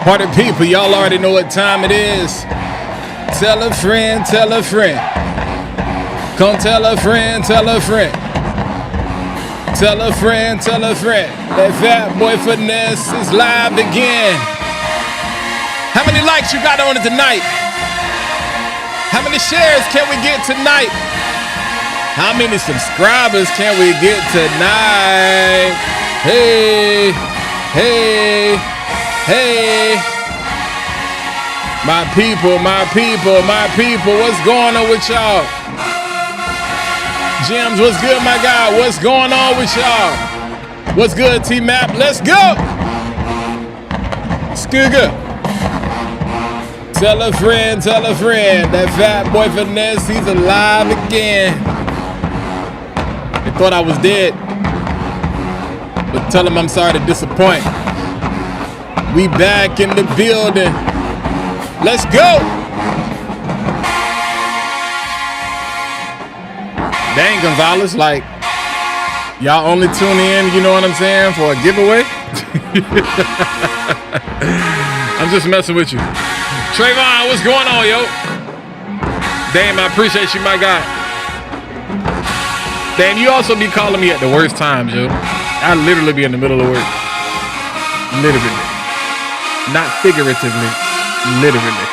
Party people, y'all already know what time it is. Tell a friend, tell a friend. Come tell a friend, tell a friend. Tell a friend, tell a friend. That fat boy finesse is live again. How many likes you got on it tonight? How many shares can we get tonight? How many subscribers can we get tonight? Hey, hey, hey. My people, my people, my people. What's going on with y'all? Jims, what's good, my guy? What's going on with y'all? What's good, T-Map? Let's go. Skooga. Tell a friend, tell a friend. That fat boy finesse, he's alive again. They thought I was dead. But tell him I'm sorry to disappoint. We back in the building. Let's go. Dang, Gonzalez, like, y'all only tune in, you know what I'm saying, for a giveaway? I'm just messing with you. Trayvon, what's going on, yo? Damn, I appreciate you, my guy. Damn, you also be calling me at the worst times, yo. I literally be in the middle of work. Literally. Not figuratively. Literally.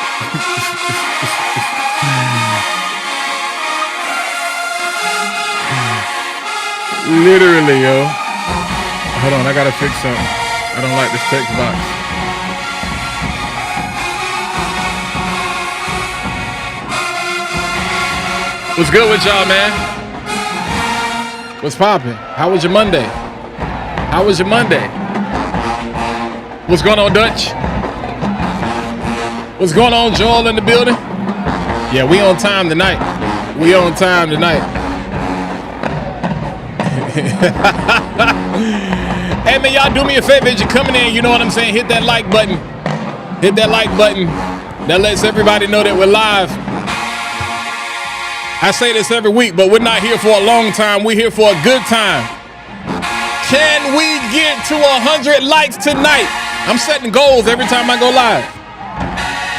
Literally, yo. Hold on, I gotta fix something. I don't like this text box. What's good with y'all, man? What's poppin'? How was your Monday? How was your Monday? What's going on, Dutch? What's going on, Joel in the building? Yeah, we on time tonight. We on time tonight. Hey, man, y'all do me a favor as you're coming in. You know what I'm saying? Hit that like button. Hit that like button. That lets everybody know that we're live. I say this every week, but we're not here for a long time. We're here for a good time. Can we get to 100 likes tonight? I'm setting goals every time I go live.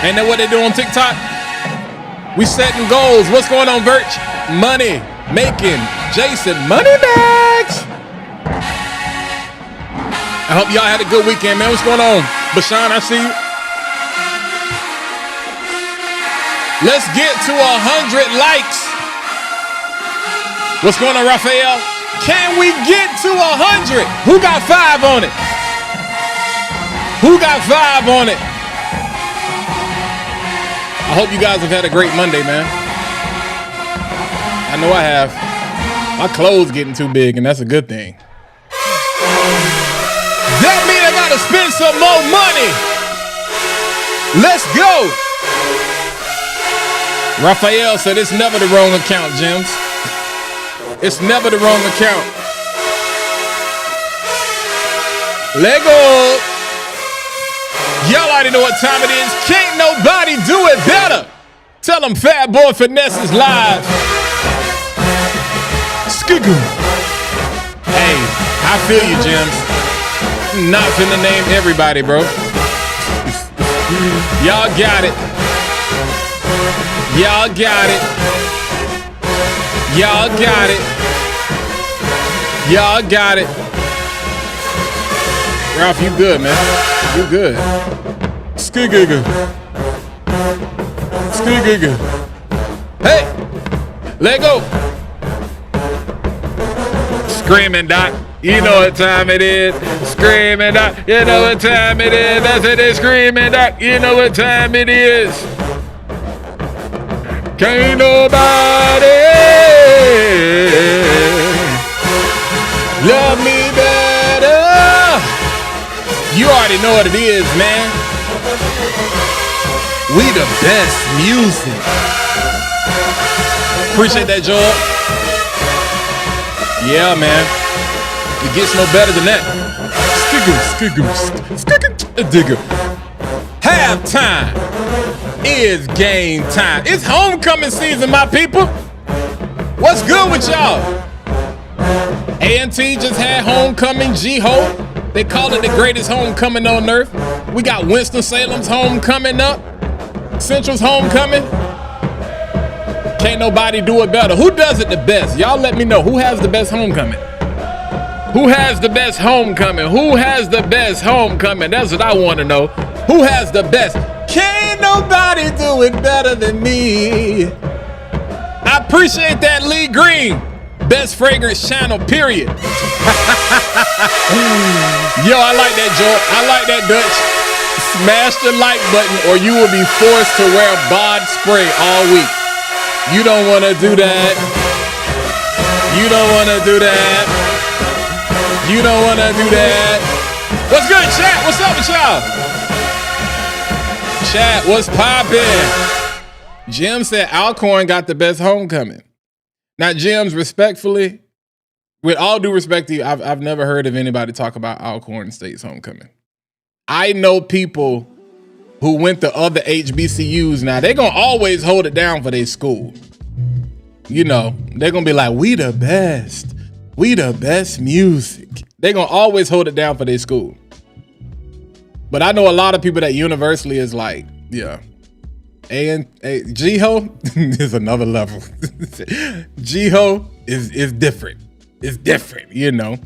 Ain't that what they do on TikTok? We setting goals. What's going on, Birch? Money making Jason money bags. I hope y'all had a good weekend, man. What's going on? Bashan, I see you. Let's get to 100 likes. What's going on, Raphael? Can we get to 100? Who got 5 on it? Who got 5 on it? I hope you guys have had a great Monday, man. I know I have. My clothes getting too big, and that's a good thing. That means I gotta spend some more money. Let's go. Raphael said it's never the wrong account, Jims. It's never the wrong account. Lego. Y'all already know what time it is. Can't nobody do it better. Tell them Fat Boy Finesse is live. Skigoo. Hey, I feel you, Jims. Not finna name everybody, bro. Y'all got it. Y'all got it. Y'all got it. Y'all got it. Ralph, you good, man. You good. Skigoo. Skigoo. Hey, let go. Screaming Doc. You know what time it is. Screaming Doc. You know what time it is. That's it is. Screaming Doc. You know what time it is. Can't nobody love me better. You already know what it is, man. We the best music. Appreciate that, Joel. Yeah, man. It gets no better than that. Skigoo. Halftime is game time. It's homecoming season, my people. What's good with y'all? A&T just had homecoming. G-Ho. They call it the greatest homecoming on earth. We got Winston-Salem's homecoming up. Central's homecoming. Can't nobody do it better. Who does it the best? Y'all let me know. Who has the best homecoming? Who has the best homecoming? Who has the best homecoming? That's what I want to know. Who has the best? Can't nobody do it better than me. I appreciate that, Lee Green. Best fragrance channel, period. Yo, I like that, Joe. I like that, Dutch. Smash the like button or you will be forced to wear bod spray all week. You don't want to do that. You don't want to do that. You don't want to do that. What's good, chat? What's up with y'all? Chat, what's poppin'? Jim said Alcorn got the best homecoming. Now, Jim's, respectfully, with all due respect to you, I've never heard of anybody talk about Alcorn State's homecoming. I know people who went to other HBCUs. Now, they're going to always hold it down for their school. You know, they're going to be like, we the best. We the best music. They're going to always hold it down for their school. But I know a lot of people that universally is like, yeah. G-Ho is another level. G-Ho is different. It's different, you know.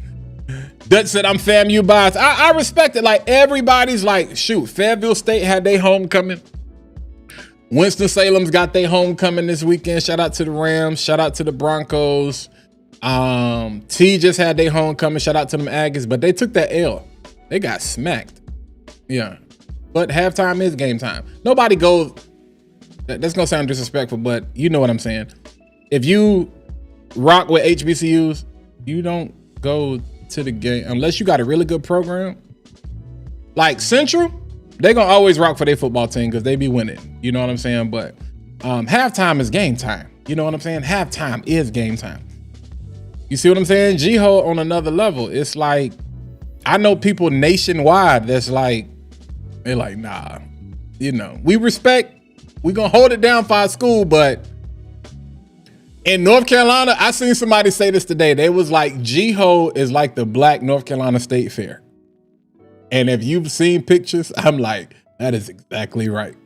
Dutch said, I'm FAMU biased. I respect it. Like, everybody's like, shoot, Fayetteville State had their homecoming. Winston-Salem's got their homecoming this weekend. Shout out to the Rams. Shout out to the Broncos. T just had their homecoming. Shout out to them Aggies. But they took that L. They got smacked. Yeah. But halftime is game time. Nobody goes... That's going to sound disrespectful, but you know what I'm saying. If you rock with HBCUs, you don't go to the game unless you got a really good program. Like Central, they're going to always rock for their football team because they be winning. You know what I'm saying? But halftime is game time. You know what I'm saying? Halftime is game time. You see what I'm saying? G-Ho on another level. It's like, I know people nationwide that's like, they're like, nah, you know, we respect. We're going to hold it down for our school, but in North Carolina, I seen somebody say this today. They was like, G-Ho is like the Black North Carolina State Fair. And if you've seen pictures, I'm like, that is exactly right.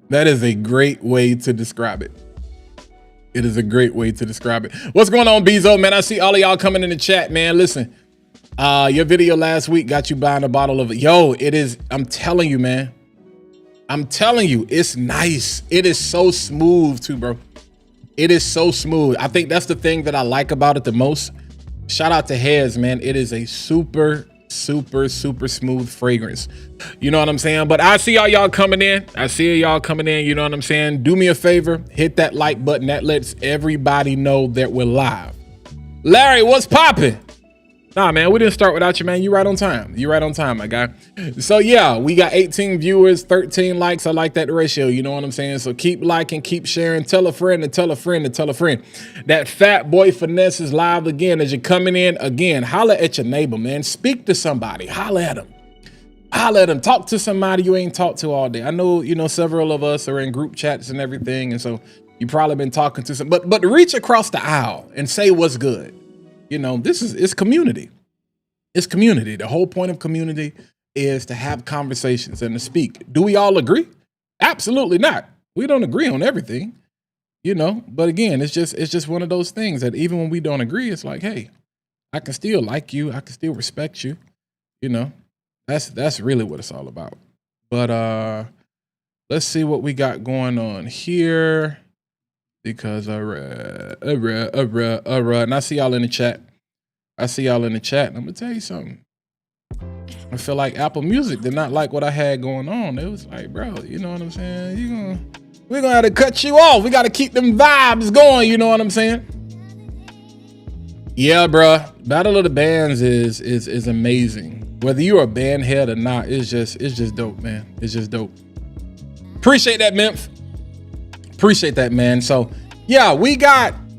That is a great way to describe it. It is a great way to describe it. What's going on, Bezo, man? I see all of y'all coming in the chat, man. Listen, your video last week got you buying a bottle of it. Yo, it is, I'm telling you, man. I'm telling you, it's nice. It is so smooth too, bro. It is so smooth. I think that's the thing that I like about it the most. Shout out to Hez, man. It is a super smooth fragrance. You know what I'm saying? But I see all y'all coming in. I see y'all coming in. You know what I'm saying? Do me a favor. Hit that like button. That lets everybody know that we're live. Larry, what's popping? Nah, man, we didn't start without you, man. You right on time. You right on time, my guy. So yeah, we got 18 viewers, 13 likes. I like that ratio. You know what I'm saying? So keep liking, keep sharing. Tell a friend and tell a friend and tell a friend. That Fat Boy Finesse is live again. As you're coming in again, holla at your neighbor, man. Speak to somebody. Holla at them. Holla at them. Talk to somebody you ain't talked to all day. I know, you know, several of us are in group chats and everything, and so you probably been talking to some, but reach across the aisle and say what's good. You know, it's community. It's community. The whole point of community is to have conversations and to speak. Do we all agree? Absolutely not. We don't agree on everything, you know, but again, it's just one of those things that even when we don't agree, it's like, hey, I can still like you. I can still respect you. You know, that's really what it's all about. But let's see what we got going on here. Because and I see y'all in the chat. I see y'all in the chat. And I'm gonna tell you something. I feel like Apple Music did not like what I had going on. It was like, bro, you know what I'm saying? We're gonna have to cut you off. We gotta keep them vibes going, you know what I'm saying? Yeah, bro. Battle of the Bands is amazing. Whether you're a band head or not, it's just dope, man. It's just dope. Appreciate that, Memph. Appreciate that, man. So yeah,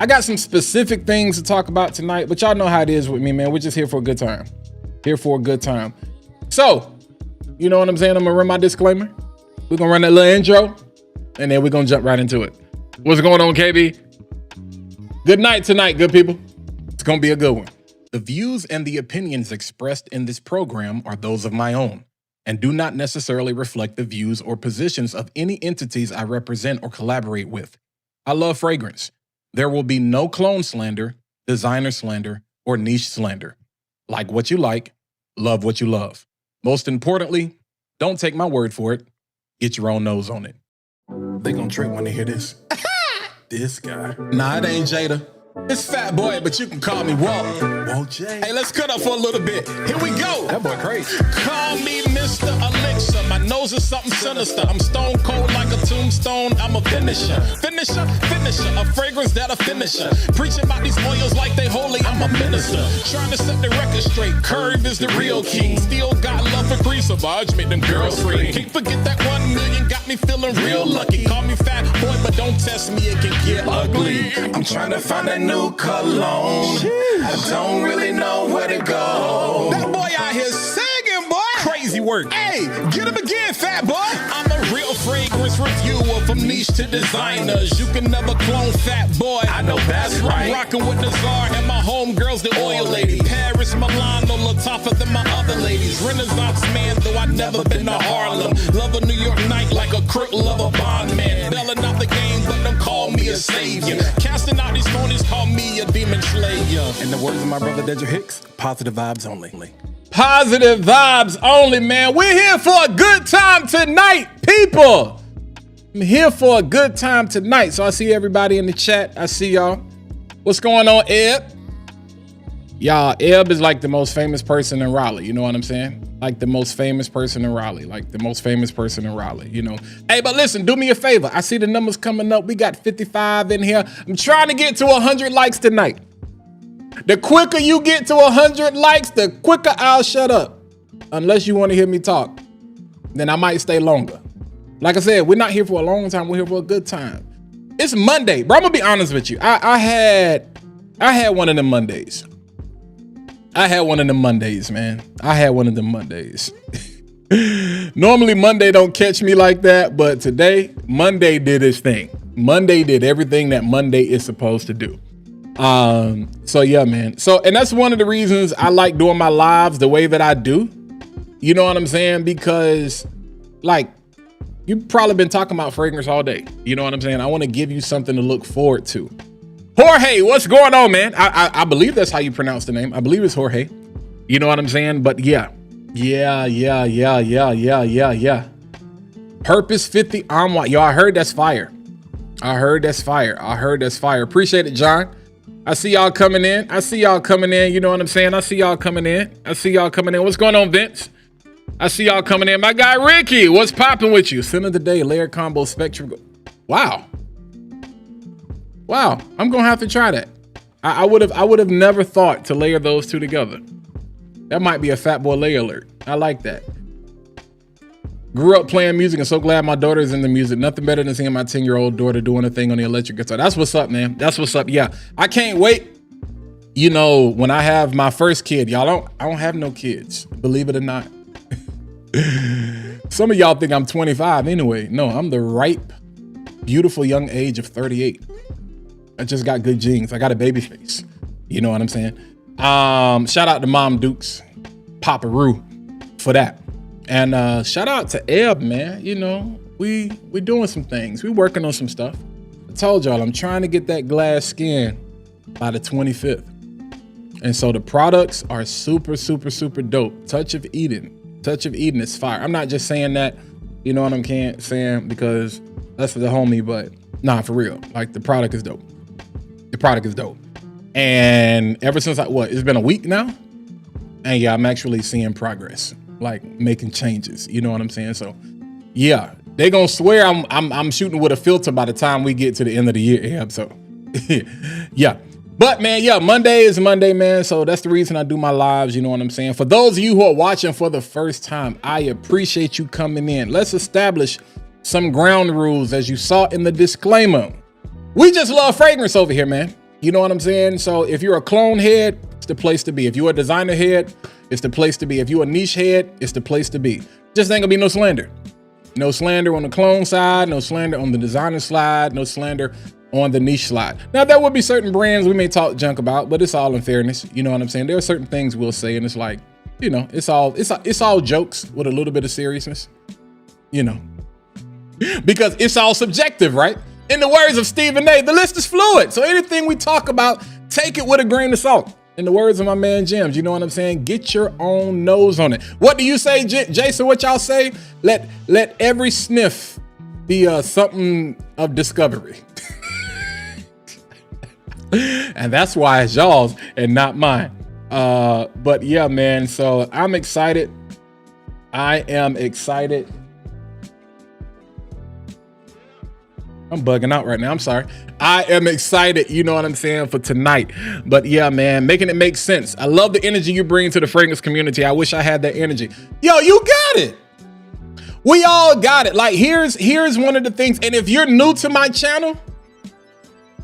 I got some specific things to talk about tonight, but y'all know how it is with me, man. We're just here for a good time. Here for a good time. So, you know what I'm saying? I'm gonna run my disclaimer. We're gonna run that little intro, and then we're gonna jump right into it. What's going on, KB? Good night tonight, good people. It's gonna be a good one. The views and the opinions expressed in this program are those of my own and do not necessarily reflect the views or positions of any entities I represent or collaborate with. I love fragrance. There will be no clone slander, designer slander, or niche slander. Like what you like, love what you love. Most importantly, don't take my word for it. Get your own nose on it. They gonna trip when they hear this. This guy. Nah, it ain't Jada. It's Fat Boy, but you can call me Walt. Walt J. Hey, let's cut up for a little bit. Here we go. That boy crazy. Call me Mr. Elixir. My nose is something sinister. I'm stone cold like a tombstone. I'm a finisher. Finisher. A fragrance that a finisher. Preaching about these oils like they holy. I'm a minister. Trying to set the record straight. Curve is the real king. Still got love for grease. Savage make them girls scream. Can't forget that 1 million got me feeling real lucky. Call me Fat Boy, but don't test me. It can get ugly. I'm trying to find a new cologne. I don't really know where to go. That boy out here sagging, boy. Crazy work. Hey, get him again, Fat Boy. I'm a real fragrance reviewer, from niche to designers. You can never clone Fat Boy. I know that's right. I'm rocking with the czar and my homegirls, the oil lady. Paris, Milan, a little tougher than my other ladies. Renaissance man, though I never been to Harlem. Love a New York night like a crook, love a bond man. Belling out the game, but don't call me a savior. Casting out these phonies, call me a demon slayer. In the words of my brother Dedra Hicks, positive vibes only. Positive vibes only, man. We're here for a good time tonight, people. I'm here for a good time tonight. So I see everybody in the chat. I see y'all. What's going on, Eb? Y'all, Eb is like the most famous person in Raleigh. You know what I'm saying? Like the most famous person in Raleigh. Like the most famous person in Raleigh, you know. Hey, but listen, do me a favor. I see the numbers coming up. We got 55 in here. I'm trying to get to 100 likes tonight. The quicker you get to 100 likes, the quicker I'll shut up. Unless you want to hear me talk, then I might stay longer. Like I said, we're not here for a long time. We're here for a good time. It's Monday, bro. I'm gonna be honest with you. I had one of them Mondays. I had one of them Mondays, man. I had one of them Mondays. Normally Monday don't catch me like that, but today Monday did its thing. Monday did everything that Monday is supposed to do. So yeah, man. So, and that's one of the reasons I like doing my lives the way that I do. You know what I'm saying? Because like, you've probably been talking about fragrance all day. You know what I'm saying? I want to give you something to look forward to. Jorge, what's going on, man? I believe that's how you pronounce the name. I believe it's Jorge. You know what I'm saying? But yeah. Purpose 50 Amwa. Yo, I heard that's fire. I heard that's fire. Appreciate it, John. I see y'all coming in. You know what I'm saying? I see y'all coming in. What's going on, Vince? I see y'all coming in. My guy, Ricky, what's popping with you? Scent of the day, layer combo spectrum. Wow. I'm going to have to try that. I would have never thought to layer those two together. That might be a Fat Boy layer alert. I like that. Grew up playing music and so glad my daughter is in the music. Nothing better than seeing my 10-year-old daughter doing a thing on the electric guitar. That's what's up, man. That's what's up. Yeah, I can't wait. You know, when I have my first kid, y'all I don't have no kids, believe it or not. Some of y'all think I'm 25 anyway. No, I'm the ripe, beautiful young age of 38. I just got good genes. I got a baby face. You know what I'm saying? Shout out to Mom Dukes, Papa Roo for that. And shout out to Eb, man. You know, we doing some things. We working on some stuff. I told y'all I'm trying to get that glass skin by the 25th. And so the products are super dope. Touch of Eden is fire. I'm not just saying that, you know what I'm saying, because that's for the homie, but nah, for real. Like the product is dope. And ever since it's been a week now? And yeah, I'm actually seeing progress, like making changes. You know what I'm saying? So yeah, they gonna swear I'm shooting with a filter by the time we get to the end of the year. Yeah, so yeah. But man, yeah, Monday is Monday, man. So that's the reason I do my lives. You know what I'm saying? For those of you who are watching for the first time, I appreciate you coming in. Let's establish some ground rules, as you saw in the disclaimer. We just love fragrance over here, man. You know what I'm saying? So if you're a clone head, it's the place to be. If you're a designer head, it's the place to be. If you're a niche head, it's the place to be. Just ain't gonna be no slander. No slander on the clone side, no slander on the designer slide, no slander on the niche slide. Now, there will be certain brands we may talk junk about, but it's all in fairness. You know what I'm saying? There are certain things we'll say, and it's like, you know, it's all jokes with a little bit of seriousness, you know, because it's all subjective, right? In the words of Stephen A, the list is fluid. So anything we talk about, take it with a grain of salt. In the words of my man James, you know what I'm saying? Get your own nose on it. What do you say, Jason? What y'all say? Let every sniff be something of discovery. And that's why it's y'all's and not mine. But yeah, man, so I'm excited. I am excited. I'm bugging out right now. I'm sorry. I am excited, you know what I'm saying, for tonight. But yeah, man, making it make sense. I love the energy you bring to the fragrance community. I wish I had that energy. Yo, you got it. We all got it. Like, here's one of the things. And if you're new to my channel,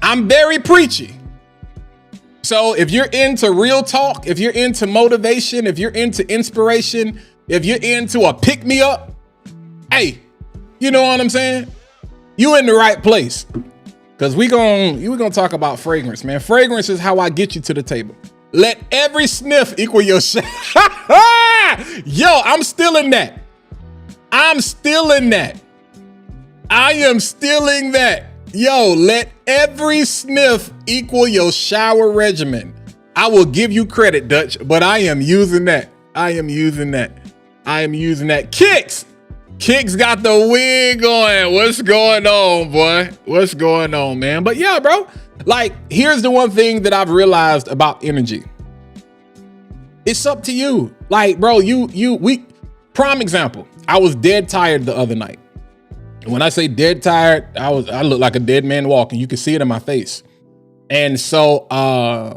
I'm very preachy. So if you're into real talk, if you're into motivation, if you're into inspiration, if you're into a pick me up, hey, you know what I'm saying? You in the right place. Cause we're gonna talk about fragrance, man. Fragrance is how I get you to the table. Let every sniff equal your shit. Yo, I'm still in that. I'm still in that. I am stealing that. Yo, let every sniff equal your shower regimen. I will give you credit, Dutch, but I am using that. I am using that. I am using that. Kicks got the wig on. What's going on, boy? What's going on, man? But yeah, bro, like, here's the one thing that I've realized about energy. It's up to you. Like, bro, prime example. I was dead tired the other night. When I say dead tired, I look like a dead man walking. You can see it in my face. And so I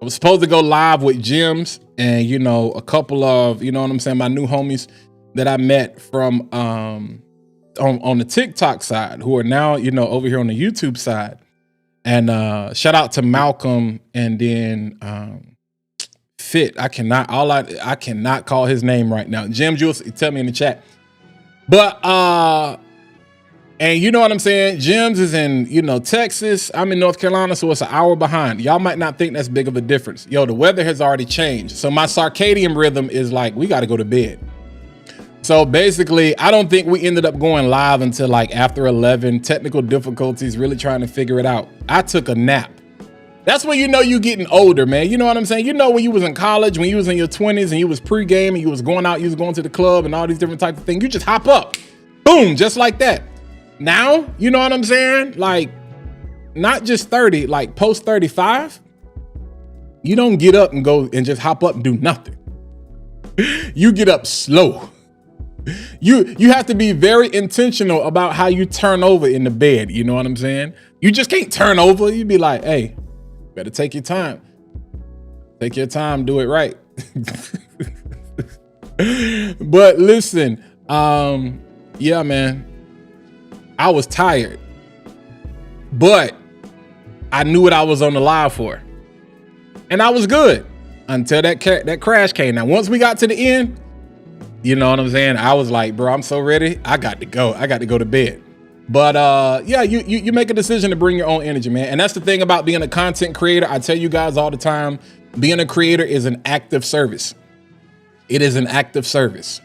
was supposed to go live with Gems and, you know, a couple of, you know what I'm saying, my new homies that I met from on the TikTok side, who are now, you know, over here on the YouTube side. And shout out to Malcolm and then Fit. I cannot call his name right now. Gems, you'll tell me in the chat. But and you know what I'm saying? Gems is in, you know, Texas. I'm in North Carolina, so it's an hour behind. Y'all might not think that's big of a difference. Yo, the weather has already changed. So my circadian rhythm is like, we got to go to bed. So basically, I don't think we ended up going live until like after 11. Technical difficulties, really trying to figure it out. I took a nap. That's when you know you getting older, man. You know what I'm saying? You know when you was in college, when you was in your 20s and you was pre-game and you was going out, you was going to the club and all these different types of things. You just hop up. Boom, just like that. Now, you know what I'm saying? Like, not just 30, like post 35, you don't get up and go and just hop up and do nothing. You get up slow. You have to be very intentional about how you turn over in the bed. You know what I'm saying? You just can't turn over. You be like, hey, better take your time. Take your time, do it right. But listen, yeah, man. I was tired, but I knew what I was on the live for. And I was good until that crash came. Now, once we got to the end, you know what I'm saying? I was like, bro, I'm so ready. I got to go. I got to go to bed. But yeah, you make a decision to bring your own energy, man. And that's the thing about being a content creator. I tell you guys all the time, being a creator is an active service. It is an active service.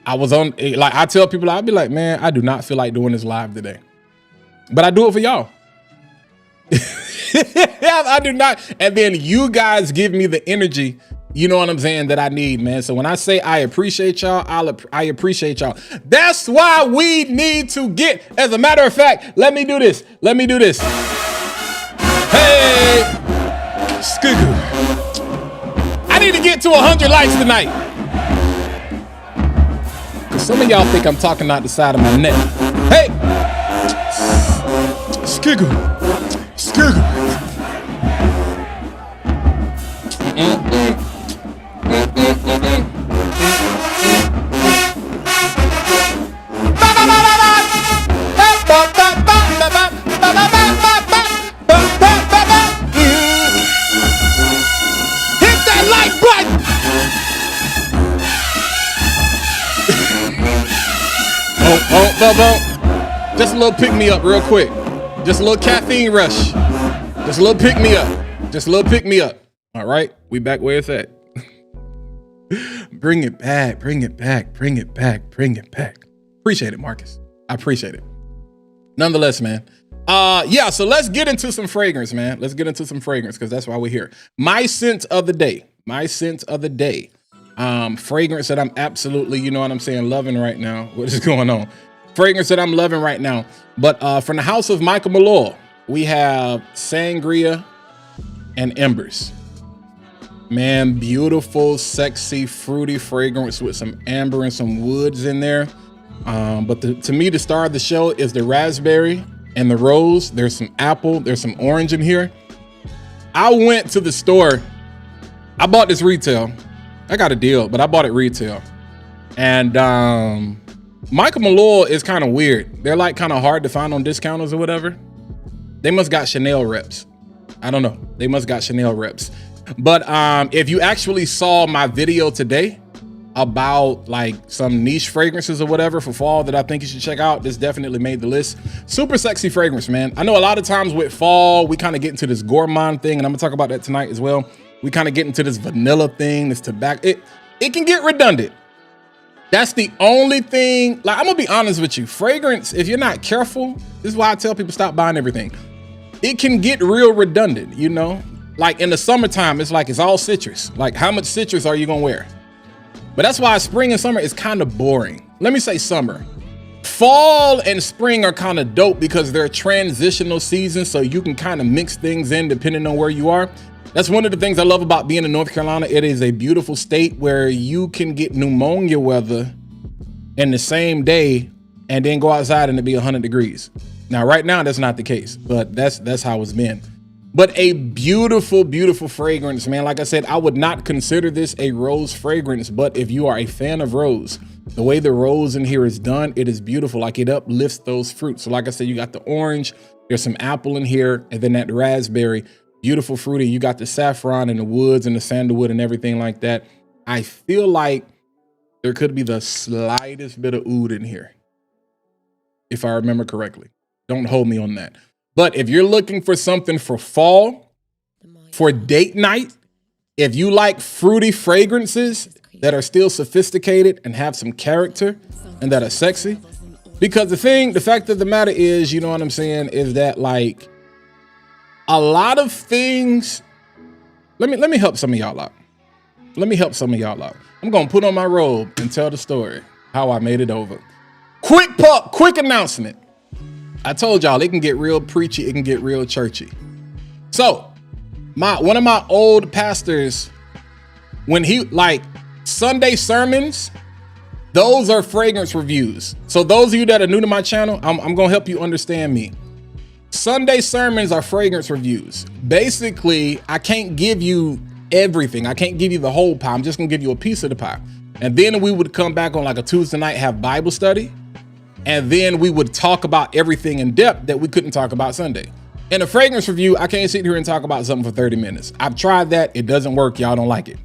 I was on, like, I tell people, I'll be like, man, I do not feel like doing this live today, but I do it for y'all. I do not. And then you guys give me the energy, you know what I'm saying, that I need, man. So when I say I appreciate y'all, I appreciate y'all. That's why we need to get, as a matter of fact, let me do this. Let me do this. Hey, Skugoo. I need to get to 100 likes tonight. Some of y'all think I'm talking out the side of my neck. Hey! Skiggle. Skiggle. Hit that like button! Just a little pick me up real quick. Just a little caffeine rush. Just a little pick me up. Just a little pick me up. All right, we back where it's at. Bring it back, bring it back, bring it back, bring it back. Appreciate it, Marcus. I appreciate it. Nonetheless, man. Yeah, so let's get into some fragrance, man. Let's get into some fragrance because that's why we're here. My scent of the day. My scent of the day. Fragrance that I'm absolutely, you know what I'm saying, loving right now. What is going on? Fragrance that I'm loving right now. But from the house of Michael Malloy, we have Sangria and Embers. Man, beautiful, sexy, fruity fragrance with some amber and some woods in there. But to me, the star of the show is the raspberry and the rose. There's some apple, there's some orange in here. I went to the store. I bought this retail. I got a deal, but I bought it retail. And Michael Malloy is kind of weird. They're like kind of hard to find on discounters or whatever. They must got Chanel reps. I don't know. They must got Chanel reps. But if you actually saw my video today about like some niche fragrances or whatever for fall that I think you should check out, this definitely made the list. Super sexy fragrance, man. I know a lot of times with fall, we kind of get into this Gourmand thing, and I'm gonna talk about that tonight as well. We kind of get into this vanilla thing, this tobacco. It can get redundant. That's the only thing. Like, I'm gonna be honest with you. Fragrance, if you're not careful, this is why I tell people stop buying everything. It can get real redundant, you know? Like in the summertime, it's like it's all citrus. Like, how much citrus are you gonna wear? But that's why spring and summer is kind of boring. Let me say summer. Fall and spring are kind of dope because they're transitional seasons, so you can kind of mix things in depending on where you are. That's one of the things I love about being in North Carolina. It is a beautiful state where you can get pneumonia weather in the same day and then go outside and it be 100 degrees. Now, right now, that's not the case, but that's how it's been. But a beautiful, beautiful fragrance, man. Like I said, I would not consider this a rose fragrance, but if you are a fan of rose, the way the rose in here is done, it is beautiful. Like, it uplifts those fruits. So like I said, you got the orange, there's some apple in here, and then that raspberry, beautiful fruity. You got the saffron and the woods and the sandalwood and everything like that. I feel like there could be the slightest bit of oud in here, if I remember correctly. Don't hold me on that. But if you're looking for something for fall, for date night, if you like fruity fragrances that are still sophisticated and have some character and that are sexy, because the fact of the matter is, you know what I'm saying, is that like a lot of things, let me help some of y'all out. Let me help some of y'all out. I'm going to put on my robe and tell the story, how I made it over. Quick announcement. I told y'all it can get real preachy, it can get real churchy. So, one of my old pastors, when he like Sunday sermons, those are fragrance reviews. So those of you that are new to my channel, I'm gonna help you understand me. Sunday sermons are fragrance reviews. Basically, I can't give you everything. I can't give you the whole pie. I'm just gonna give you a piece of the pie. And then we would come back on like a Tuesday night, have Bible study. And then we would talk about everything in depth that we couldn't talk about Sunday. In a fragrance review, I can't sit here and talk about something for 30 minutes. I've tried that. It doesn't work. Y'all don't like it.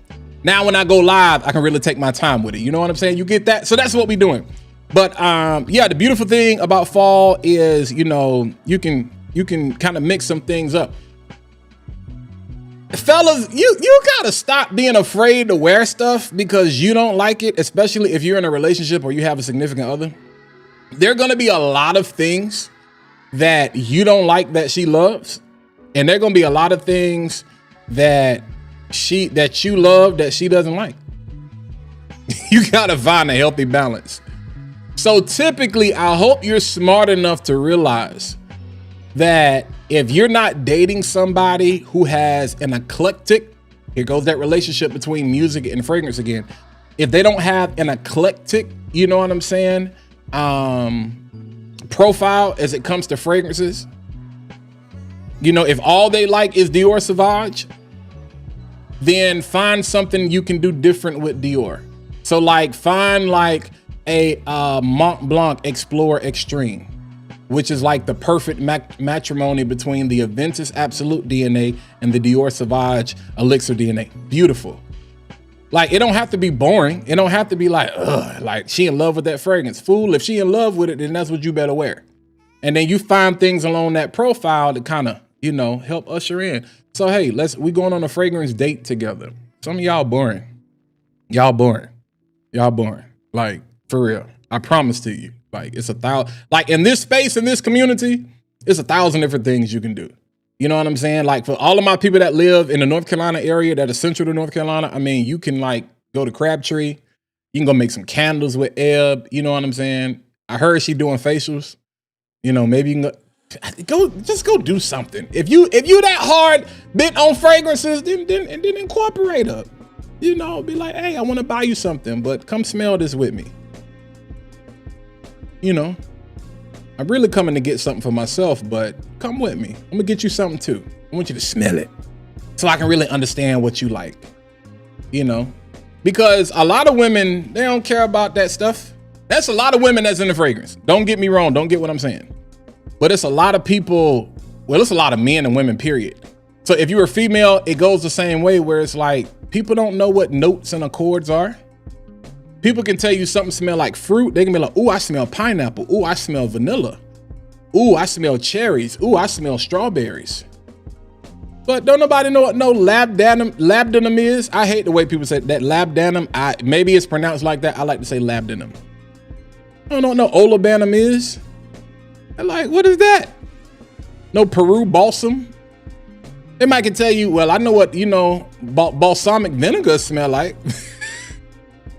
Now, when I go live, I can really take my time with it. You know what I'm saying? You get that? So that's what we're doing. But yeah, the beautiful thing about fall is, you know, you can kind of mix some things up. Fellas, you gotta stop being afraid to wear stuff because you don't like it, especially if you're in a relationship or you have a significant other. There are going to be a lot of things that you don't like that she loves. And there are going to be a lot of things that you love that she doesn't like. You got to find a healthy balance. So typically, I hope you're smart enough to realize that if you're not dating somebody who has an eclectic, here goes that relationship between music and fragrance again. If they don't have an eclectic, you know what I'm saying, profile as it comes to fragrances, you know, if all they like is Dior Sauvage, then find something you can do different with Dior. So like find like a Mont Blanc Explorer Extreme, which is like the perfect matrimony between the Aventus Absolute DNA and the Dior Sauvage Elixir DNA. Beautiful. Like, it don't have to be boring. It don't have to be like, ugh, like she in love with that fragrance. Fool, if she in love with it, then that's what you better wear. And then you find things along that profile to kind of, you know, help usher in. So, hey, we going on a fragrance date together. Some of y'all boring. Y'all boring. Y'all boring. Like, for real. I promise to you. Like, it's 1,000. Like, in this space, in this community, it's 1,000 different things you can do. You know what I'm saying? Like, for all of my people that live in the North Carolina area that are central to North Carolina, I mean, you can, like, go to Crabtree. You can go make some candles with Eb. You know what I'm saying? I heard she doing facials. You know, maybe you can just go do something. If you that hard bent on fragrances, then incorporate her. You know, be like, hey, I want to buy you something, but come smell this with me. You know, I'm really coming to get something for myself, but come with me. I'm gonna get you something too. I want you to smell it so I can really understand what you like, you know, because a lot of women, they don't care about that stuff. That's a lot of women that's in the fragrance. Don't get me wrong. Don't get what I'm saying. But it's a lot of people. Well, it's a lot of men and women, period. So if you're a female, it goes the same way where it's like, people don't know what notes and accords are. People can tell you something smell like fruit. They can be like, ooh, I smell pineapple. Ooh, I smell vanilla. Ooh, I smell cherries. Ooh, I smell strawberries. But don't nobody know what no labdanum is. I hate the way people say that labdanum. Maybe it's pronounced like that. I like to say labdanum. I don't know what olibanum is. I'm like, what is that? No Peru balsam. They might can tell you, well, I know what, you know, balsamic vinegar smell like.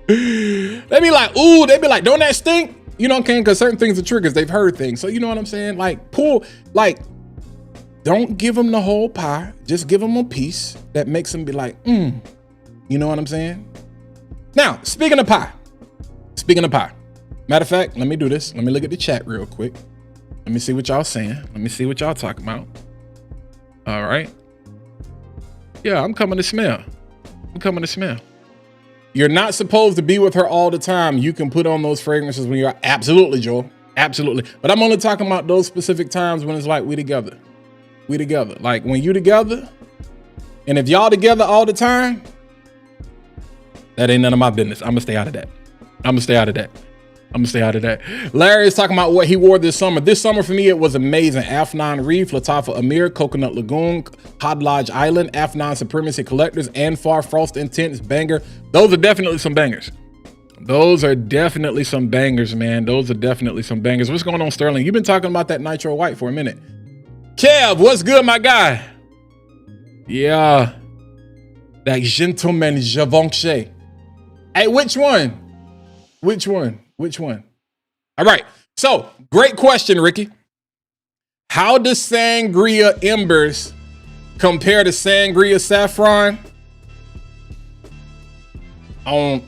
They be like, ooh, they be like, don't that stink? You know what I'm saying? Because certain things are triggers. They've heard things. So you know what I'm saying? Like, don't give them the whole pie. Just give them a piece that makes them be like, you know what I'm saying? Now, speaking of pie. Matter of fact, let me do this. Let me look at the chat real quick. Let me see what y'all saying. Let me see what y'all talking about. All right. Yeah, I'm coming to smell. You're not supposed to be with her all the time. You can put on those fragrances when you're absolutely, Joel. Absolutely. But I'm only talking about those specific times when it's like we together. Like when you together, and if y'all together all the time, that ain't none of my business. I'm gonna stay out of that. Larry is talking about what he wore this summer. This summer for me, it was amazing. Afnan Reef, Latafa Amir, Coconut Lagoon, Hod Lodge Island, Afnan Supremacy Collectors, and Far Frost Intense Banger. Those are definitely some bangers. Man. Those are definitely some bangers. What's going on, Sterling? You've been talking about that Nitro White for a minute. Kev, what's good, my guy? Yeah. That Gentleman Givenchy. Hey, which one? All right. So, great question, Ricky. How does Sangria Embers compare to Sangria Saffron?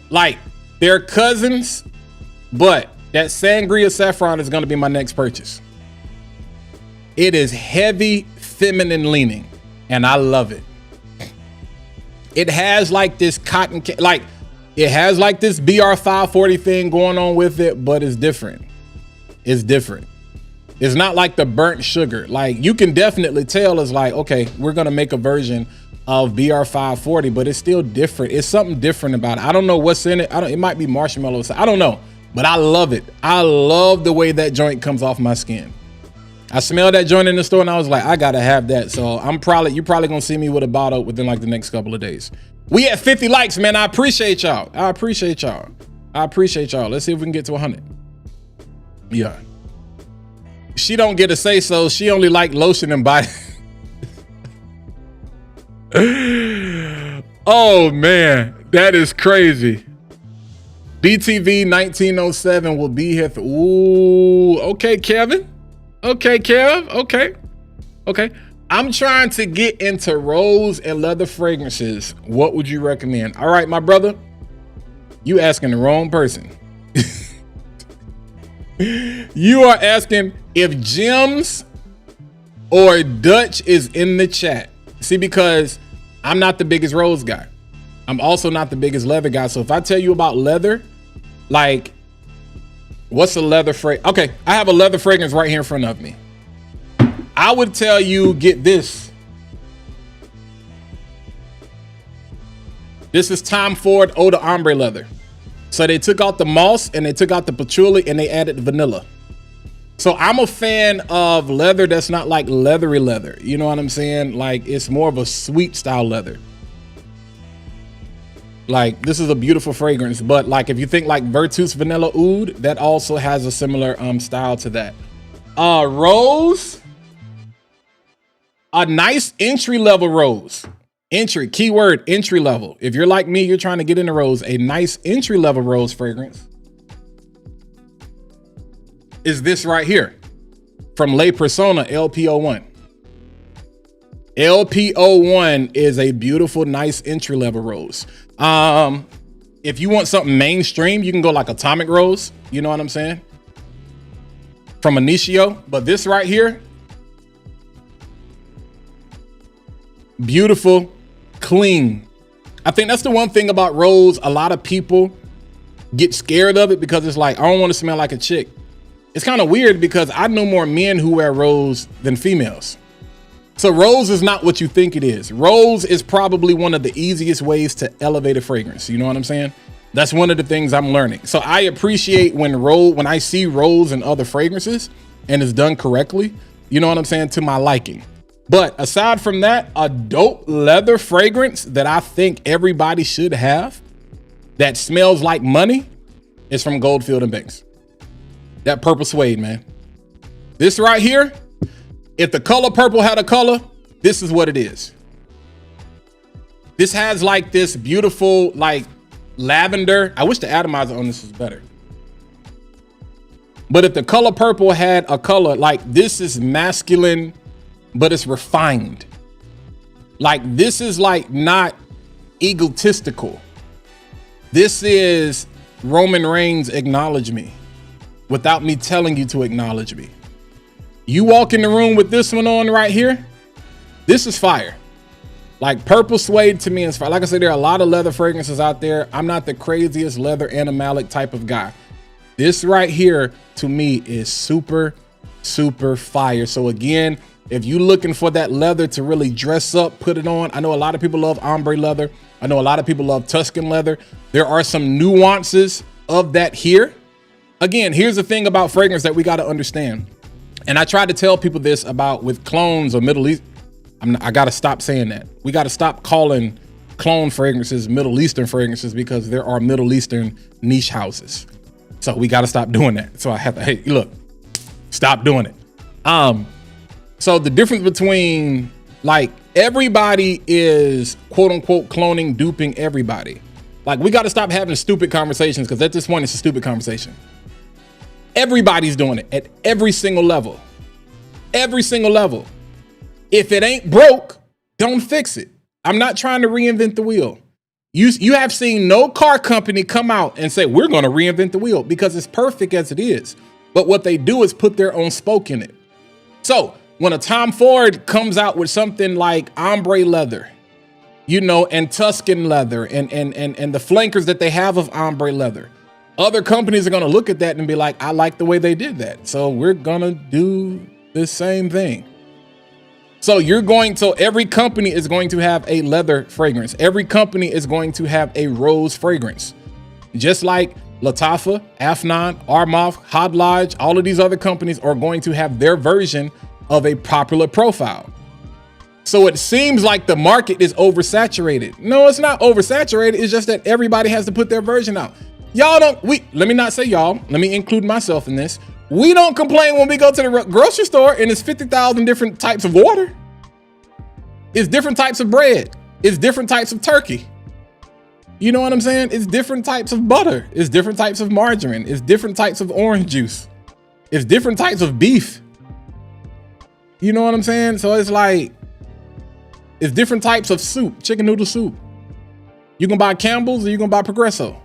Like, they're cousins, but that Sangria Saffron is going to be my next purchase. It is heavy feminine leaning, and I love it. It has like this cotton, it has like this BR 540 thing going on with it, but it's different. It's not like the burnt sugar. Like, you can definitely tell it's like, okay, we're going to make a version of BR 540, but it's still different. It's something different about it. I don't know what's in it. It might be marshmallows. I don't know, but I love it. I love the way that joint comes off my skin. I smelled that joint in the store and I was like, I got to have that. So you're probably going to see me with a bottle within like the next couple of days. We at 50 likes, man. I appreciate y'all. Let's see if we can get to 100. Yeah. She don't get to say so. She only like lotion and body. Oh, man. That is crazy. DTV 1907 will be here. Ooh, okay, Kevin. Okay, Kev. Okay. I'm trying to get into rose and leather fragrances. What would you recommend? All right, my brother, you asking the wrong person. You are asking if Gems or Dutch is in the chat. See, because I'm not the biggest rose guy. I'm also not the biggest leather guy. So if I tell you about leather, like, what's a leather fragrance? Okay, I have a leather fragrance right here in front of me. I would tell you, get this. This is Tom Ford Eau de Ombre leather. So they took out the moss and they took out the patchouli and they added the vanilla. So I'm a fan of leather that's not like leathery leather. You know what I'm saying? Like, it's more of a sweet style leather. Like, this is a beautiful fragrance, but like if you think like Virtus Vanilla Oud, that also has a similar style to that. Rose, a nice entry level rose. Entry, keyword entry level. If you're like me, you're trying to get into rose, a nice entry level rose fragrance is this right here from Le Persona LP01. LP01 is a beautiful, nice entry level rose. If you want something mainstream, you can go like Atomic Rose. You know what I'm saying? From Initio. But this right here, beautiful, clean. I think that's the one thing about rose. A lot of people get scared of it because it's like, I don't want to smell like a chick. It's kind of weird because I know more men who wear rose than females. So rose is not what you think it is. Rose is probably one of the easiest ways to elevate a fragrance. You know what I'm saying? That's one of the things I'm learning. So I appreciate when I see rose and other fragrances and it's done correctly, you know what I'm saying, to my liking. But aside from that, a dope leather fragrance that I think everybody should have that smells like money is from Goldfield and Banks. That purple suede, man. This right here, if the color purple had a color, this is what it is. This has like this beautiful, like lavender. I wish the atomizer on this was better. But if the color purple had a color, like this is masculine, but it's refined. Like this is like not egotistical. This is Roman Reigns acknowledge me without me telling you to acknowledge me. You walk in the room with this one on right here, this is fire. Like purple suede to me is fire. Like I said, there are a lot of leather fragrances out there. I'm not the craziest leather animalic type of guy. This right here to me is super, super fire. So again, if you're looking for that leather to really dress up, put it on. I know a lot of people love ombre leather. I know a lot of people love Tuscan leather. There are some nuances of that here. Again, here's the thing about fragrance that we got to understand. And I try to tell people this about with clones or Middle East. I got to stop saying that. We got to stop calling clone fragrances Middle Eastern fragrances because there are Middle Eastern niche houses. So we got to stop doing that. So I have to, hey, look, stop doing it. So the difference between like everybody is quote unquote cloning, duping everybody. Like we got to stop having stupid conversations because at this point it's a stupid conversation. Everybody's doing it at every single level. Every single level. If it ain't broke, don't fix it. I'm not trying to reinvent the wheel. You have seen no car company come out and say, we're going to reinvent the wheel because it's perfect as it is. But what they do is put their own spoke in it. So when a Tom Ford comes out with something like ombre leather, you know, and Tuscan leather and the flankers that they have of ombre leather, other companies are going to look at that and be like, I like the way they did that. So we're going to do the same thing. So every company is going to have a leather fragrance. Every company is going to have a rose fragrance. Just like Lattafa, Afnan, Armaf, Hadlaj, all of these other companies are going to have their version of a popular profile. So it seems like the market is oversaturated. No, it's not oversaturated. It's just that everybody has to put their version out. Let me not say y'all, let me include myself in this. We don't complain when we go to the grocery store and it's 50,000 different types of water. It's different types of bread. It's different types of turkey. You know what I'm saying? It's different types of butter. It's different types of margarine. It's different types of orange juice. It's different types of beef. You know what I'm saying? So it's like, it's different types of soup, chicken noodle soup. You can buy Campbell's or you can buy Progresso.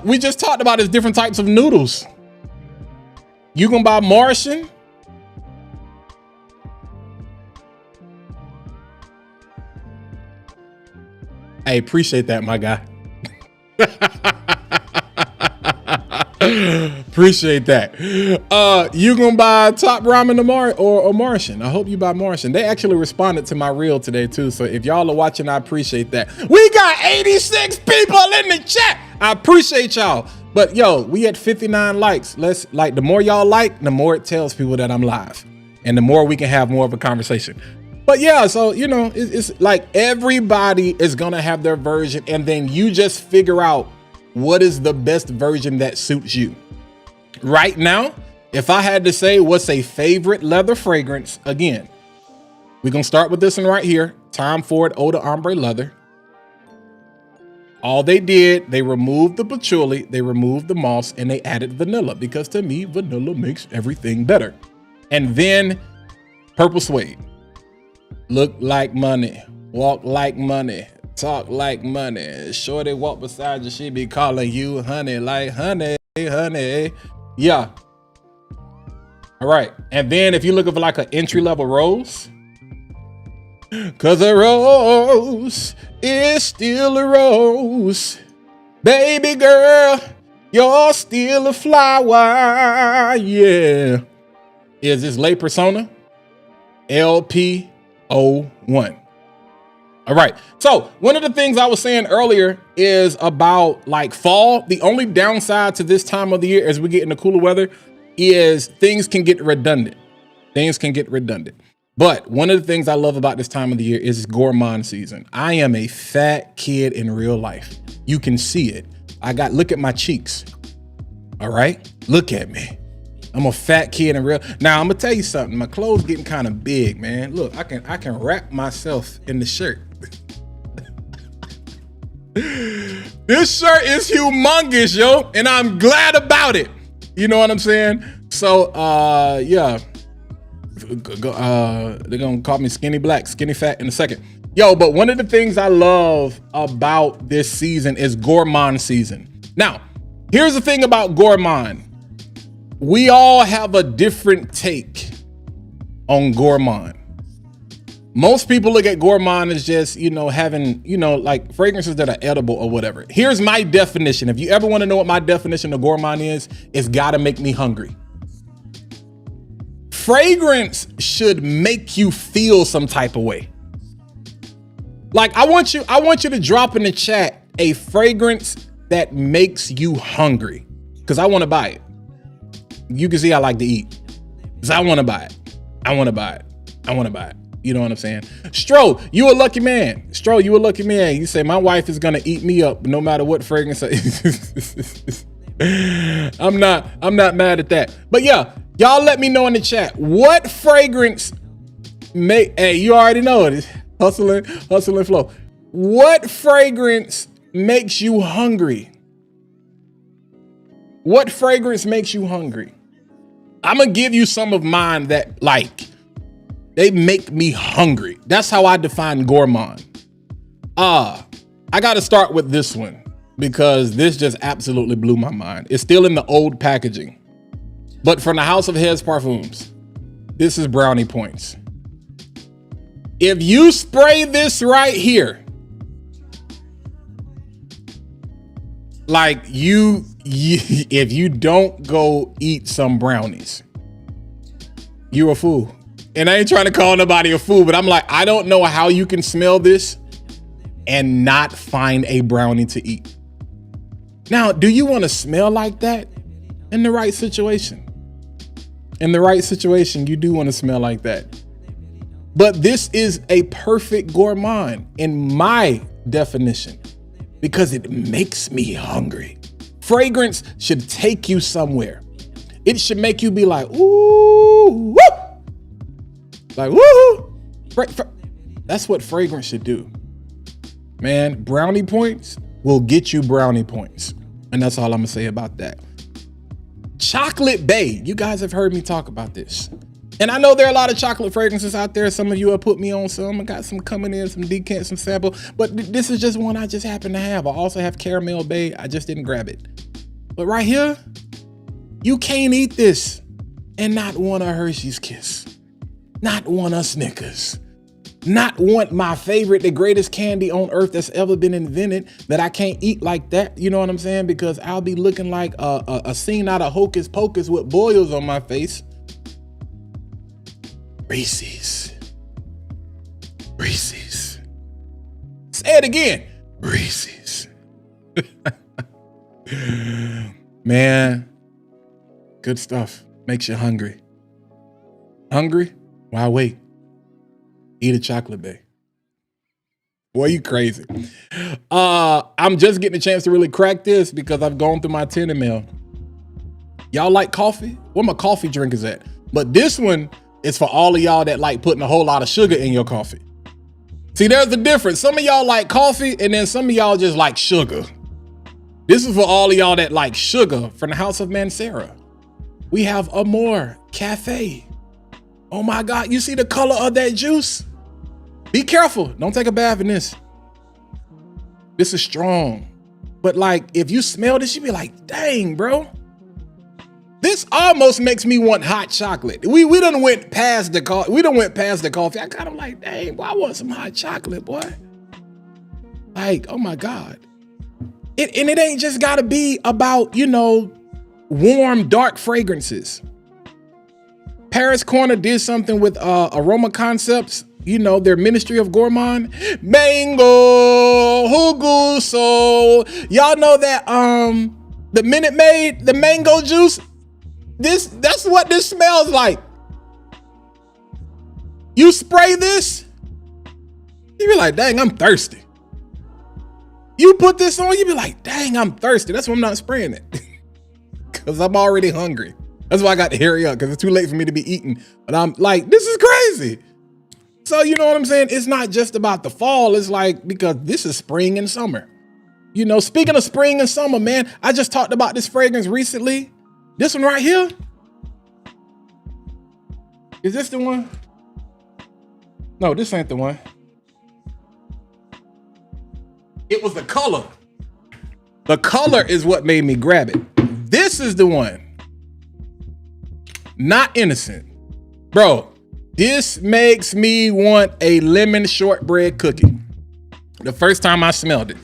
We just talked about it's different types of noodles. You can buy Martian. I appreciate that, my guy. Appreciate that. You gonna buy Top Ramen or Martian? I hope you buy Martian. They actually responded to my reel today too. So if y'all are watching, I appreciate that. We got 86 people in the chat. I appreciate y'all. But yo, we at 59 likes. The more y'all like, the more it tells people that I'm live, and the more we can have more of a conversation. But yeah, so, you know, it's like everybody is going to have their version. And then you just figure out what is the best version that suits you. Right now, if I had to say what's a favorite leather fragrance, again, we're going to start with this one right here. Tom Ford Eau de Ombre Leather. All they did, they removed the patchouli, they removed the moss, and they added vanilla, because to me, vanilla makes everything better. And then Purple Suede. Look like money, walk like money, talk like money. Shorty walk beside you, she be calling you honey, like honey, honey. Yeah. All right. And then if you're looking for like an entry-level rose, cause a rose is still a rose. Baby girl, you're still a flower. Yeah. Is this late persona? LP01. All right. So one of the things I was saying earlier is about like fall. The only downside to this time of the year as we get into cooler weather is things can get redundant. Things can get redundant. But one of the things I love about this time of the year is gourmand season. I am a fat kid in real life. You can see it. Look at my cheeks. All right. Look at me. I'm a fat kid in real. Now I'm gonna tell you something. My clothes getting kind of big, man. Look, I can wrap myself in the shirt. This shirt is humongous, yo, and I'm glad about it. You know what I'm saying? So, yeah. They're gonna call me skinny black, skinny fat in a second. Yo, but one of the things I love about this season is gourmand season. Now, here's the thing about gourmand. We all have a different take on gourmand. Most people look at gourmand as just, you know, having, you know, like fragrances that are edible or whatever. Here's my definition. If you ever want to know what my definition of gourmand is, it's gotta make me hungry. Fragrance should make you feel some type of way. Like I want you to drop in the chat a fragrance that makes you hungry, because I want to buy it. You can see I like to eat, because I want to buy it. I want to buy it. I want to buy it. You know what I'm saying? Stro, you a lucky man. Stro, you a lucky man. You say my wife is gonna eat me up no matter what fragrance. I'm not mad at that. But yeah, y'all let me know in the chat what fragrance make. Hey, you already know it. Hustle and flow. What fragrance makes you hungry? What fragrance makes you hungry? I'm gonna give you some of mine that like they make me hungry. That's how I define gourmand. I got to start with this one because this just absolutely blew my mind. It's still in the old packaging, but from the House of Heads Parfums. This is brownie points. If you spray this right here, like if you don't go eat some brownies, you're a fool. And I ain't trying to call nobody a fool, but I'm like, I don't know how you can smell this and not find a brownie to eat. Now, do you want to smell like that? In the right situation? In the right situation, you do want to smell like that. But this is a perfect gourmand in my definition because it makes me hungry. Fragrance should take you somewhere. It should make you be like, ooh, woo! Like, woo! That's what fragrance should do. Man, brownie points will get you brownie points. And that's all I'm gonna say about that. Chocolate Bay. You guys have heard me talk about this. And I know there are a lot of chocolate fragrances out there. Some of you have put me on some. I got some coming in, some decant, some sample. But this is just one I just happen to have. I also have Caramel Bay. I just didn't grab it. But right here, you can't eat this and not want a Hershey's Kiss. Not want a Snickers. Not want my favorite, the greatest candy on earth that's ever been invented that I can't eat like that. You know what I'm saying? Because I'll be looking like a scene out of Hocus Pocus with boils on my face. Reese's. Reese's. Say it again. Reese's. Man, good stuff. Makes you hungry. Hungry? Why wait? Eat a chocolate bay. Boy, you crazy. I'm just getting a chance to really crack this because I've gone through my 10 ml. Y'all like coffee? Where my coffee drinkers at? But this one is for all of y'all that like putting a whole lot of sugar in your coffee. See, there's the difference. Some of y'all like coffee and then some of y'all just like sugar. This is for all of y'all that like sugar from the House of Mancera. We have Amore Cafe. Oh my God, you see the color of that juice? Be careful, don't take a bath in this. This is strong. But like, if you smell this, you be like, dang, bro. This almost makes me want hot chocolate. We done went past the coffee. I kind of like, dang, boy, I want some hot chocolate, boy. Like, oh my God. And it ain't just gotta be about, you know, warm, dark fragrances. Paris Corner did something with Aroma Concepts, you know, their Ministry of Gourmand. Mango, Huguso. Y'all know that the Minute Maid, the mango juice. That's what this smells like. You spray this, you be like, dang, I'm thirsty. You put this on, you be like, dang, I'm thirsty. That's why I'm not spraying it. Because I'm already hungry. That's why I got to hurry up, because it's too late for me to be eating. But I'm like, this is crazy. So you know what I'm saying? It's not just about the fall. It's like, because this is spring and summer. You know, speaking of spring and summer, man, I just talked about this fragrance recently. This one right here. Is this the one? No, this ain't the one. It was the color. The color is what made me grab it. This is the one. Not Innocent. Bro, this makes me want a lemon shortbread cookie. The first time I smelled it.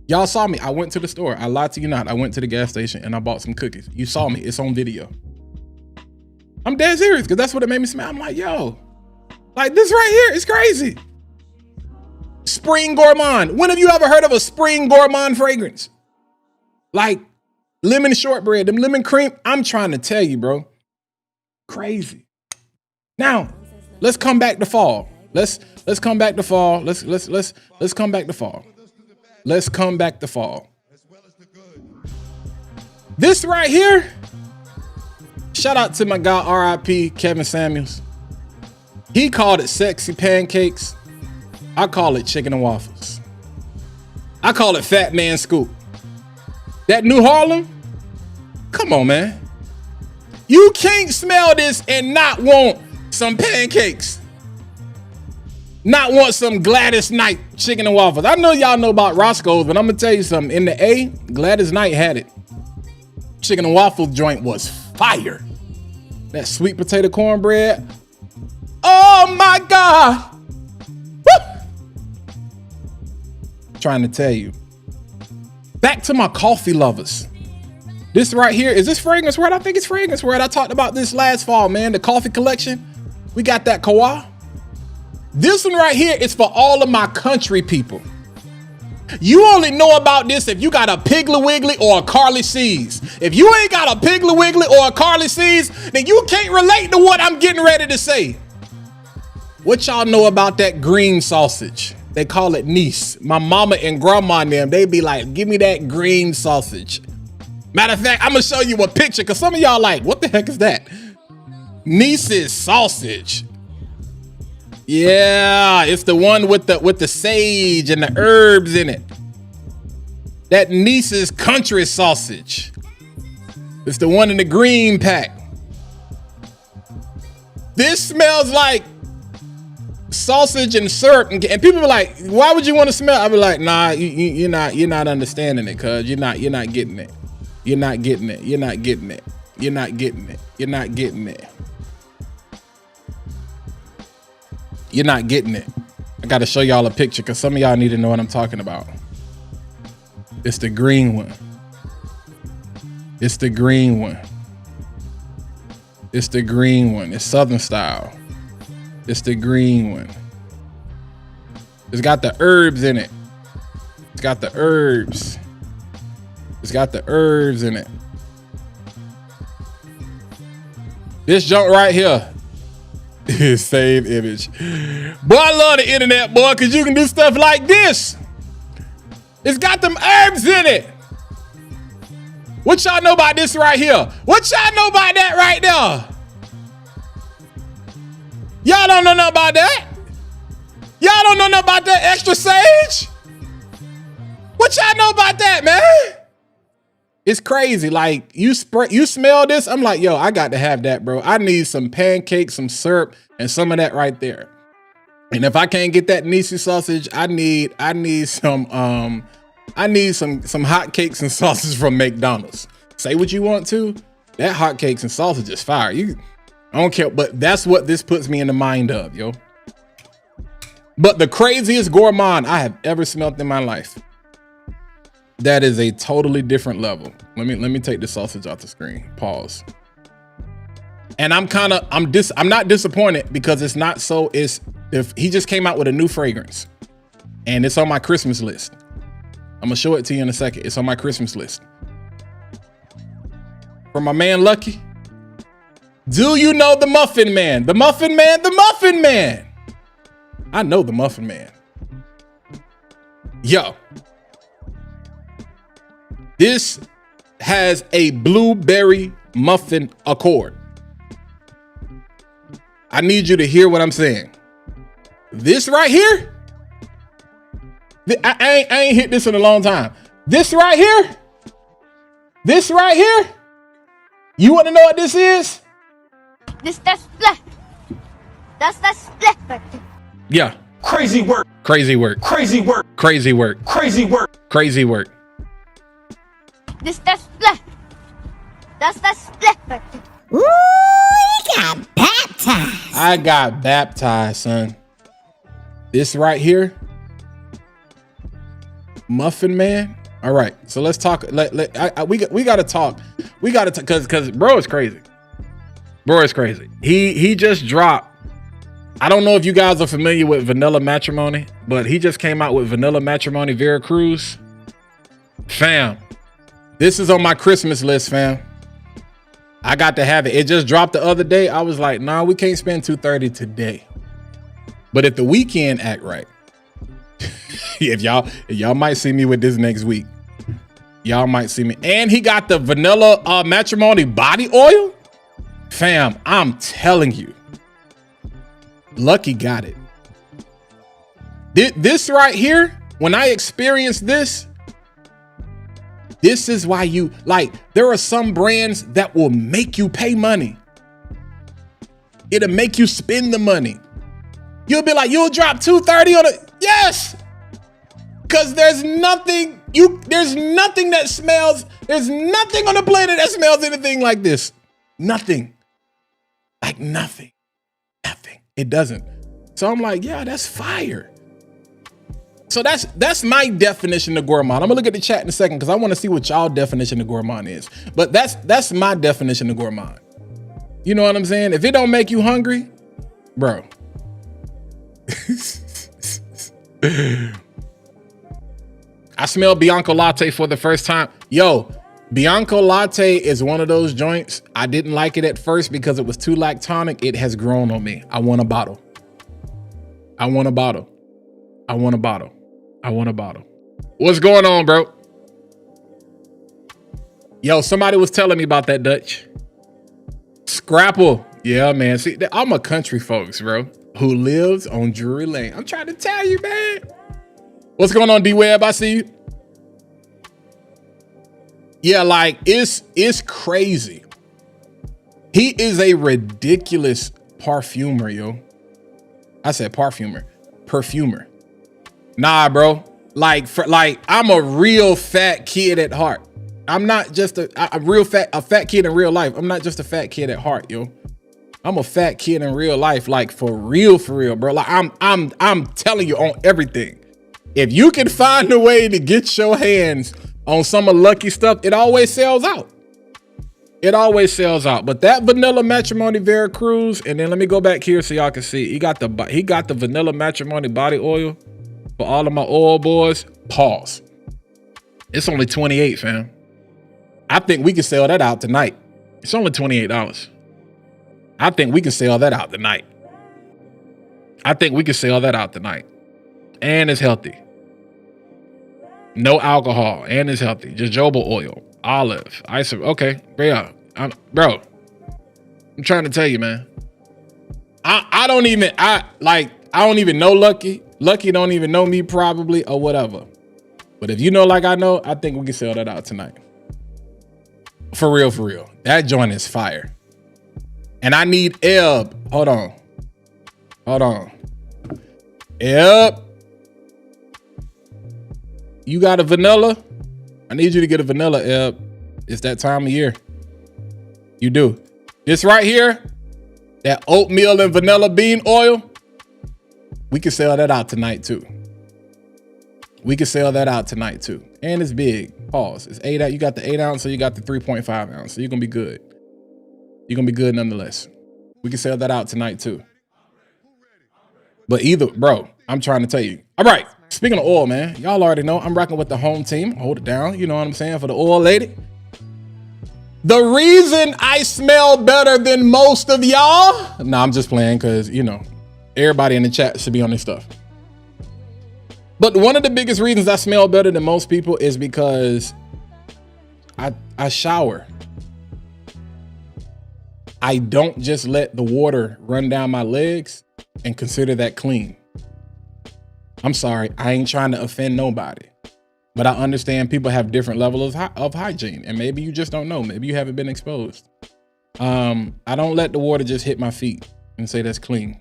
Y'all saw me. I went to the store. I lied to you not. I went to the gas station and I bought some cookies. You saw me. It's on video. I'm dead serious because that's what it made me smell. I'm like, yo, like this right here is crazy. Spring Gourmand. When have you ever heard of a Spring Gourmand fragrance? Like lemon shortbread, them lemon cream. I'm trying to tell you, bro. Crazy. Now, let's come back to fall. Let's come back to fall. Let's come back to fall. Let's come back to fall. This right here, shout out to my guy, RIP Kevin Samuels. He called it sexy pancakes. I call it chicken and waffles. I call it fat man scoop. That New Harlem, come on, man. You can't smell this and not want some pancakes. Not want some Gladys Knight chicken and waffles. I know y'all know about Roscoe's, but I'm gonna tell you something. In the A, Gladys Knight had it. Chicken and waffle joint was fire. That sweet potato cornbread. Oh my God. Woo! Trying to tell you. Back to my coffee lovers. This right here, is this Fragrance Word? I think it's Fragrance Word. I talked about this last fall, man. The coffee collection. We got that Kawa. This one right here is for all of my country people. You only know about this if you got a Piggly Wiggly or a Carly C's. If you ain't got a Piggly Wiggly or a Carly C's, then you can't relate to what I'm getting ready to say. What y'all know about that green sausage? They call it Nice. My mama and grandma and them, they be like, give me that green sausage. Matter of fact, I'm gonna show you a picture because some of y'all like, what the heck is that? Nice's sausage. Yeah, it's the one with the sage and the herbs in it. That Nice's country sausage. It's the one in the green pack. This smells like sausage and syrup, and people be like, "Why would you want to smell?" I be like, "Nah, you're not understanding it, cuz you're not getting it. You're not getting it. You're not getting it. You're not getting it. You're not getting it. You're not getting it." I got to show y'all a picture because some of y'all need to know what I'm talking about. It's the green one. It's the green one. It's the green one. It's Southern style. It's the green one. It's got the herbs in it. It's got the herbs. It's got the herbs in it. This junk right here. Save image. Boy, I love the internet, boy, because you can do stuff like this. It's got them herbs in it. What y'all know about this right here? What y'all know about that right there? Y'all don't know nothing about that? Y'all don't know nothing about that extra sage? What y'all know about that, man? It's crazy. Like, you smell this? I'm like, yo, I got to have that, bro. I need some pancakes, some syrup, and some of that right there. And if I can't get that Nisi sausage, I need some hotcakes and sausage from McDonald's. Say what you want to. That hotcakes and sausage is fire. I don't care, but that's what this puts me in the mind of, yo. But the craziest gourmand I have ever smelled in my life. That is a totally different level. Let me take the sausage off the screen. Pause. And I'm not disappointed because it's not so. If he just came out with a new fragrance, and it's on my Christmas list. I'm gonna show it to you in a second. It's on my Christmas list. From my man Lucky. Do you know the Muffin Man? The Muffin Man, the Muffin Man. I know the Muffin Man. Yo. This has a blueberry muffin accord. I need you to hear what I'm saying. This right here, I ain't hit this in a long time. This right here, you want to know what this is? That's split. That's split. Yeah. Crazy work. Crazy work. Crazy work. Crazy work. Crazy work. Crazy work. That's split. That's split. Ooh, he got baptized. I got baptized, son. This right here, Muffin Man. All right, so let's talk. We got to talk. We got to because bro is crazy. Bro is crazy. He just dropped. I don't know if you guys are familiar with Vanilla Matrimony, but he just came out with Vanilla Matrimony Veracruz. Fam, this is on my Christmas list, fam. I got to have it. It just dropped the other day. I was like, nah, we can't spend $230 today. But if the weekend act right, if y'all might see me with this next week. Y'all might see me. And he got the Vanilla Matrimony body oil. Fam, I'm telling you. Lucky got it. This right here, when I experienced this is why you, like, there are some brands that will make you pay money. It'll make you spend the money. You'll be like, you'll drop $230 on it. Yes. Because there's nothing that smells, there's nothing on the planet that smells anything like this. Nothing. Like nothing. Nothing. It doesn't. So I'm like, yeah, that's fire. So that's my definition of gourmand. I'm gonna look at the chat in a second because I want to see what y'all definition of gourmand is. But that's my definition of gourmand. You know what I'm saying? If it don't make you hungry, bro. I smelled Bianco Latte for the first time. Yo, Bianco Latte is one of those joints. I didn't like it at first because it was too lactonic. It has grown on me. I want a bottle. I want a bottle. I want a bottle. I want a bottle. What's going on, bro? Yo, somebody was telling me about that Dutch. Scrapple. Yeah, man. See, I'm a country folks, bro, who lives on Drury Lane. I'm trying to tell you, man. What's going on, D-Web? I see you. Yeah, like, it's crazy. He is a ridiculous perfumer, yo. I said perfumer. Nah, bro. Like I'm a real fat kid at heart. I'm not just a fat kid in real life. I'm not just a fat kid at heart, yo. I'm a fat kid in real life, like for real, bro. Like I'm telling you on everything. If you can find a way to get your hands on some of Lucky stuff, it always sells out. It always sells out. But that Vanilla Matrimony Veracruz, and then let me go back here so y'all can see. He got the Vanilla Matrimony body oil for all of my oil boys. Pause. It's only $28, fam. I think we can sell that out tonight. It's only $28. I think we can sell that out tonight. I think we can sell that out tonight. And it's healthy. No alcohol, and it's healthy. Jojoba oil, olive, ice. Okay, bro. I'm trying to tell you, man. I don't even know Lucky. Lucky don't even know me probably or whatever. But if you know like I know, I think we can sell that out tonight. For real, for real. That joint is fire. And I need Eb. Hold on. Eb. You got a vanilla? I need you to get a vanilla, Eb. It's that time of year. You do. This right here, that oatmeal and vanilla bean oil, we can sell that out tonight too. We can sell that out tonight too. And it's big. Pause. It's 8 out. You got the 8 ounce, so you got the 3.5 ounce. So you're gonna be good. You're gonna be good nonetheless. We can sell that out tonight too. But either, bro, I'm trying to tell you. All right. Speaking of oil, man, y'all already know I'm rocking with the home team. Hold it down. You know what I'm saying? For the oil lady. The reason I smell better than most of y'all. Nah, I'm just playing because, you know, everybody in the chat should be on this stuff. But one of the biggest reasons I smell better than most people is because I shower. I don't just let the water run down my legs and consider that clean. I'm sorry, I ain't trying to offend nobody, but I understand people have different levels of hygiene, and maybe you just don't know. Maybe you haven't been exposed. I don't let the water just hit my feet and say that's clean.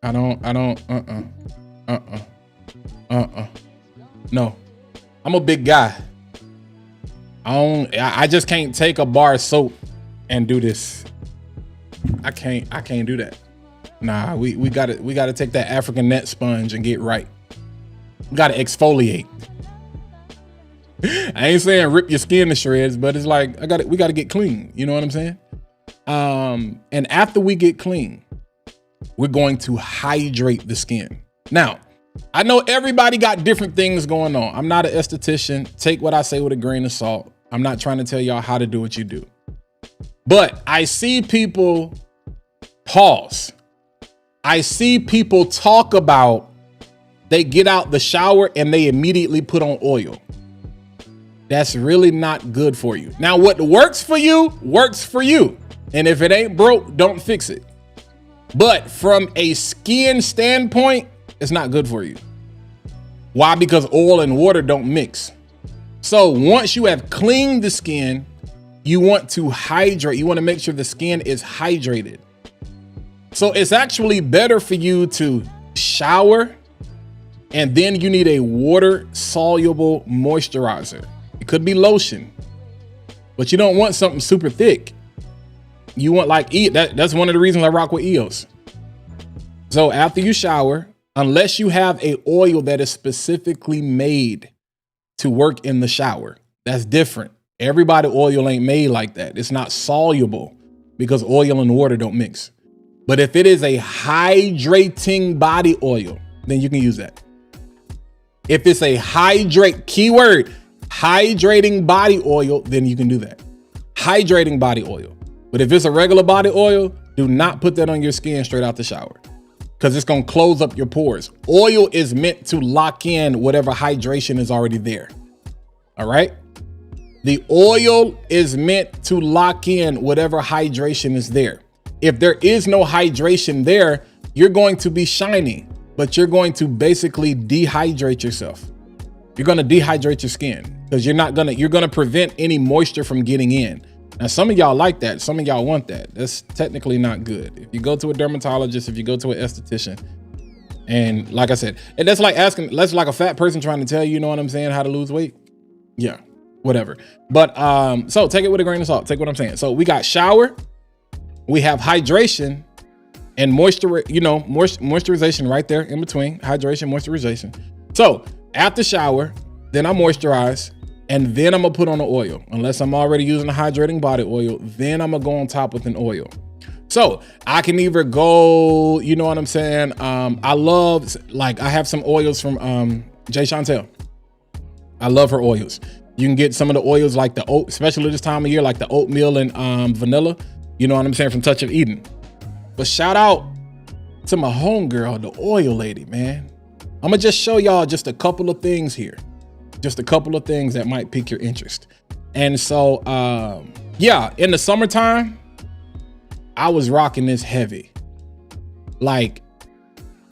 No, I'm a big guy. I just can't take a bar of soap and do this. I can't do that. Nah, we gotta take that African net sponge and get right. We gotta exfoliate. I ain't saying rip your skin to shreds, but it's like we gotta get clean. You know what I'm saying? And after we get clean, we're going to hydrate the skin. Now, I know everybody got different things going on. I'm not an esthetician. Take what I say with a grain of salt. I'm not trying to tell y'all how to do what you do. But I see people pause. I see people talk about they get out the shower and they immediately put on oil. That's really not good for you. Now, what works for you, works for you. And if it ain't broke, don't fix it. But from a skin standpoint, it's not good for you. Why? Because oil and water don't mix. So once you have cleaned the skin, you want to hydrate. You want to make sure the skin is hydrated. So it's actually better for you to shower, and then you need a water soluble moisturizer. It could be lotion, but you don't want something super thick. You want like that's one of the reasons I rock with EOS. So after you shower, unless you have a oil that is specifically made to work in the shower, that's different. Everybody oil ain't made like that. It's not soluble because oil and water don't mix. But if it is a hydrating body oil, then you can use that. If it's a keyword, hydrating body oil, then you can do that. Hydrating body oil. But if it's a regular body oil, do not put that on your skin straight out the shower because it's going to close up your pores. Oil is meant to lock in whatever hydration is already there. All right. The oil is meant to lock in whatever hydration is there. If there is no hydration there, you're going to be shiny, but you're going to basically dehydrate yourself. You're going to dehydrate your skin because you're going to prevent any moisture from getting in. Now, some of y'all like that. Some of y'all want that. That's technically not good. If you go to a dermatologist, if you go to an esthetician, and like I said, and that's like a fat person trying to tell you, you know what I'm saying, how to lose weight. Yeah, whatever. But so take it with a grain of salt. Take what I'm saying. So we got shower, we have hydration, and moisturization right there in between. Hydration, moisturization. So after shower, then I moisturize, and then I'm gonna put on the oil. Unless I'm already using a hydrating body oil, then I'm gonna go on top with an oil. So I can either go, you know what I'm saying? I love, like, I have some oils from Jay Chantel. I love her oils. You can get some of the oils like the oat, especially this time of year, like the oatmeal and vanilla. You know what I'm saying, from Touch of Eden. But shout out to my homegirl, the oil lady, man. I'm gonna just show y'all just a couple of things here. Just a couple of things that might pique your interest. And so, yeah, in the summertime, I was rocking this heavy. Like,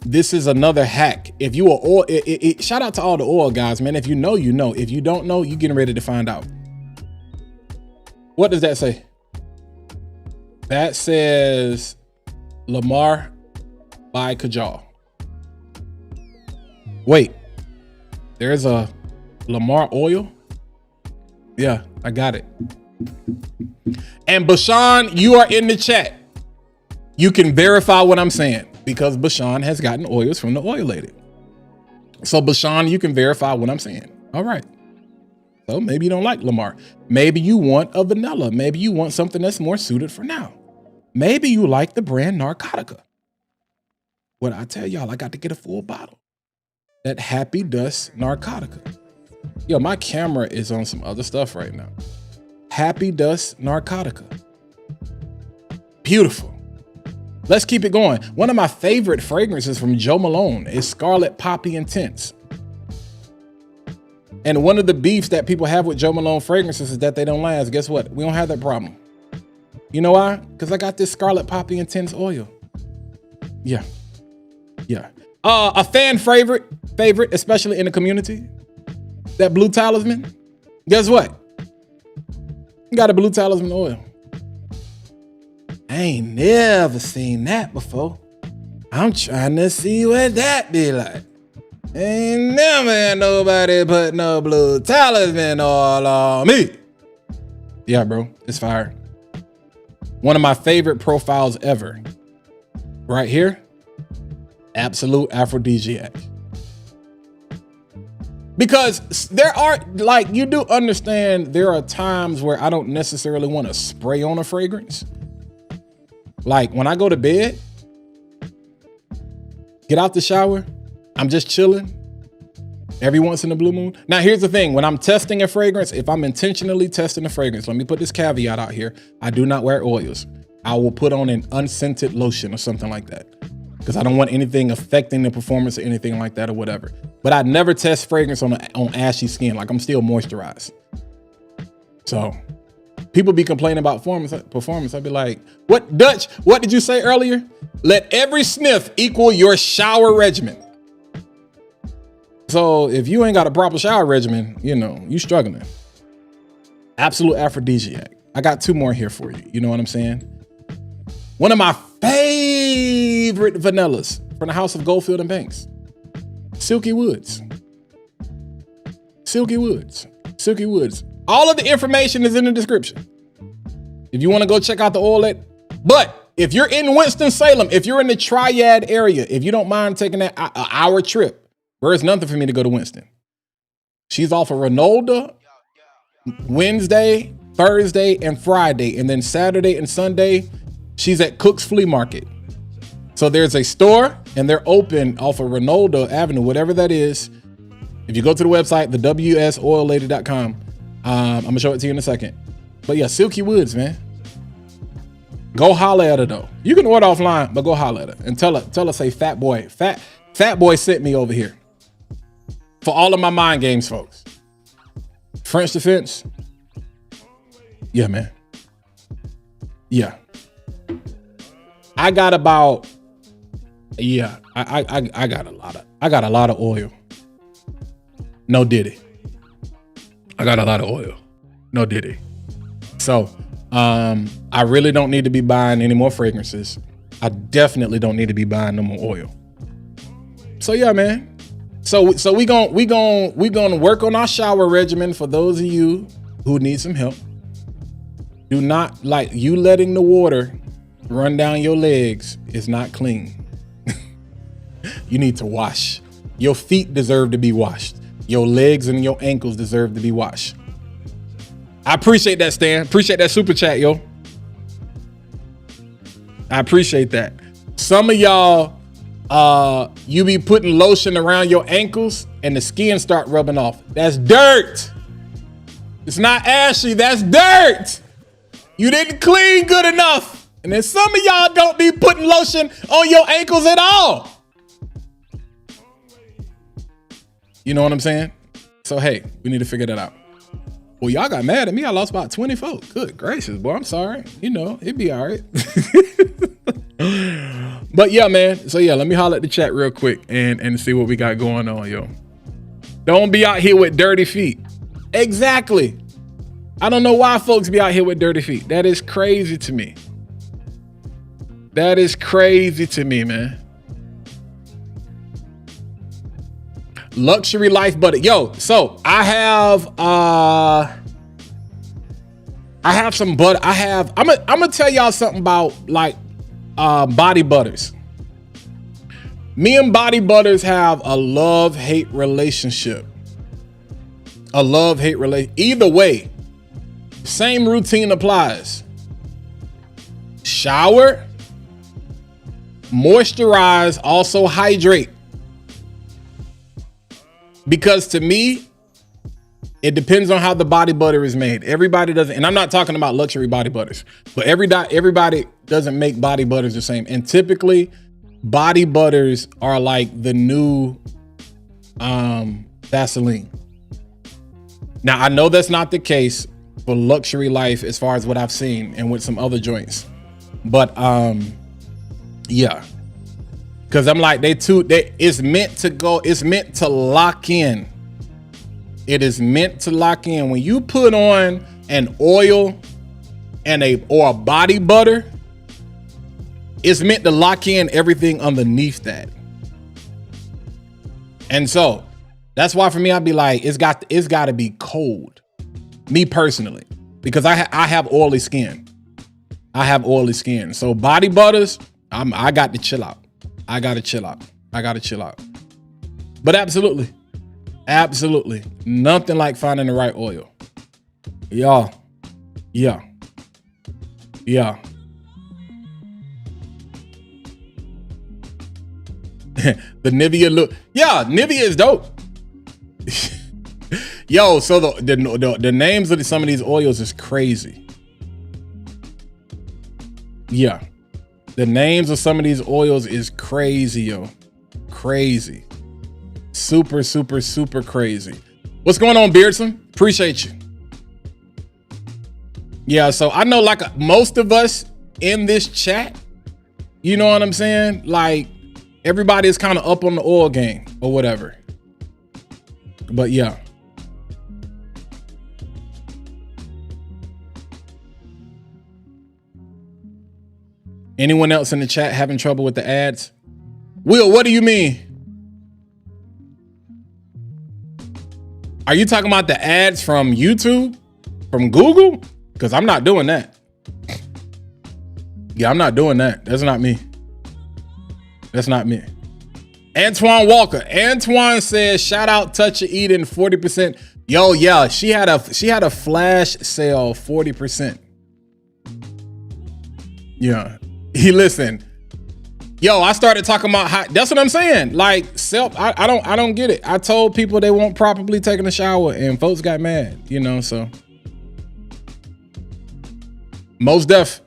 this is another hack. If you are oil, shout out to all the oil guys, man. If you know, you know. If you don't know, you getting ready to find out. What does that say? That says Lamar by Kajal. Wait, there's a Lamar oil? Yeah, I got it. And Bashan, you are in the chat. You can verify what I'm saying because Bashan has gotten oils from the oil lady. So Bashan, you can verify what I'm saying. All right. So maybe you don't like Lamar. Maybe you want a vanilla. Maybe you want something that's more suited for now. Maybe you like the brand Narcotica. What I tell y'all, I got to get a full bottle. That Happy Dust Narcotica. Yo, my camera is on some other stuff right now. Happy Dust Narcotica. Beautiful. Let's keep it going. One of my favorite fragrances from Joe Malone is Scarlet Poppy Intense. And one of the beefs that people have with Joe Malone fragrances is that they don't last. Guess what? We don't have that problem. You know why? Because I got this Scarlet Poppy Intense oil. Yeah. Yeah. A fan favorite, especially in the community, that Blue Talisman. Guess what? You got a Blue Talisman oil. I ain't never seen that before. I'm trying to see what that be like. Ain't never had nobody put no Blue Talisman oil on me. Yeah, bro, it's fire. One of my favorite profiles ever. Right here. Absolute aphrodisiac. Because there are, like, you do understand there are times where I don't necessarily want to spray on a fragrance. Like when I go to bed, get out the shower, I'm just chilling every once in a blue moon. Now, here's the thing. When I'm testing a fragrance, if I'm intentionally testing a fragrance, let me put this caveat out here. I do not wear oils. I will put on an unscented lotion or something like that because I don't want anything affecting the performance or anything like that or whatever. But I never test fragrance on ashy skin. Like I'm still moisturized. So people be complaining about performance. I'd be like, what, Dutch? What did you say earlier? Let every sniff equal your shower regimen. So if you ain't got a proper shower regimen, you know, you struggling. Absolute aphrodisiac. I got two more here for you. You know what I'm saying? One of my favorite vanillas from the House of Goldfield and Banks. Silky Woods. Silky Woods. Silky Woods. All of the information is in the description. If you want to go check out the oil. But if you're in Winston-Salem, if you're in the Triad area, if you don't mind taking that hour trip, where's nothing for me to go to Winston. She's off of Renolda Wednesday, Thursday, and Friday. And then Saturday and Sunday, she's at Cook's Flea Market. So there's a store and they're open off of Renolda Avenue, whatever that is. If you go to the website, the wsoillady.com, I'm gonna show it to you in a second. But yeah, Silky Woods, man. Go holler at her though. You can order offline, but go holler at her and tell her, say Fat Boy sent me over here. For all of my mind games, folks. French Defense. Yeah, man. Yeah. I got about, yeah, I got a lot of oil. No diddy. I got a lot of oil. No diddy. So, I really don't need to be buying any more fragrances. I definitely don't need to be buying no more oil. So yeah, man. So we gonna work on our shower regimen for those of you who need some help. Do not, like, you letting the water run down your legs is not clean. You need to wash. Your feet deserve to be washed. Your legs and your ankles deserve to be washed. I appreciate that, Stan. Appreciate that super chat, yo. I appreciate that. Some of y'all, you be putting lotion around your ankles and the skin start rubbing off. That's dirt. It's not ashy, that's dirt. You didn't clean good enough. And then some of y'all don't be putting lotion on your ankles at all. You know what I'm saying? So, hey, we need to figure that out. Well, y'all got mad at me. I lost about 24. Good gracious, boy. I'm sorry. You know, it'd be all right. But yeah, man. So yeah, let me holler at the chat real quick and see what we got going on, yo. Don't be out here with dirty feet. Exactly. I don't know why folks be out here with dirty feet. That is crazy to me. That is crazy to me, man. Luxury life butter. Yo, so I have some butter. I'm gonna tell y'all something about like body butters. Me and body butters have a love-hate relationship. A love-hate relation. Either way, same routine applies. Shower, moisturize, also hydrate. Because to me, it depends on how the body butter is made. Everybody doesn't, and I'm not talking about luxury body butters, but everybody doesn't make body butters the same. And typically, body butters are like the new Vaseline. Now, I know that's not the case for luxury life as far as what I've seen and with some other joints. But yeah. Because I'm like, it's meant to lock in. It is meant to lock in. When you put on an oil or a body butter, it's meant to lock in everything underneath that. And so that's why for me, I'd be like, it's got to be cold. Me personally, because I have oily skin. I have oily skin. So body butters, I got to chill out. I gotta chill out. But absolutely, nothing like finding the right oil. Yeah. The Nivea look. Yeah, Nivea is dope. Yo, so the names of some of these oils is crazy. Yeah. The names of some of these oils is crazy, yo. Crazy. Super, super, super crazy. What's going on, Beardson? Appreciate you. Yeah, so I know like most of us in this chat, you know what I'm saying? Like everybody is kind of up on the oil game or whatever. But yeah. Anyone else in the chat having trouble with the ads? Will, what do you mean? Are you talking about the ads from YouTube? From Google? Because I'm not doing that. Yeah, I'm not doing that. That's not me. That's not me. Antoine Walker. Antoine says, shout out Touch of Eden 40%. Yo, yeah, she had a flash sale 40%. Yeah. He listen. Yo, I started talking about how, that's what I'm saying. Like I don't get it. I told people they won't properly taking a shower and folks got mad, you know, so. Most def,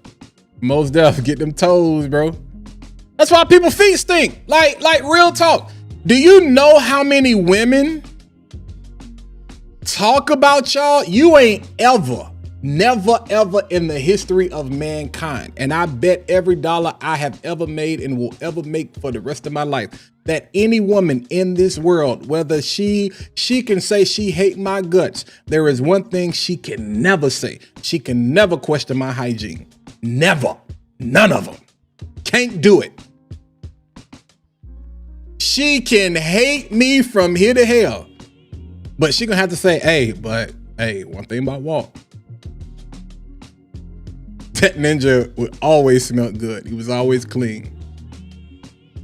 get them toes, bro. That's why people's feet stink. Like real talk. Do you know how many women talk about y'all? You ain't never ever in the history of mankind, and I bet every dollar I have ever made and will ever make for the rest of my life, that any woman in this world, whether she can say she hate my guts, there is one thing she can never say. She can never question my hygiene. Never. None of them. Can't do it. She can hate me from here to hell, but she gonna have to say, hey, one thing about Walt. That ninja would always smell good. He was always clean.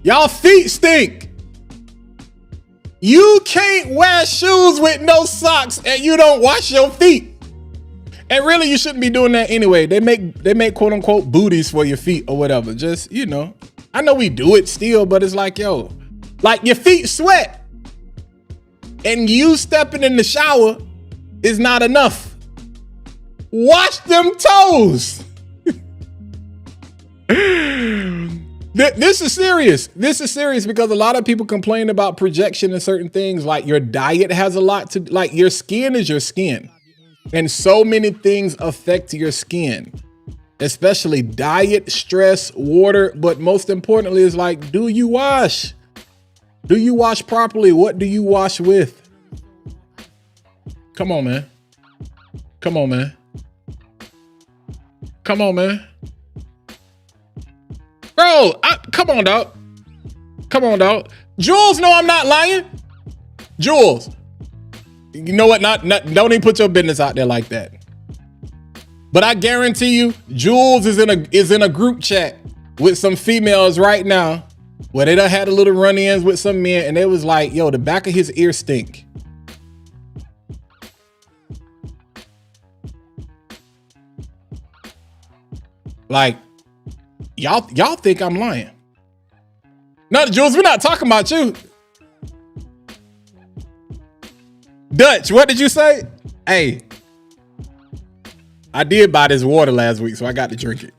Y'all feet stink. You can't wear shoes with no socks and you don't wash your feet. And really, you shouldn't be doing that anyway. They make quote unquote booties for your feet or whatever. Just, you know, I know we do it still, but it's like, yo, like your feet sweat and you stepping in the shower is not enough. Wash them toes. This is serious. This is serious because a lot of people complain about projection and certain things. Like your diet has a lot to, like your skin is your skin. And so many things affect your skin, especially diet, stress, water. But most importantly is like, do you wash? Do you wash properly? What do you wash with? Come on, man. Come on, man. Come on, man. Bro, come on, dog. Come on, dog. Jules, no, I'm not lying. Jules, you know what? Don't even put your business out there like that. But I guarantee you, Jules is in a group chat with some females right now where they done had a little run-ins with some men, and they was like, "Yo, the back of his ear stink." Like, y'all think I'm lying. No, Jules, we're not talking about you. Dutch, what did you say? Hey, I did buy this water last week, so I got to drink it.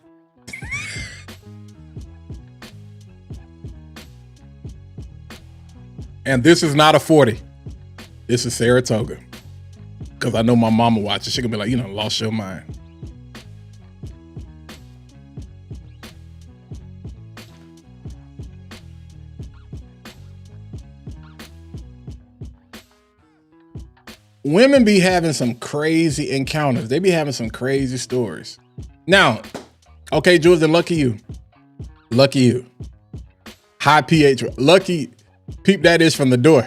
And this is not a 40. This is Saratoga. Because I know my mama watches. She gonna be like, you know, lost your mind. Women be having some crazy encounters. They be having some crazy stories. Now, okay, Jules, and lucky you. Lucky you. High pH. Lucky. Peep that is from the door.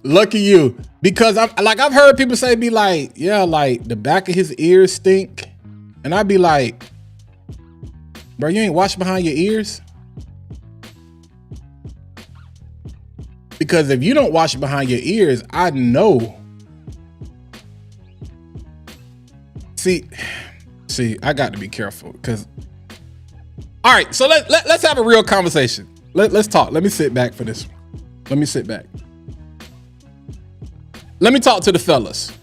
Lucky you. Because I've heard people say, be like, yeah, like the back of his ears stink. And I'd be like, bro, you ain't washed behind your ears? Because if you don't wash behind your ears, I know. See, I got to be careful because. All right, so let's have a real conversation. Let's talk. Let me sit back for this one. Let me sit back. Let me talk to the fellas.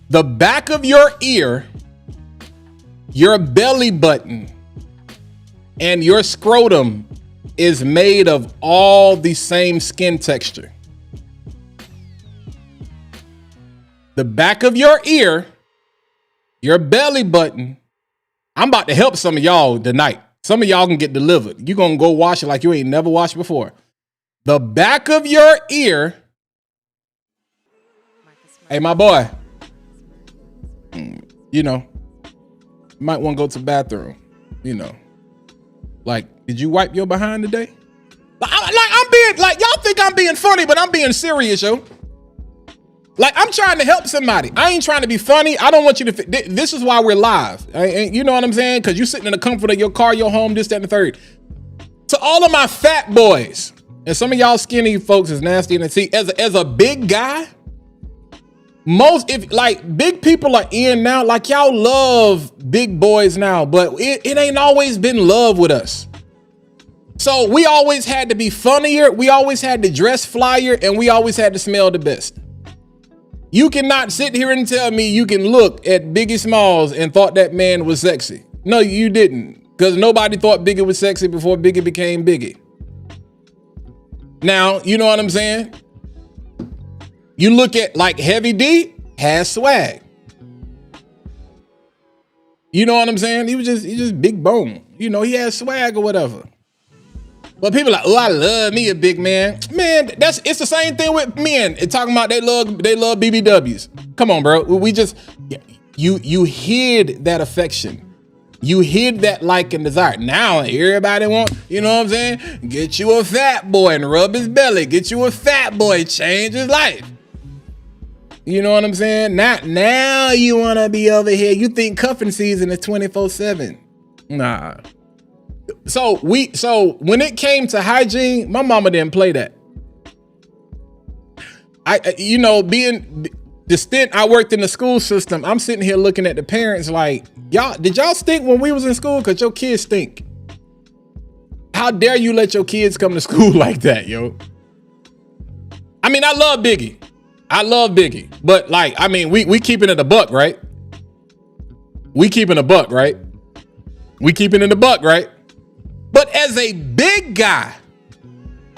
The back of your ear, your belly button, and your scrotum is made of all the same skin texture. The back of your ear, your belly button. I'm about to help some of y'all tonight. Some of y'all can get delivered. You're going to go wash it like you ain't never washed before. The back of your ear. Hey, my boy. You know, you might want to go to the bathroom. You know. Like, did you wipe your behind today? I'm being, like, y'all think I'm being funny, but I'm being serious, yo. Like, I'm trying to help somebody. I ain't trying to be funny. I don't want you to, this is why we're live. You know what I'm saying? Because you're sitting in the comfort of your car, your home, this, that, and the third. To all of my fat boys, and some of y'all skinny folks is nasty. And see, as a big guy, if like big people are in now, like y'all love big boys now, but it ain't always been love with us. So we always had to be funnier. We always had to dress flyer, and we always had to smell the best. You cannot sit here and tell me you can look at Biggie Smalls and thought that man was sexy. No, you didn't, because nobody thought Biggie was sexy before Biggie became Biggie. Now, you know what I'm saying? You look at like Heavy D has swag. You know what I'm saying? He just big bone. You know, he has swag or whatever. But people are like, oh, I love me a big man. Man, it's the same thing with men. It's talking about they love BBWs. Come on, bro. We just you hid that affection. You hid that like and desire. Now everybody want, you know what I'm saying? Get you a fat boy and rub his belly. Get you a fat boy, change his life. You know what I'm saying? Now you want to be over here. You think cuffing season is 24/7. Nah. So when it came to hygiene, my mama didn't play that. You know, being the stint I worked in the school system, I'm sitting here looking at the parents like, did y'all stink when we was in school? Cause your kids stink. How dare you let your kids come to school like that, yo? I mean, I love Biggie. But like, I mean, we keeping it a buck, right? We keeping a buck, right? We keeping in the buck, right? But as a big guy,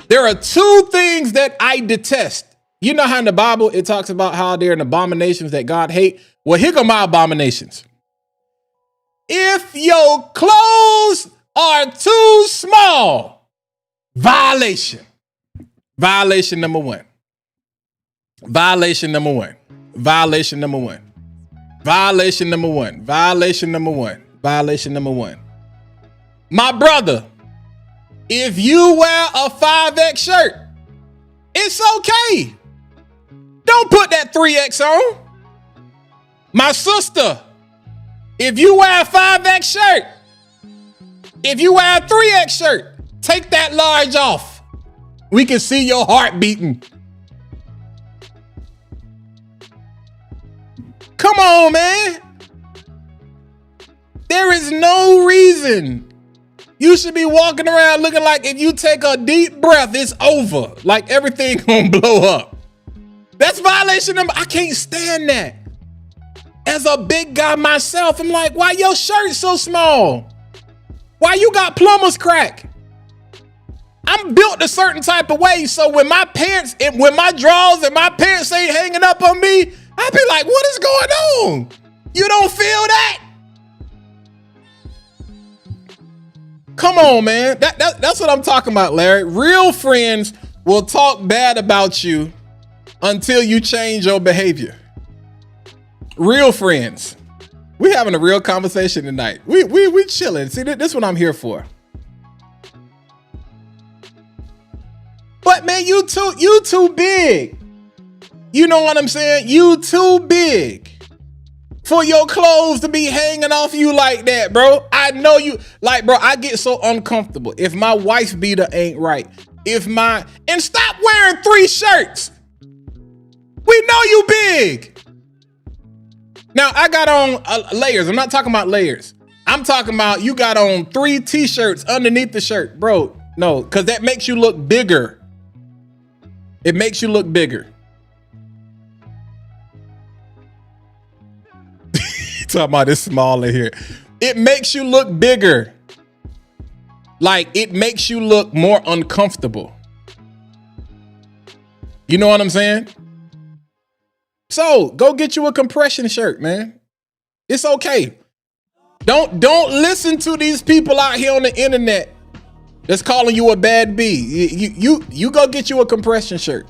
there are two things that I detest. You know how in the Bible it talks about how they're an abominations that God hate? Well, here go my abominations. If your clothes are too small, violation. Violation number one. Violation number one. Violation number one. Violation number one. Violation number one. Violation number one. My brother, if you wear a 5X shirt, it's okay. Don't put that 3X on. My sister, if you wear a 5X shirt, if you wear a 3X shirt, take that large off. We can see your heart beating. Come on, man. There is no reason you should be walking around looking like if you take a deep breath, it's over. Like everything gonna blow up. That's violation number. I can't stand that. As a big guy myself, I'm like, why your shirt so small? Why you got plumber's crack? I'm built a certain type of way, so when my pants, when my drawers and my pants ain't hanging up on me, I be like, what is going on? You don't feel that? Come on, man. That's what I'm talking about, Larry. Real friends will talk bad about you until you change your behavior. Real friends. We having a real conversation tonight. We chilling. See, this is what I'm here for. But man, you too big. You know what I'm saying? You too big for your clothes to be hanging off you like that, bro. I know you, like, bro, I get so uncomfortable if my wife beater ain't right. And stop wearing 3 shirts. We know you big. Now, I got on layers. I'm not talking about layers. I'm talking about you got on 3 t-shirts underneath the shirt. Bro, no, because that makes you look bigger. It makes you look bigger. Talking about this small in here. It makes you look bigger. Like, it makes you look more uncomfortable. You know what I'm saying? So go get you a compression shirt, man. It's okay. Don't listen to these people out here on the internet that's calling you a bad bee. You go get you a compression shirt.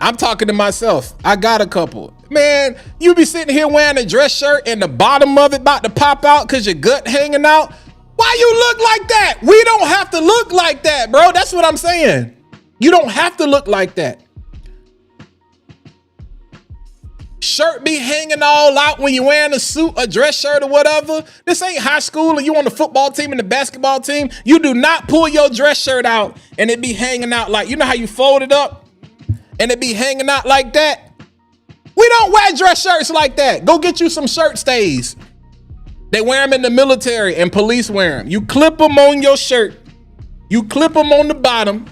I'm talking to myself. I got a couple. Man, you be sitting here wearing a dress shirt and the bottom of it about to pop out because your gut hanging out. Why you look like that? We don't have to look like that, bro. That's what I'm saying. You don't have to look like that. Shirt be hanging all out when you're wearing a suit, a dress shirt or whatever. This ain't high school and you on the football team and the basketball team. You do not pull your dress shirt out and it be hanging out like, you know how you fold it up and it be hanging out like that? We don't wear dress shirts like that. Go get you some shirt stays. They wear them in the military and police wear them. You clip them on your shirt. You clip them on the bottom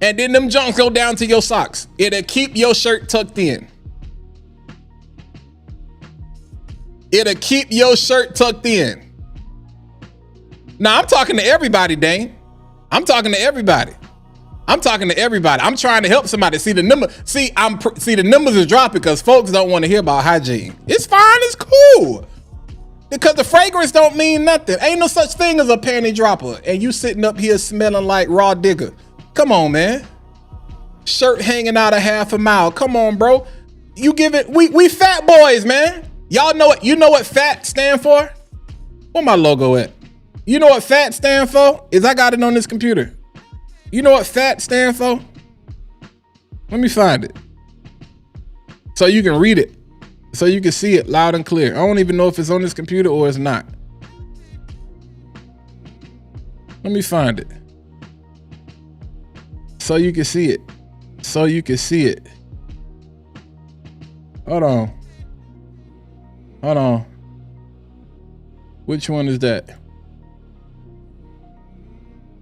and then them junks go down to your socks. It'll keep your shirt tucked in. It'll keep your shirt tucked in. Now, I'm talking to everybody, Dane. I'm talking to everybody. I'm talking to everybody. I'm trying to help somebody. See, the numbers is dropping because folks don't want to hear about hygiene. It's fine. It's cool. Because the fragrance don't mean nothing. Ain't no such thing as a panty dropper. And you sitting up here smelling like raw digger. Come on, man. Shirt hanging out a half a mile. Come on, bro. You give it. We fat boys, man. Y'all know it. You know what fat stand for? Where my logo at? You know what fat stand for? I got it on this computer. You know what fat stand for? Let me find it. So you can read it. So you can see it loud and clear. I don't even know if it's on this computer or it's not. Let me find it. So you can see it. So you can see it. Hold on. Hold on. Which one is that?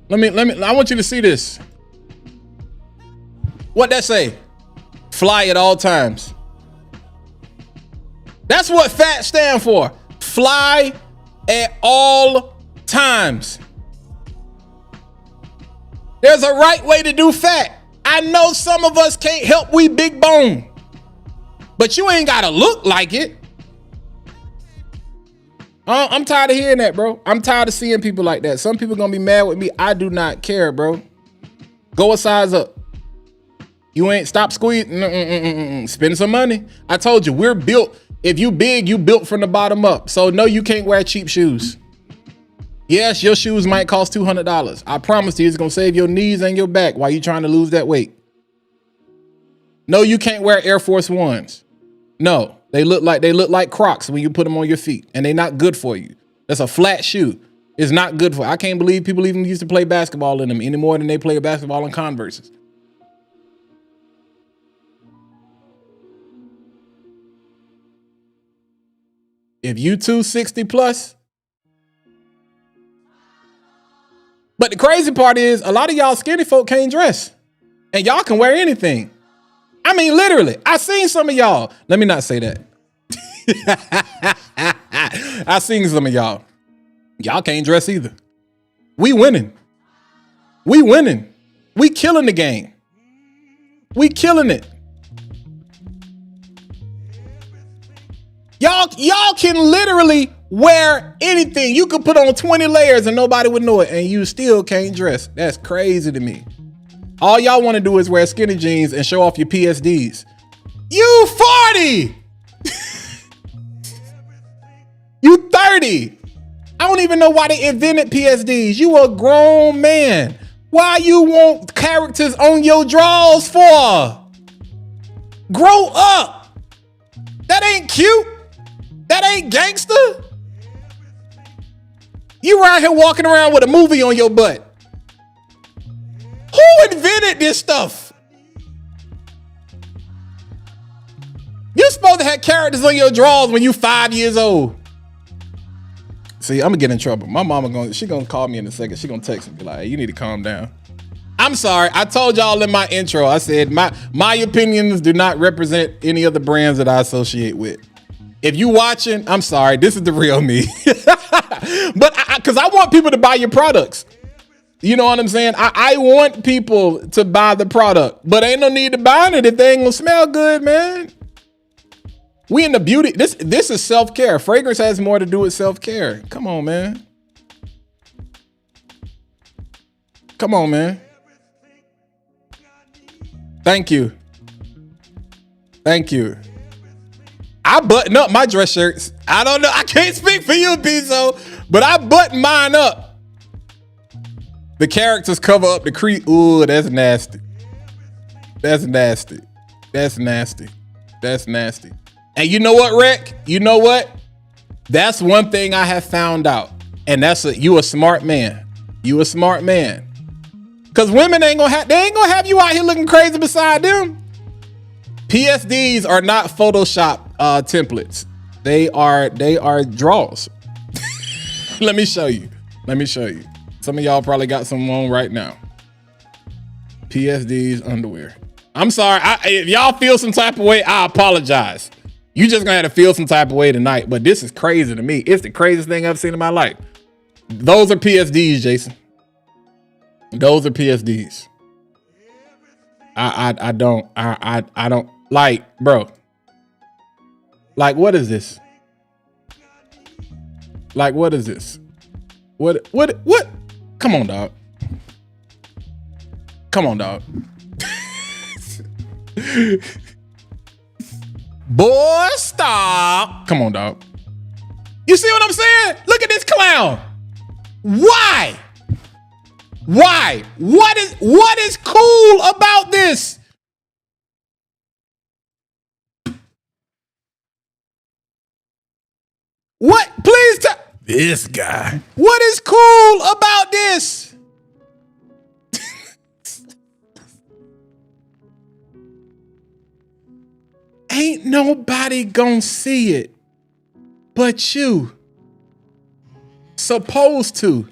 I want you to see this. What that say? Fly at all times. That's what fat stand for. Fly at all times. There's a right way to do fat. I know some of us can't help we big bone, but you ain't gotta look like it. I'm tired of hearing that, bro. I'm tired of seeing people like that. Some people gonna be mad with me. I do not care, bro. Go a size up. You ain't stop squeezing. Spend some money. I told you, we're built. If you big, you built from the bottom up. So no, you can't wear cheap shoes. Yes, your shoes might cost $200. I promise you, it's gonna save your knees and your back while you trying to lose that weight. No, you can't wear Air Force Ones. No, they look like Crocs when you put them on your feet, and they're not good for you. That's a flat shoe. It's not good for you. I can't believe people even used to play basketball in them any more than they play basketball in Converses. If you 260 plus, but the crazy part is a lot of y'all skinny folk can't dress, and y'all can wear anything. I mean, literally, I seen some of y'all. Let me not say that. I seen some of y'all. Y'all can't dress either. We winning. We winning. We killing the game. We killing it. Y'all can literally wear anything. You could put on 20 layers and nobody would know it, and you still can't dress. That's crazy to me. All y'all want to do is wear skinny jeans and show off your PSDs. You 40. You 30. I don't even know why they invented PSDs. You a grown man. Why you want characters on your drawers for? Grow up. That ain't cute. That ain't gangster. You around here walking around with a movie on your butt. Who invented this stuff? You supposed to have characters on your drawers when you 5 years old. See, I'm gonna get in trouble. My mama she gonna call me in a second. She gonna text me and be like, hey, you need to calm down. I'm sorry. I told y'all in my intro, I said my opinions do not represent any of the brands that I associate with. If you watching, I'm sorry. This is the real me. But because I want people to buy your products. You know what I'm saying? I want people to buy the product, but ain't no need to buy it if they ain't gonna smell good, man. We in the beauty. This is self-care. Fragrance has more to do with self-care. Come on, man. Come on, man. Thank you. Thank you. I button up my dress shirts. I don't know. I can't speak for you, Pizzo, but I button mine up. The characters cover up the creep. Ooh, that's nasty. That's nasty. That's nasty. That's nasty. And you know what, Rick? You know what? That's one thing I have found out. And that's you a smart man. You a smart man. Cause women ain't gonna have you out here looking crazy beside them. PSDs are not Photoshop templates. They are draws. Let me show you. Let me show you. Some of y'all probably got some on right now. PSDs underwear. I'm sorry. If y'all feel some type of way, I apologize. You just gonna have to feel some type of way tonight, but this is crazy to me. It's the craziest thing I've seen in my life. Those are PSDs, Jason. Those are PSDs. I don't like, bro. Like, what is this? Like, what is this? What? Come on, dog. Come on, dog. Boy, stop. Come on, dog. You see what I'm saying? Look at this clown. Why? Why? What is cool about this? What? Please tell this guy. What is cool about this? Ain't nobody gonna see it but you. Supposed to.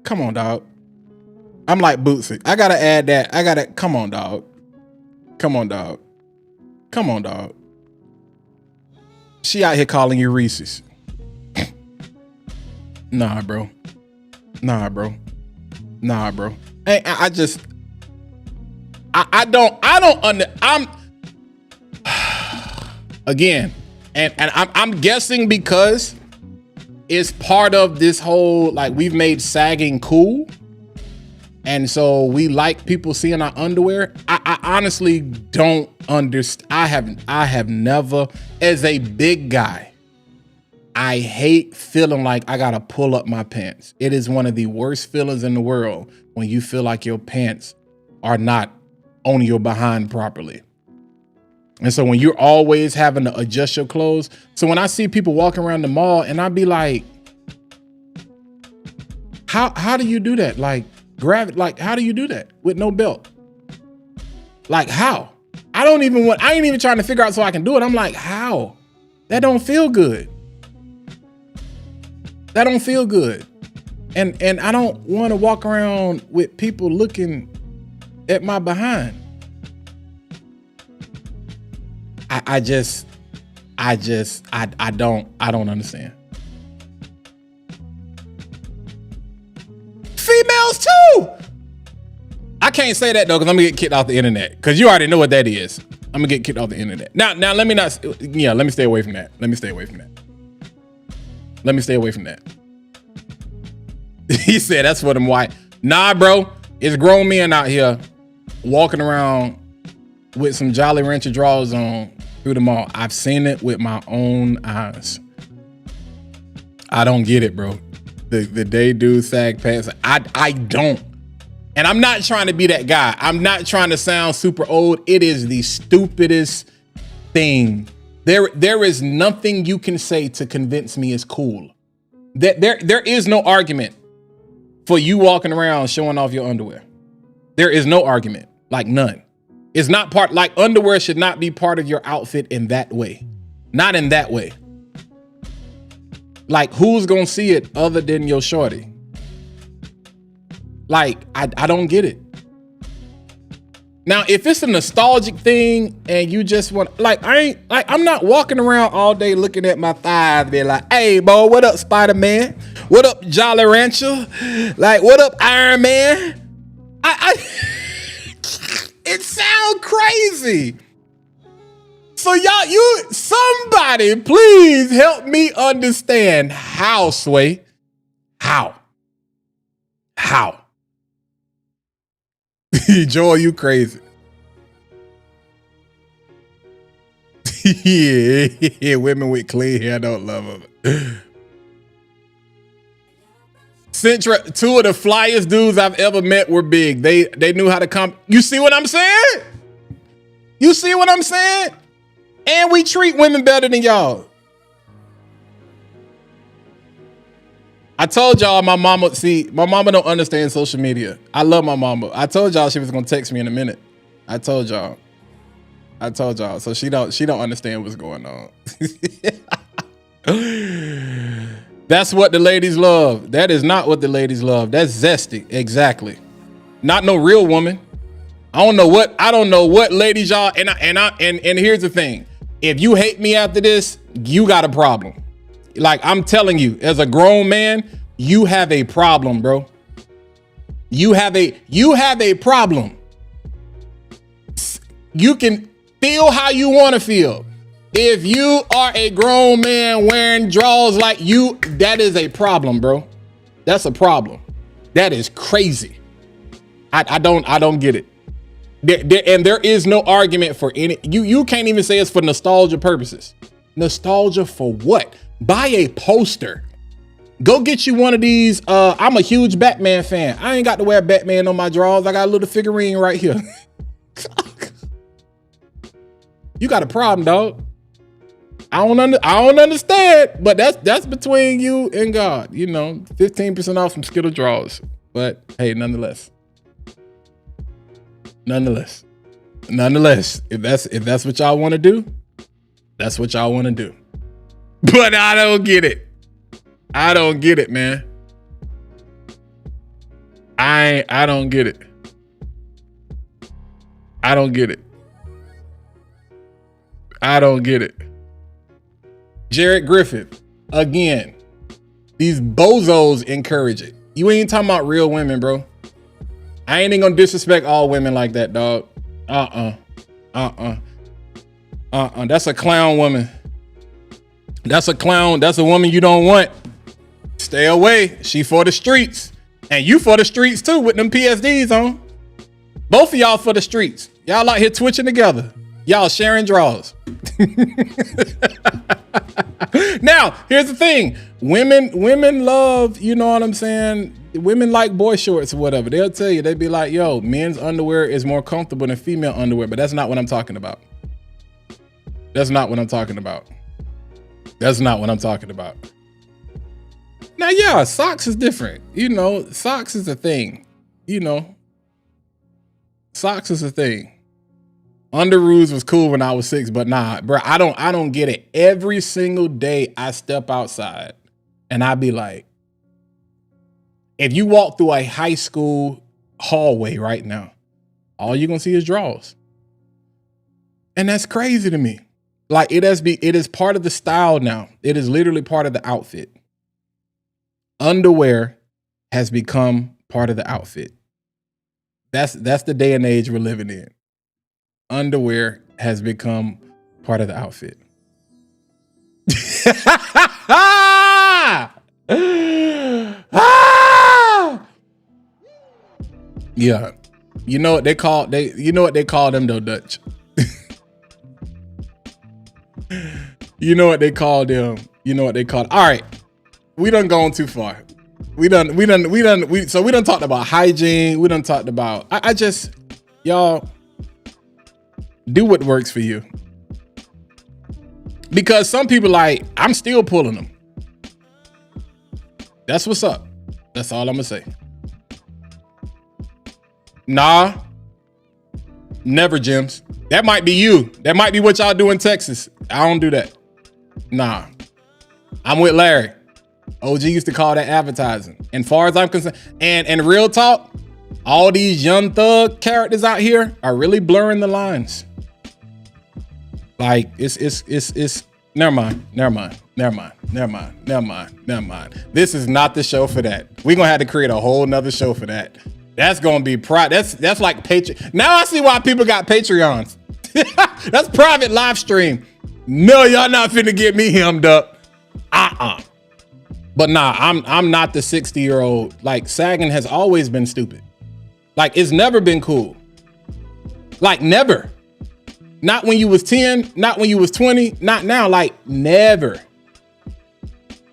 Come on, dog. I'm like Bootsy. I gotta add that. Come on, dog. Come on, dog. Come on, dog. She out here calling you Reese's. Nah, bro. Nah, bro. Nah, bro. Hey, I don't I'm again, and I'm guessing because it's part of this whole, like, we've made sagging cool. And so we like people seeing our underwear. I honestly don't understand. I have never, as a big guy, I hate feeling like I gotta pull up my pants. It is one of the worst feelings in the world when you feel like your pants are not on your behind properly. And so when you're always having to adjust your clothes. So when I see people walking around the mall and I be like, how do you do that? Like, grab it. Like, how do you do that with no belt? Like, how? I ain't even trying to figure out so I can do it. I'm like, how? That don't feel good. That don't feel good. And I don't want to walk around with people looking at my behind. I don't understand. Females too. I can't say that though, because I'm gonna get kicked off the internet. Because you already know what that is. I'm gonna get kicked off the internet. Now let me not. Yeah, let me stay away from that. Let me stay away from that. Let me stay away from that. He said that's for them white. Nah, bro. It's grown men out here walking around with some Jolly Rancher drawers on through the mall. I've seen it with my own eyes. I don't get it, bro. The day dude sag pants. I don't. And I'm not trying to be that guy. I'm not trying to sound super old. It is the stupidest thing. There is nothing you can say to convince me it's cool. There is no argument for you walking around showing off your underwear. There is no argument, like none. It's not part, like underwear should not be part of your outfit in that way. Not in that way. Like, who's gonna see it other than your shorty? Like, I don't get it. Now, if it's a nostalgic thing and you just want, I'm not walking around all day looking at my thighs, be like, hey, boy, what up, Spider-Man? What up, Jolly Rancher? Like, what up, Iron Man? It sounds crazy. So somebody please help me understand how, Sway. How? Joel, you crazy. Yeah, women with clean hair don't love them. Centra, two of the flyest dudes I've ever met were big. They knew how to come. You see what I'm saying? You see what I'm saying? And we treat women better than y'all. I told y'all my mama don't understand social media. I love my mama. I told y'all she was gonna text me in a minute. I told y'all. So she don't understand what's going on. That's what the ladies love. That is not what the ladies love. That's zesty. Exactly. Not no real woman. I don't know what ladies y'all, and here's the thing. If you hate me after this, you got a problem. Like, I'm telling you, as a grown man, you have a problem, bro. You have a problem. You can feel how you want to feel. If you are a grown man wearing drawers like you, that is a problem, bro. That's a problem. That is crazy. I don't get it. And there is no argument for any. You can't even say it's for nostalgia purposes. Nostalgia for what? Buy a poster. Go get you one of these. I'm a huge Batman fan. I ain't got to wear Batman on my drawers. I got a little figurine right here. You got a problem, dog. I don't understand, but that's between you and God. You know, 15% off from Skittle drawers. But hey, nonetheless, if that's what y'all want to do, that's what y'all want to do. But I don't get it. I don't get it, man. I don't get it. I don't get it. I don't get it. Jared Griffith, again, these bozos encourage it. You ain't talking about real women, bro. I ain't even gonna disrespect all women like that, dog. That's a clown woman. That's a clown. That's a woman you don't want. Stay away. She for the streets. And you for the streets too with them PSDs on. Both of y'all for the streets. Y'all out here twitching together. Y'all sharing draws. Now, here's the thing. Women love, you know what I'm saying? Women like boy shorts or whatever. They'll tell you, they'd be like, yo, men's underwear is more comfortable than female underwear, but that's not what I'm talking about. That's not what I'm talking about. That's not what I'm talking about. Now, yeah, socks is different. You know, socks is a thing. You know, socks is a thing. Underoos was cool when I was 6, but nah, bro, I don't get it. Every single day I step outside and I be like, if you walk through a high school hallway right now, all you're gonna see is drawers. And that's crazy to me. Like it is part of the style now. It is literally part of the outfit. Underwear has become part of the outfit. That's the day and age we're living in. Underwear has become part of the outfit. Yeah. You know what they call them though, Dutch. You know what they call them. All right. We done gone too far. We done talked about hygiene. We done talked about, y'all do what works for you. Because some people like, I'm still pulling them. That's what's up. That's all I'm gonna say. Nah, never, Jims. That might be you. That might be what y'all do in Texas. I don't do that. Nah, I'm with Larry. OG used to call that advertising. And far as I'm concerned, and real talk, all these young thug characters out here are really blurring the lines. Like it's never mind. This is not the show for that. We're gonna have to create a whole nother show for that. That's gonna be that's like Patreon. Now I see why people got Patreons. That's private live stream. No, y'all not finna get me hemmed up. But nah, I'm not the 60-year-old. Like sagging has always been stupid. Like it's never been cool. Like never. Not when you was 10, not when you was 20, not now, like never.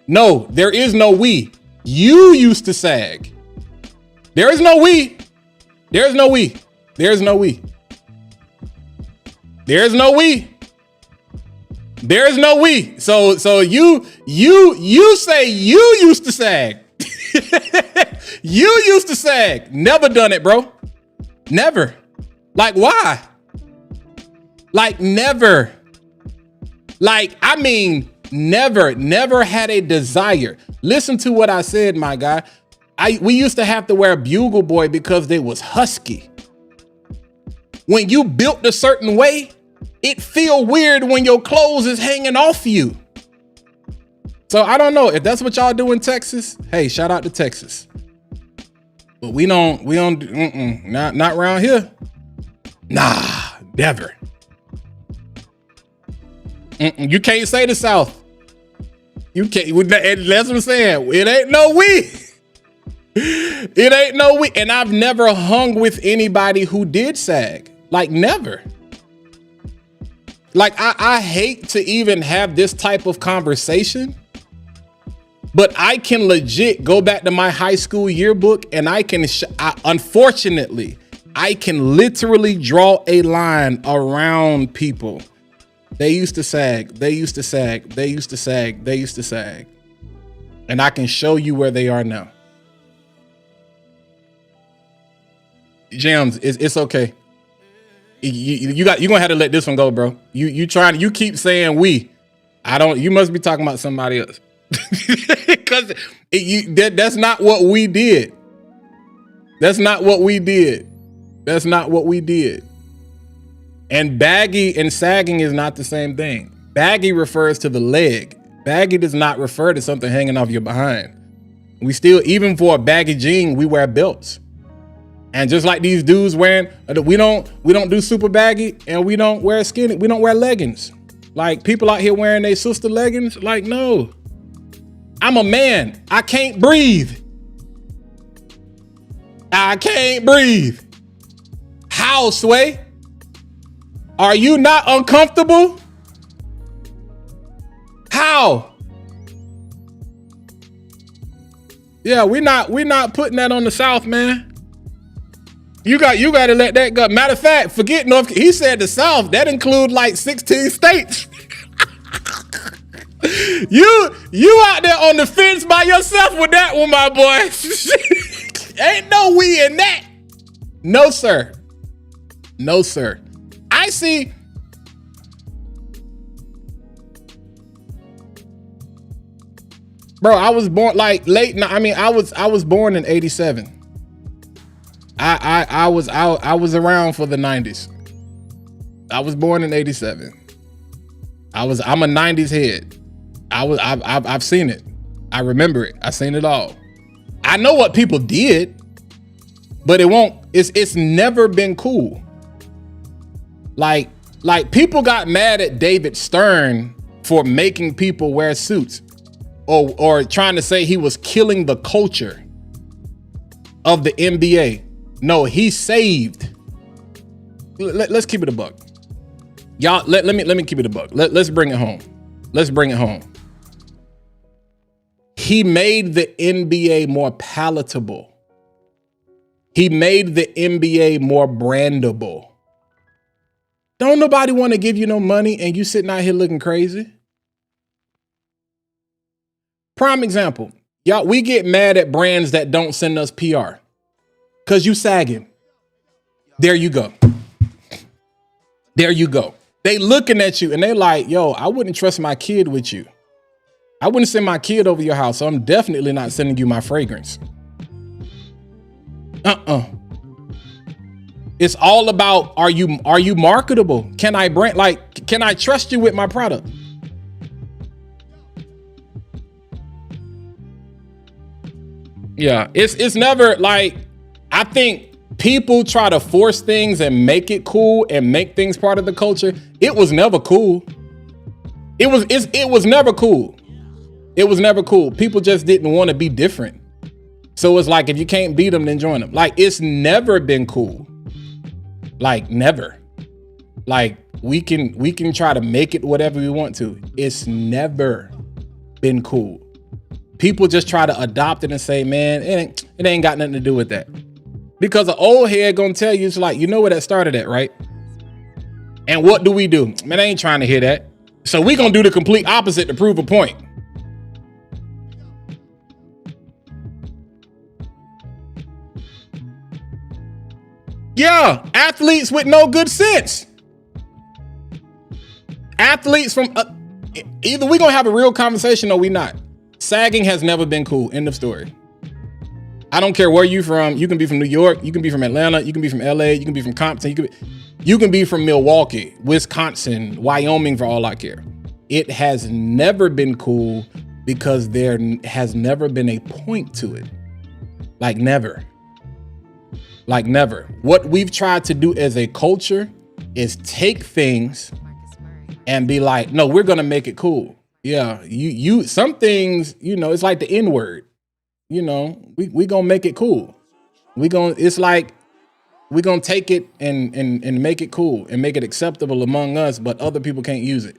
No, there is no we. You used to sag. There is no we. There's no we. There's no we. There's no we. There is no we. So you say you used to sag. You used to sag. Never done it, bro. Never. Like why? Like never. Like, I mean, never had a desire. Listen to what I said, my guy. We used to have to wear Bugle Boy because they was husky. When you built a certain way, it feel weird when your clothes is hanging off you. So I don't know if that's what y'all do in Texas. Hey, shout out to Texas. But we don't not around here. Nah, never. You can't say the South. You can't. That's what I'm saying. It ain't no we. It ain't no we. And I've never hung with anybody who did sag. Like never. Like I hate to even have this type of conversation, but I can legit go back to my high school yearbook and I can, unfortunately, I can literally draw a line around people. They used to sag, they used to sag, they used to sag, they used to sag. And I can show you where they are now. Jams, it's okay. You're gonna have to let this one go, bro. You keep saying we. You must be talking about somebody else. Because that's not what we did. That's not what we did. That's not what we did. And baggy and sagging is not the same thing. Baggy refers to the leg. Baggy does not refer to something hanging off your behind. We still, even for a baggy jean, we wear belts. And just like these dudes wearing, we don't do super baggy, and we don't wear skinny. We don't wear leggings. Like people out here wearing their sister leggings. Like, no, I'm a man. I can't breathe. I can't breathe. How, Sway? Are you not uncomfortable? How? Yeah, we're not putting that on the South, man. You got to let that go. Matter of fact, forget North. He said the South. That include like 16 states. You out there on the fence by yourself with that one, my boy. Ain't no we in that. No, sir. No, sir. I see. Bro, I was born like late. I mean, I was born in '87. I was around for the 90s. I was born in '87. I'm a 90s head. I've seen it. I remember it. I seen it all. I know what people did, but it's never been cool. Like people got mad at David Stern for making people wear suits or trying to say he was killing the culture of the NBA. No, he saved. Let's keep it a buck. Y'all, let me keep it a buck. Let's bring it home. Let's bring it home. He made the NBA more palatable. He made the NBA more brandable. Don't nobody want to give you no money and you sitting out here looking crazy. Prime example. Y'all, we get mad at brands that don't send us PR because you sagging. There you go. There you go. They looking at you and they like, yo, I wouldn't trust my kid with you. I wouldn't send my kid over your house. So I'm definitely not sending you my fragrance. It's all about, are you marketable? Can I trust you with my product? Yeah, it's never like, I think people try to force things and make it cool and make things part of the culture. It was never cool. It was never cool. It was never cool. People just didn't want to be different. So it's like, if you can't beat them, then join them. Like, it's never been cool. Like, never. Like, we can try to make it whatever we want to. It's never been cool. People just try to adopt it and say, man, it ain't got nothing to do with that. Because an old head gonna tell you, it's like, you know where that started at, right? And what do? Man, I ain't trying to hear that. So we gonna do the complete opposite to prove a point. Yeah, athletes with no good sense. Athletes from either we gonna have a real conversation or we not. Sagging has never been cool. End of story. I don't care where you from. You can be from New York. You can be from Atlanta. You can be from LA. You can be from Compton. You can be from Milwaukee, Wisconsin, Wyoming, for all I care. It has never been cool because there has never been a point to it. Like never. Like never. What we've tried to do as a culture is take things and be like, no, we're gonna make it cool. Yeah, you some things, you know, it's like the N-word. You know, we gonna make it cool. It's like we're gonna take it and make it cool and make it acceptable among us, but other people can't use it.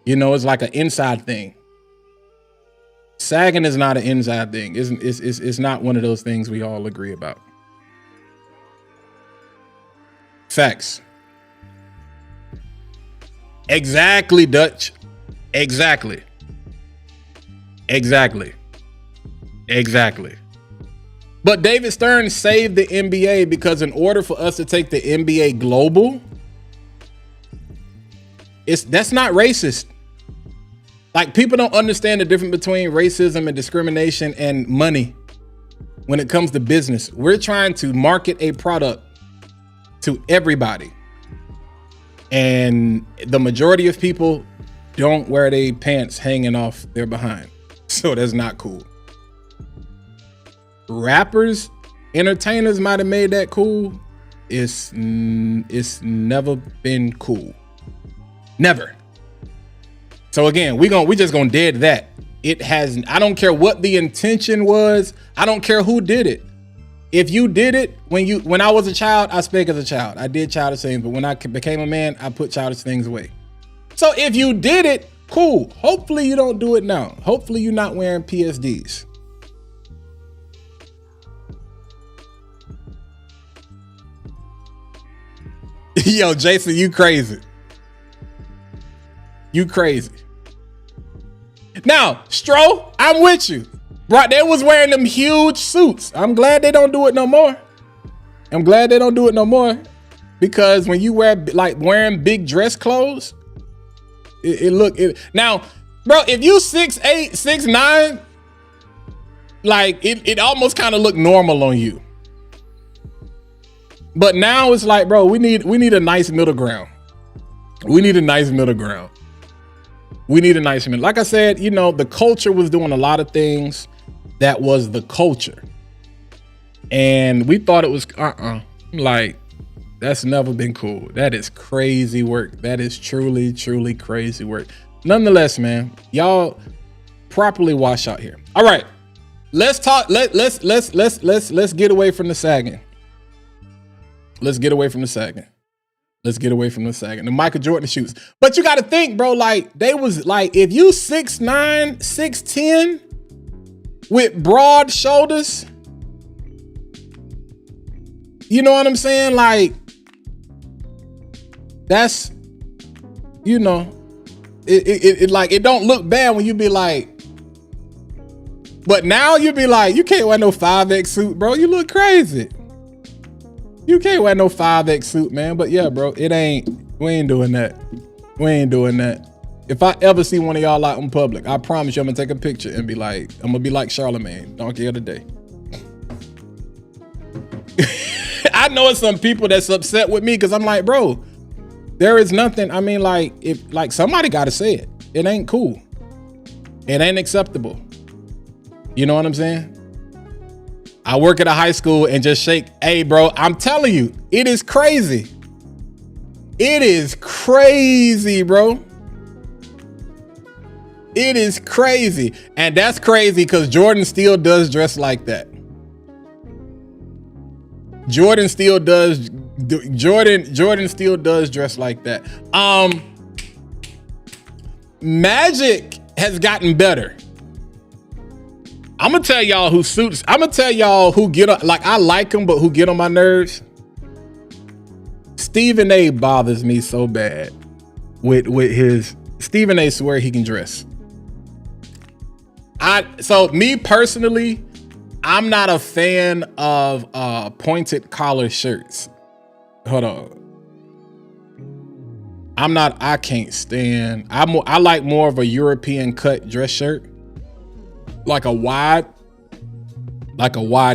You know, it's like an inside thing. Sagging is not an inside thing. It's not one of those things we all agree about. Facts. Exactly, Dutch. Exactly. But David Stern saved the NBA because in order for us to take the NBA global, that's not racist. Like, people don't understand the difference between racism and discrimination and money when it comes to business. We're trying to market a product to everybody. And the majority of people don't wear their pants hanging off their behind. So that's not cool. Rappers, entertainers might have made that cool. It's never been cool. Never. So again, we just gonna dead that. It has, I don't care what the intention was. I don't care who did it. If you did it when I was a child, I spake as a child. I did childish things, but when I became a man, I put childish things away. So if you did it, cool. Hopefully you don't do it now. Hopefully you're not wearing PSDs. Yo, Jason, you crazy. You crazy. Now, Stro, I'm with you. Bro, they was wearing them huge suits. I'm glad they don't do it no more. I'm glad they don't do it no more. Because when you wearing big dress clothes, now, bro, if you 6'8", 6'9", like it almost kind of look normal on you. But now it's like, bro, we need a nice middle ground. We need a nice middle ground. We need a nice middle. Like I said, you know, the culture was doing a lot of things that was the culture. And we thought it was, like, that's never been cool. That is crazy work. That is truly, truly crazy work. Nonetheless, man, y'all properly wash out here. All right, let's talk. Let's get away from the sagging. Let's get away from the sagging. Let's get away from the sagging. The Michael Jordan shoots. But you got to think, bro, like they was like, if you 6'9", 6'10", with broad shoulders, you know what I'm saying? Like, that's, you know, it don't look bad when you be like, but now you be like, you can't wear no 5X suit, bro. You look crazy. You can't wear no 5X suit, man. But yeah, bro, we ain't doing that. We ain't doing that. If I ever see one of y'all out in public, I promise you I'm gonna take a picture and be like, I'm gonna be like Charlemagne, donkey of the day. I know it's some people that's upset with me because I'm like, bro, there is nothing. I mean, like, if like somebody gotta say it. It ain't cool. It ain't acceptable. You know what I'm saying? I work at a high school and just shake. Hey, bro, I'm telling you, it is crazy. It is crazy, bro. It is crazy. And that's crazy because Jordan still does dress like that. Jordan still does dress like that. Magic has gotten better. I'm gonna tell y'all who suits. I'm gonna tell y'all who get on, like, I like him, but who get on my nerves. Stephen A bothers me so bad with his. Stephen A swear he can dress. So me personally, I'm not a fan of pointed collar shirts. Hold on. I can't stand. I like more of a European cut dress shirt. Like a wide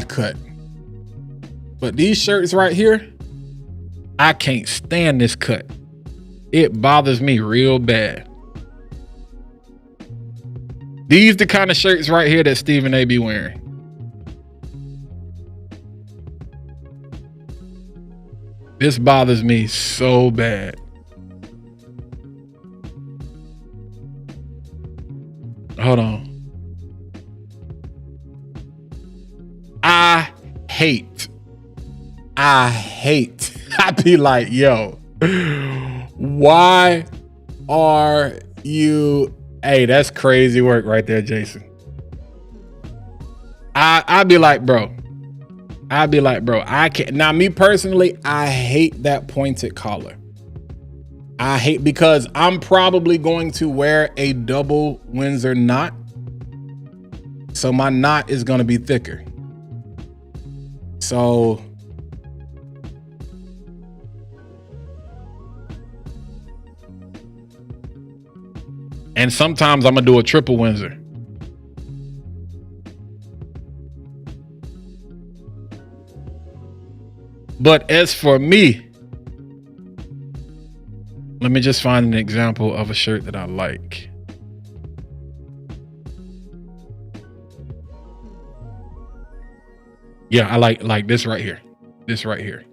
cut. But these shirts right here, I can't stand this cut. It bothers me real bad. These the kind of shirts right here that Stephen A be wearing. This bothers me so bad. Hold on. I hate. I be like, yo, why are you? Hey, that's crazy work right there, Jason. I'd be like, bro, I can't. Now, me personally, I hate that pointed collar. I hate, because I'm probably going to wear a double Windsor knot. So my knot is going to be thicker. So and sometimes I'm gonna do a triple Windsor. But as for me, Let me just find an example of a shirt that I like. Yeah, I like this right here. This right here.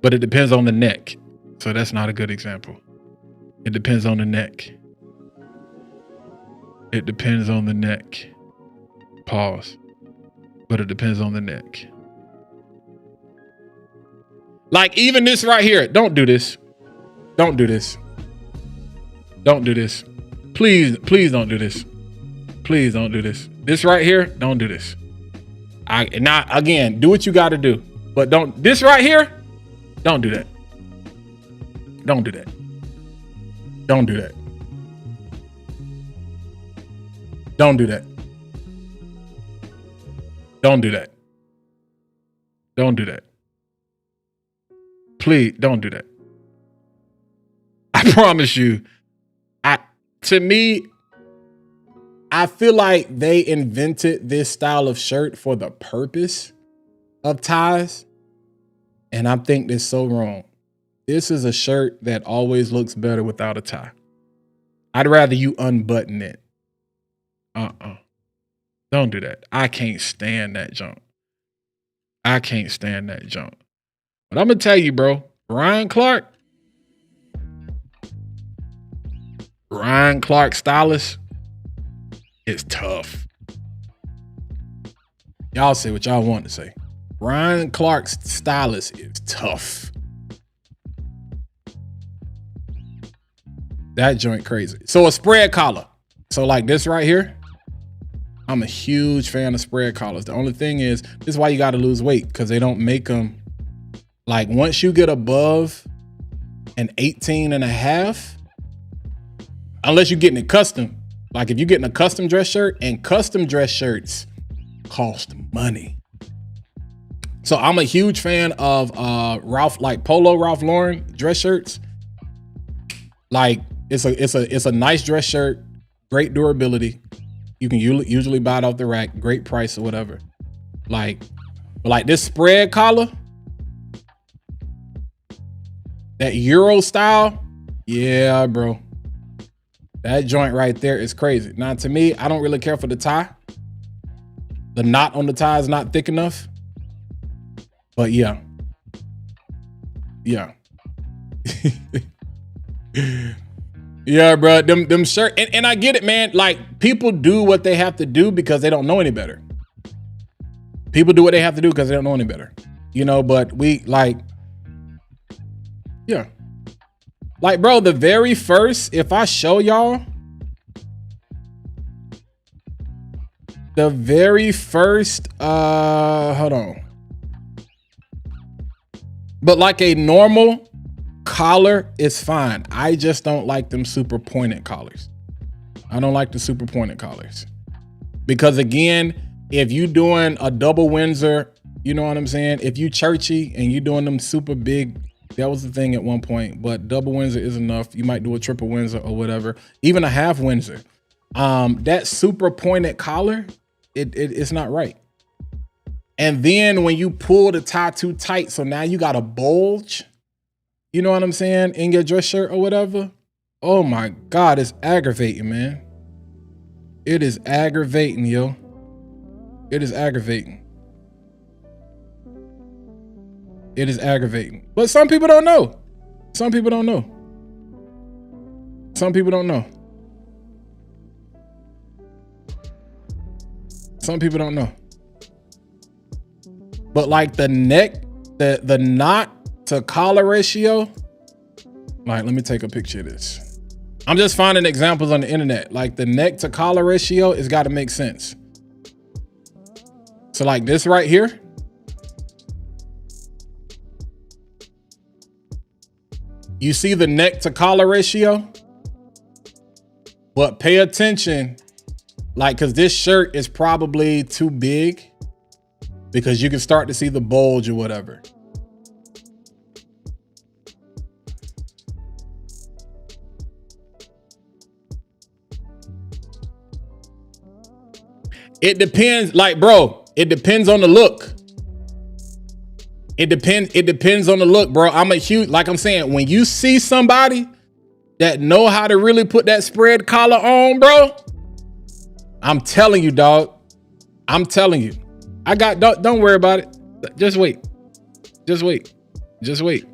But it depends on the neck. So that's not a good example. It depends on the neck. It depends on the neck. Pause. But it depends on the neck. Like even this right here. Don't do this. Don't do this. Don't do this. Please don't do this. Please don't do this. This right here, don't do this. Now again, do what you got to do, but don't. This right here, don't do that. Don't do that. Don't do that. Don't do that. Don't do that. Don't do that. Please don't do that. I promise you. To me, I feel like they invented this style of shirt for the purpose of ties. And I think this so wrong. This is a shirt that always looks better without a tie. I'd rather you unbutton it. Don't do that. I can't stand that junk. I can't stand that junk. But I'm going to tell you, bro, Ryan Clark stylist is tough. Y'all say what y'all want to say. Ryan Clark's stylist is tough. That joint crazy. So a spread collar. So like this right here, I'm a huge fan of spread collars. The only thing is, this is why you got to lose weight, because they don't make them. Like once you get above an 18 and a half, unless you're getting it custom, like if you're getting a custom dress shirt, and custom dress shirts cost money. So I'm a huge fan of Ralph Lauren dress shirts. Like it's a nice dress shirt, great durability. You can usually buy it off the rack, great price or whatever. Like this spread collar, that Euro style, yeah, bro. That joint right there is crazy. Now, to me, I don't really care for the tie. The knot on the tie is not thick enough. But yeah. Yeah. Yeah, bro. Them shirt. And I get it, man. Like, people do what they have to do because they don't know any better. People do what they have to do because they don't know any better. You know, but we like, yeah. Like, bro, the very first, if I show y'all, the very first, hold on. But like a normal collar is fine. I just don't like them super pointed collars. I don't like the super pointed collars. Because again, if you doing a double Windsor, you know what I'm saying? If you churchy and you doing them super big, that was the thing at one point, but double Windsor is enough. You might do a triple Windsor or whatever, even a half Windsor. That super pointed collar, it's not right. And then when you pull the tie too tight, so now you got a bulge, you know what I'm saying, in your dress shirt or whatever. Oh my God, it's aggravating, man. It is aggravating, yo. It is aggravating. It is aggravating. But some people don't know. Some people don't know. Some people don't know. Some people don't know. But like the neck, the knot to collar ratio, like, let me take a picture of this. I'm just finding examples on the internet. Like the neck to collar ratio, it's got to make sense. So like this right here, you see the neck to collar ratio, but pay attention, like, cause this shirt is probably too big because you can start to see the bulge or whatever. It depends, like, bro, it depends on the look. It depends on the look, bro. I'm a huge, like I'm saying, when you see somebody that know how to really put that spread collar on, bro. I'm telling you, dog. I'm telling you. I got, don't worry about it. Just wait. Just wait. Just wait.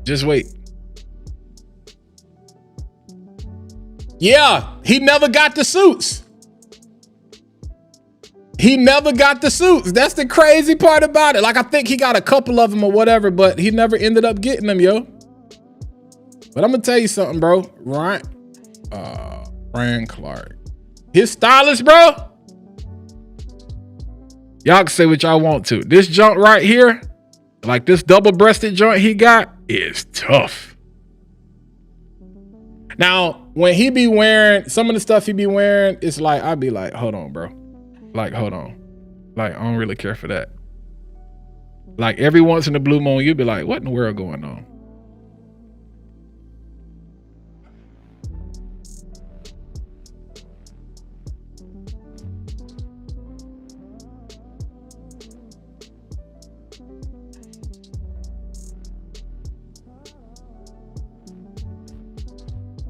Just wait. Yeah, he never got the suits. He never got the suits. That's the crazy part about it. Like, I think he got a couple of them or whatever, but he never ended up getting them, yo. But I'm gonna tell you something, bro. Ryan Clark. His stylist, bro. Y'all can say what y'all want to. This joint right here, like this double-breasted joint he got, is tough. Now, when he be wearing, some of the stuff he be wearing, it's like, I'd be like, hold on, bro. Like, hold on. Like, I don't really care for that. Like, every once in a blue moon, you'd be like, what in the world going on?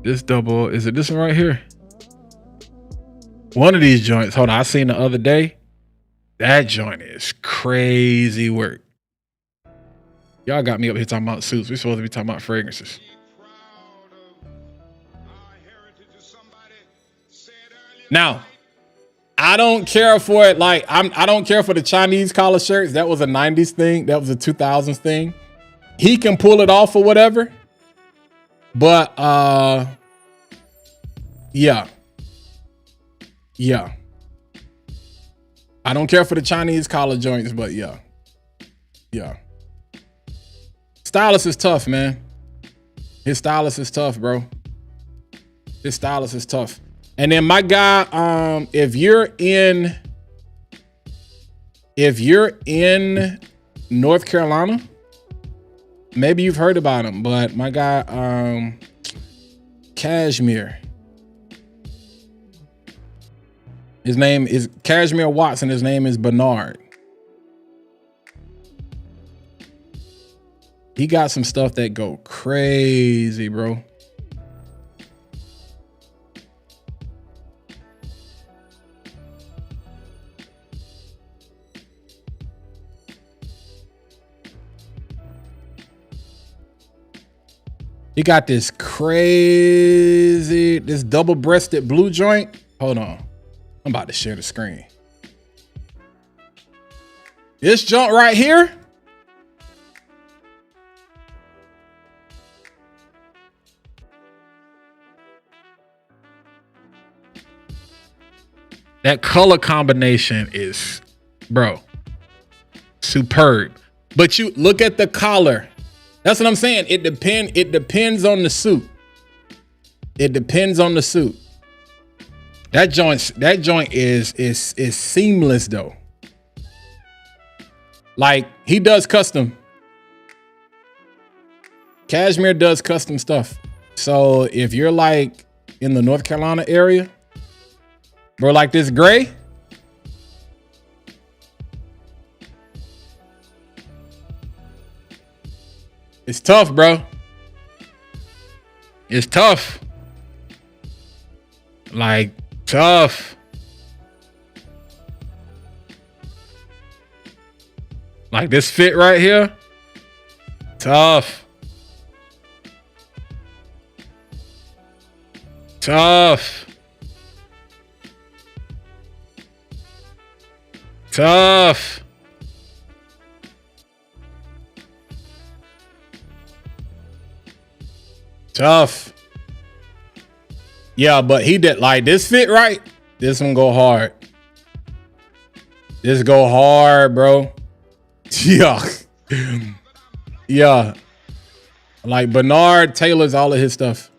This double, is it this one right here? One of these joints, hold on, I seen the other day. That joint is crazy work. Y'all got me up here talking about suits. We're supposed to be talking about fragrances. Now, I don't care for it. Like, I don't care for the Chinese collar shirts. That was a 90s thing. That was a 2000s thing. He can pull it off or whatever. But, yeah. Yeah. I don't care for the Chinese collar joints, but yeah. Yeah. Stylist is tough, man. His stylist is tough, bro. His stylist is tough. And then my guy, if you're in North Carolina, maybe you've heard about him, but my guy, Cashmere. His name is Cashmere Watson. His name is Bernard. He got some stuff that go crazy, bro. He got this crazy, this double-breasted blue joint. Hold on. I'm about to share the screen. This joint right here. That color combination is, bro, superb. But you look at the collar. That's what I'm saying. It depends on the suit. It depends on the suit. That joint is seamless though. Like, he does custom. Cashmere does custom stuff. So if you're like in the North Carolina area, bro, like this gray. It's tough, bro. It's tough. Like, tough. Like this fit right here. Tough. Tough. Tough. Tough. Yeah, but he did like this fit right. This one go hard. This go hard, bro. Yeah. Yeah. Like Bernard tailors all of his stuff.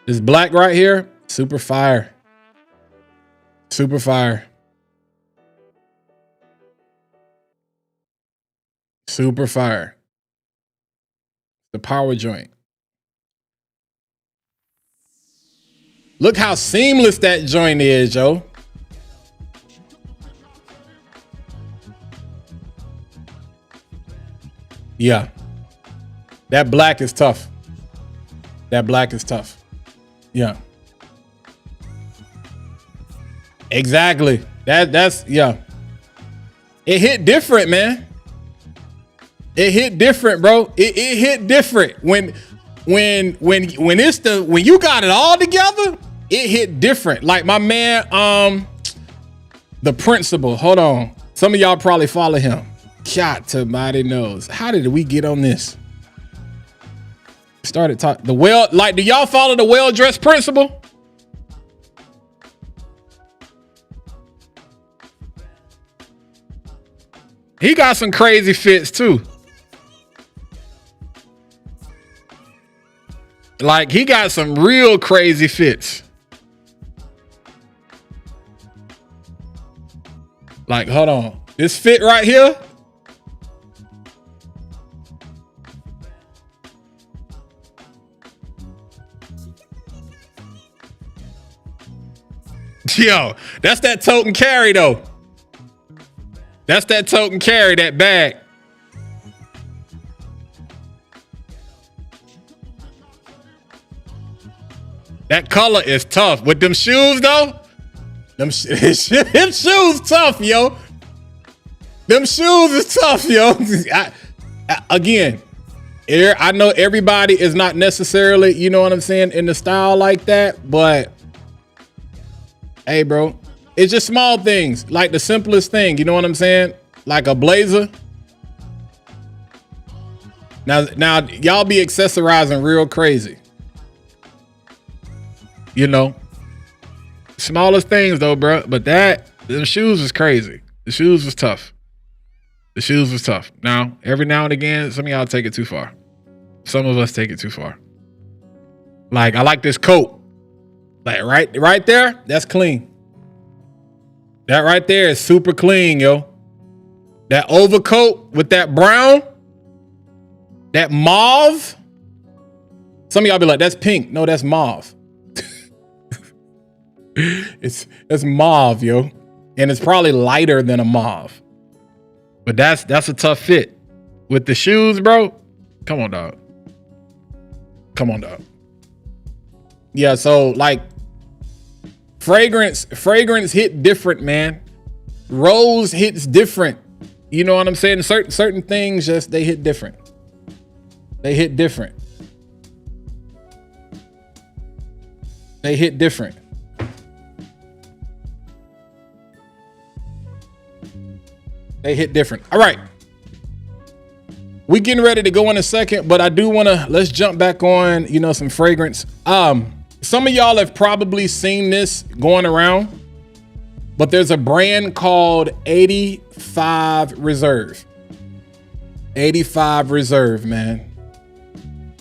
This black right here, super fire. Super fire. Super fire. The power joint. Look how seamless that joint is, yo. Yeah. That black is tough. That black is tough. Yeah. Exactly. That's yeah. It hit different, man. It hit different, bro. It hit different when you got it all together. It hit different. Like my man, the principal. Hold on. Some of y'all probably follow him. God to mighty knows. How did we get on this? Started talking do y'all follow the well-dressed principal? He got some crazy fits too. Like he got some real crazy fits. Like, hold on. This fit right here. Yo, that's that tote and carry though. That's that tote and carry, that bag. That color is tough. With them shoes though, them shoes tough, yo. Them shoes is tough, yo. Again, I know everybody is not necessarily, you know what I'm saying, in the style like that, but hey, bro, it's just small things, like the simplest thing, you know what I'm saying? Like a blazer. Now y'all be accessorizing real crazy. You know, smallest things though, bro. But the shoes was crazy. The shoes was tough. The shoes was tough. Now, every now and again, some of y'all take it too far. Some of us take it too far. Like, I like this coat. Like right there, that's clean. That right there is super clean, yo. That overcoat with that brown, that mauve. Some of y'all be like, that's pink. No, that's mauve. It's mauve, yo. And it's probably lighter than a mauve. But that's a tough fit. With the shoes, bro. Come on, dog. Come on, dog. Yeah, so like fragrance hit different, man. Rose hits different. You know what I'm saying? Certain things just they hit different. They hit different. They hit different. They hit different. All right. We getting ready to go in a second, but I do want to, let's jump back on, you know, some fragrance. Some of y'all have probably seen this going around, but there's a brand called 85 Reserve. 85 Reserve, man.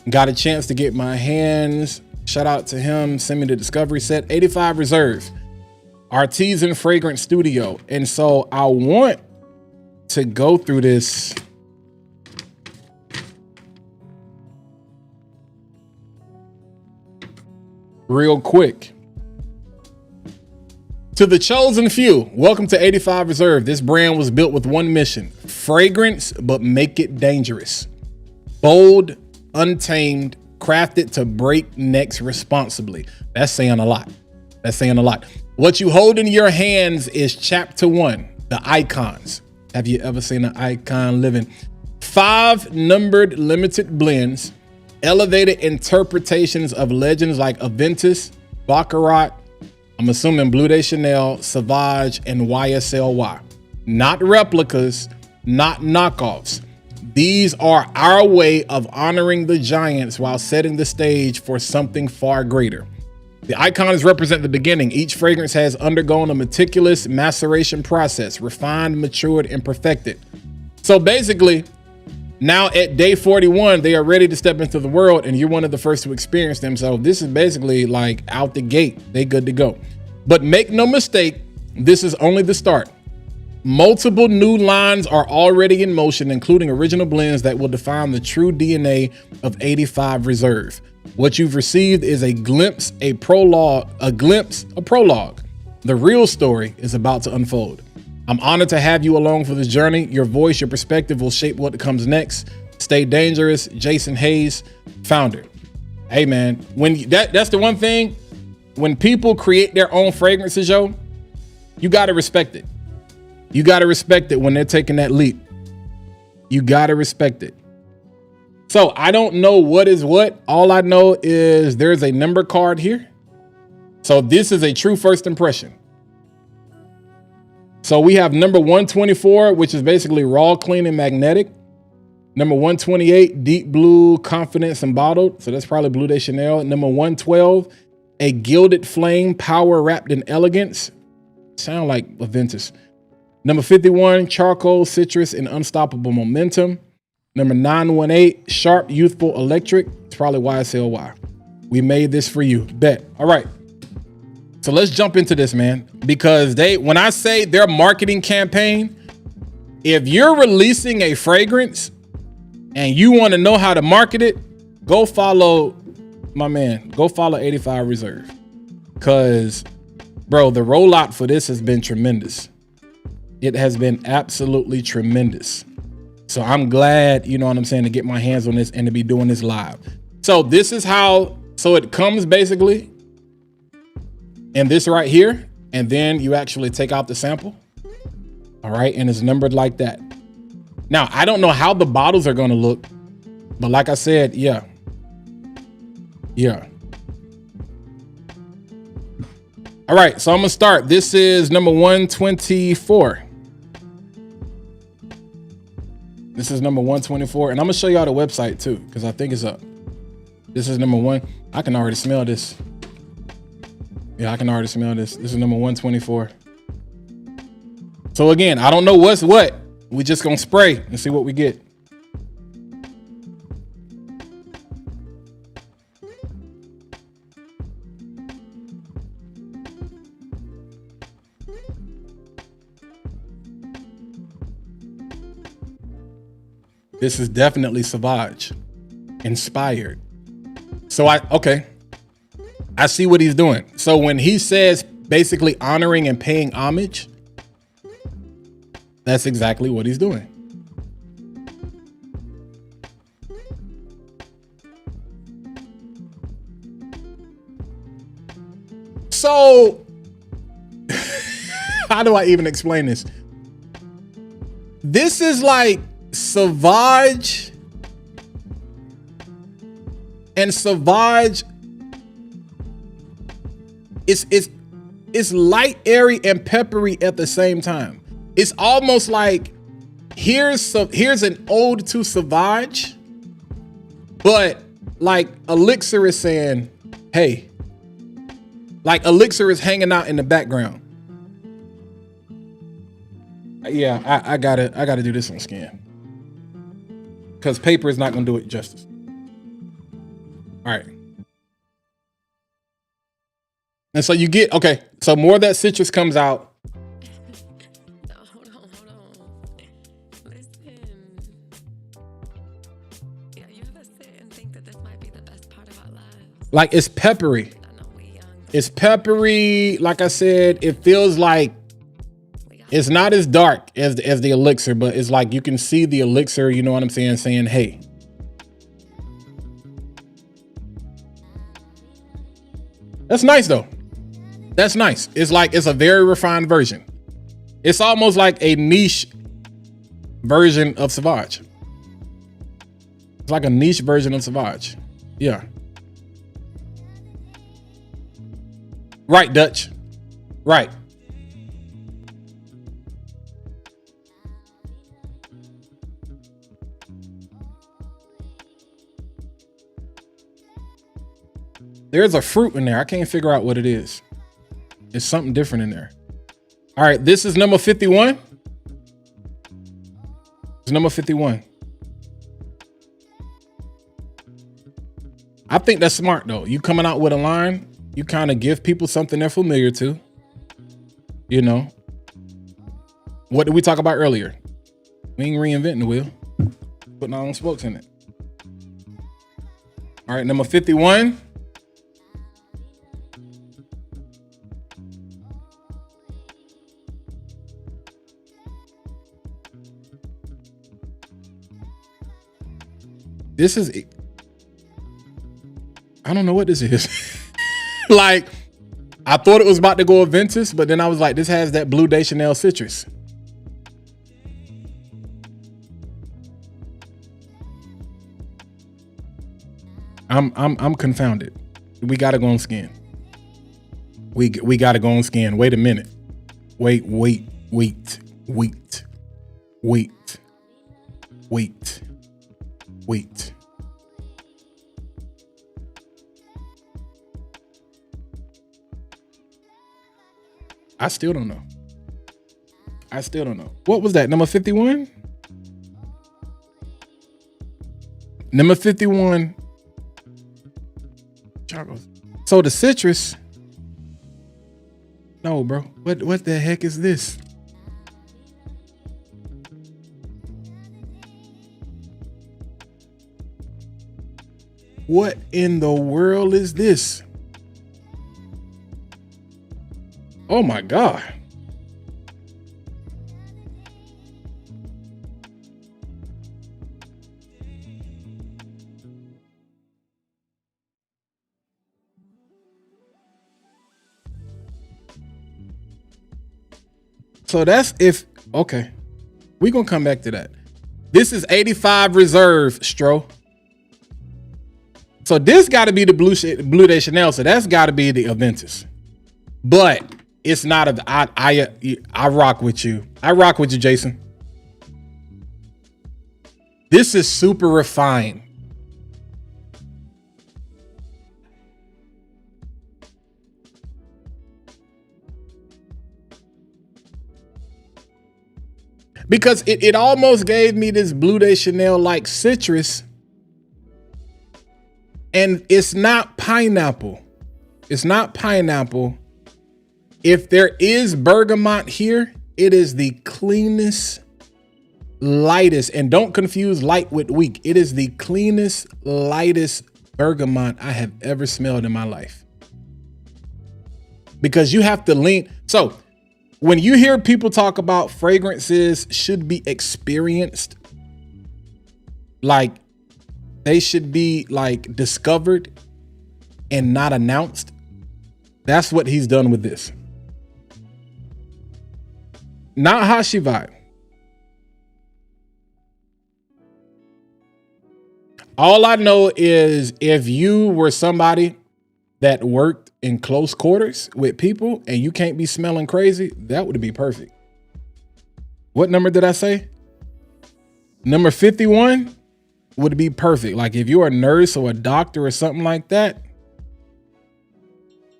Got a chance to get my hands, shout out to him, send me the discovery set. 85 Reserve, Artisan Fragrance Studio. And so I want to go through this real quick. To the chosen few, welcome to 85 Reserve. This brand was built with one mission: fragrance, but make it dangerous. Bold, untamed, crafted to break necks responsibly. That's saying a lot. That's saying a lot. What you hold in your hands is chapter 1, the icons. Have you ever seen an icon living? 5 numbered limited blends, elevated interpretations of legends like Aventus, Baccarat, I'm assuming Bleu de Chanel, Sauvage, and YSLY. Not replicas, not knockoffs. These are our way of honoring the giants while setting the stage for something far greater. The icons represent the beginning. Each fragrance has undergone a meticulous maceration process, refined, matured, and perfected. So basically, now at day 41, they are ready to step into the world, and you're one of the first to experience them. So this is basically like out the gate. They good to go. But make no mistake, this is only the start. Multiple new lines are already in motion, including original blends that will define the true DNA of 85 Reserve. What you've received is a glimpse, a prologue. The real story is about to unfold. I'm honored to have you along for this journey. Your voice, your perspective will shape what comes next. Stay dangerous. Jason Hayes, founder. Hey man, when that's the one thing, when people create their own fragrances, yo, you gotta respect it. You gotta respect it when they're taking that leap. You gotta respect it. So I don't know what is what. All I know is there's a number card here. So this is a true first impression. So we have number 124, which is basically raw, clean, and magnetic. Number 128, deep blue, confidence, and bottled. So that's probably Blue de Chanel. Number 112, a gilded flame, power wrapped in elegance. Sound like Aventus. Number 51, charcoal, citrus, and unstoppable momentum. Number 918, sharp, youthful, electric. It's probably YSLY. We made this for you. Bet. All right. So let's jump into this, man. Because when I say their marketing campaign, if you're releasing a fragrance and you want to know how to market it, go follow my man. Go follow 85 Reserve. Because, bro, the rollout for this has been tremendous. It has been absolutely tremendous. So I'm glad, you know what I'm saying, to get my hands on this and to be doing this live. So this is how, so it comes basically in this right here, and then you actually take out the sample. All right, and it's numbered like that. Now, I don't know how the bottles are gonna look, but like I said, yeah. All right, so I'm gonna start. This is number 124. This is number 124, and I'm gonna show y'all the website too, because I think it's up. This is number 1. I can already smell this. Yeah, I can already smell this. This is number 124. So again, I don't know what's what. We just gonna spray and see what we get. This is definitely Sauvage inspired. So I see what he's doing. So when he says basically honoring and paying homage, that's exactly what he's doing. So how do I even explain this? This is like Sauvage, and Sauvage it's light, airy, and peppery at the same time. It's almost like here's an ode to Sauvage, but like Elixir is saying, hey, like Elixir is hanging out in the background. Yeah, I gotta do this on scan, because paper is not gonna do it justice. All right. And so you get, okay, so more of that citrus comes out. Hold on. Listen. Yeah, you ever sit and think that this might be the best part of our lives? Like it's peppery. I know we young. It's peppery. Like I said, it feels like it's not as dark as the Elixir, but it's like you can see the Elixir, you know what I'm saying, saying, hey. That's nice though. That's nice. It's like, it's a very refined version. It's almost like a niche version of Sauvage. It's like a niche version of Sauvage. Yeah. Right, Dutch. Right. There's a fruit in there. I can't figure out what it is. It's something different in there. All right, this is number 51. It's number 51. I think that's smart though. You coming out with a line, you kind of give people something they're familiar to. You know, what did we talk about earlier? We ain't reinventing the wheel. Putting our own spokes in it. All right, number 51. This is I don't know what this is. Like, I thought it was about to go Aventus, but then I was like, this has that Blue de Chanel citrus. I'm confounded. We gotta go on scan. We gotta go on scan. Wait a minute. Wait. I still don't know. What was that? Number 51? Number 51. So the citrus. No, bro. What the heck is this? What in the world is this? Oh my God. So that's if, okay. We're going to come back to that. This is 85 reserve, Stro. So this got to be the Blue de Chanel. So that's got to be the Aventus. But it's not I rock with you. I rock with you, Jason. This is super refined. Because it almost gave me this Blue de Chanel like citrus. And it's not pineapple. It's not pineapple. If there is bergamot here, it is the cleanest, lightest, and don't confuse light with weak. It is the cleanest, lightest bergamot I have ever smelled in my life. Because you have to lean. So when you hear people talk about fragrances should be experienced, like they should be like discovered and not announced. That's what he's done with this. Not Hashi vibe. All I know is if you were somebody that worked in close quarters with people and you can't be smelling crazy, that would be perfect. What number did I say? Number 51 would be perfect. Like if you're a nurse or a doctor or something like that.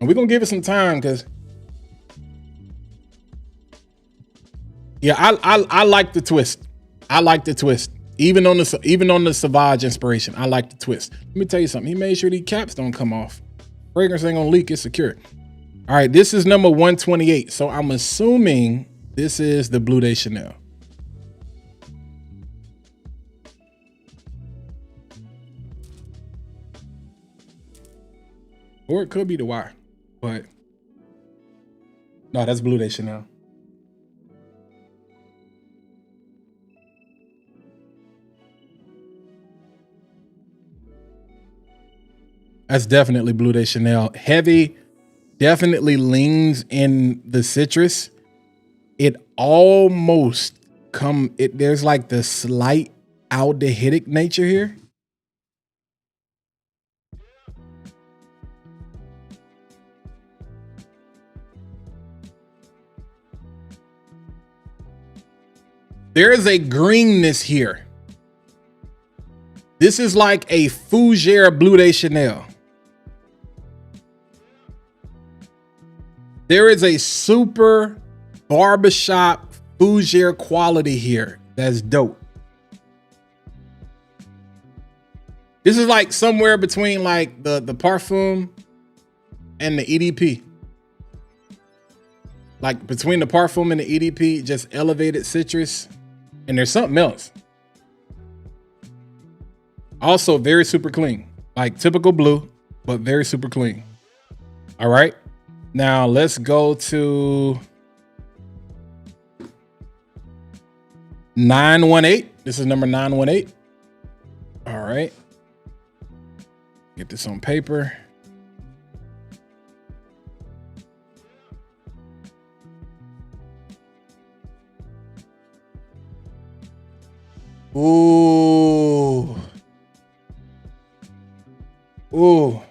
And we're going to give it some time because yeah, I like the twist. I like the twist. Even on the Sauvage inspiration, I like the twist. Let me tell you something. He made sure these caps don't come off. Fragrance ain't gonna leak, it's secure. All right, this is number 128. So I'm assuming this is the Blue de Chanel. Or it could be the Y, but no, that's Blue de Chanel. That's definitely Blue de Chanel. Heavy, definitely leans in the citrus. It almost there's like the slight aldehydic nature here. There is a greenness here. This is like a fougere Blue de Chanel. There is a super barbershop fougere quality here. That's dope. This is like somewhere between like the parfum and the EDP. Like between the parfum and the EDP, just elevated citrus. And there's something else. Also very super clean. Like typical blue, but very super clean. All right. Now let's go to 918. This is number 918. All right. Get this on paper. Ooh. Ooh.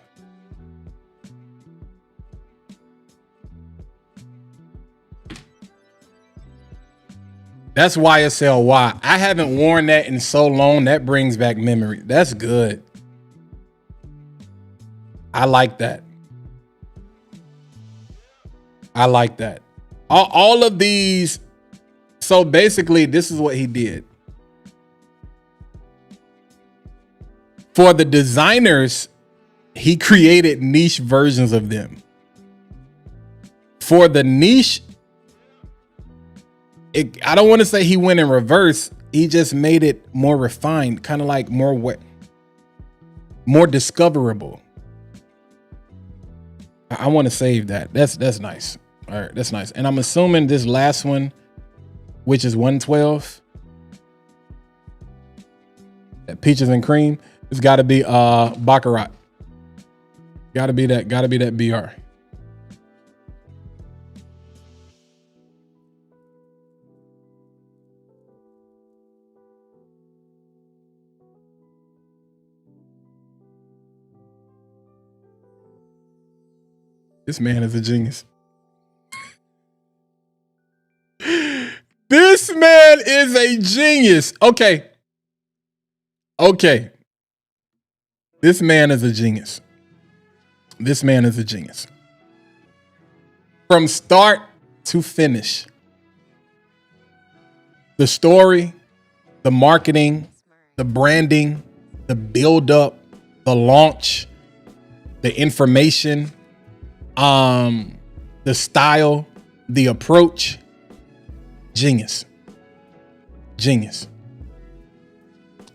That's YSLY. I haven't worn that in so long. That brings back memory. That's good. I like that. I like that. All of these. So basically, this is what he did. For the designers, he created niche versions of them. For the niche, I don't want to say he went in reverse. He just made it more refined, kind of like more discoverable. I want to save that. That's nice. All right, that's nice. And I'm assuming this last one, which is 112, peaches and cream, it's got to be Baccarat. Got to be that BR. This man is a genius. This man is a genius. Okay. This man is a genius. This man is a genius. From start to finish. The story, the marketing, the branding, the build up, the launch, the information, the style, the approach. Genius. Genius.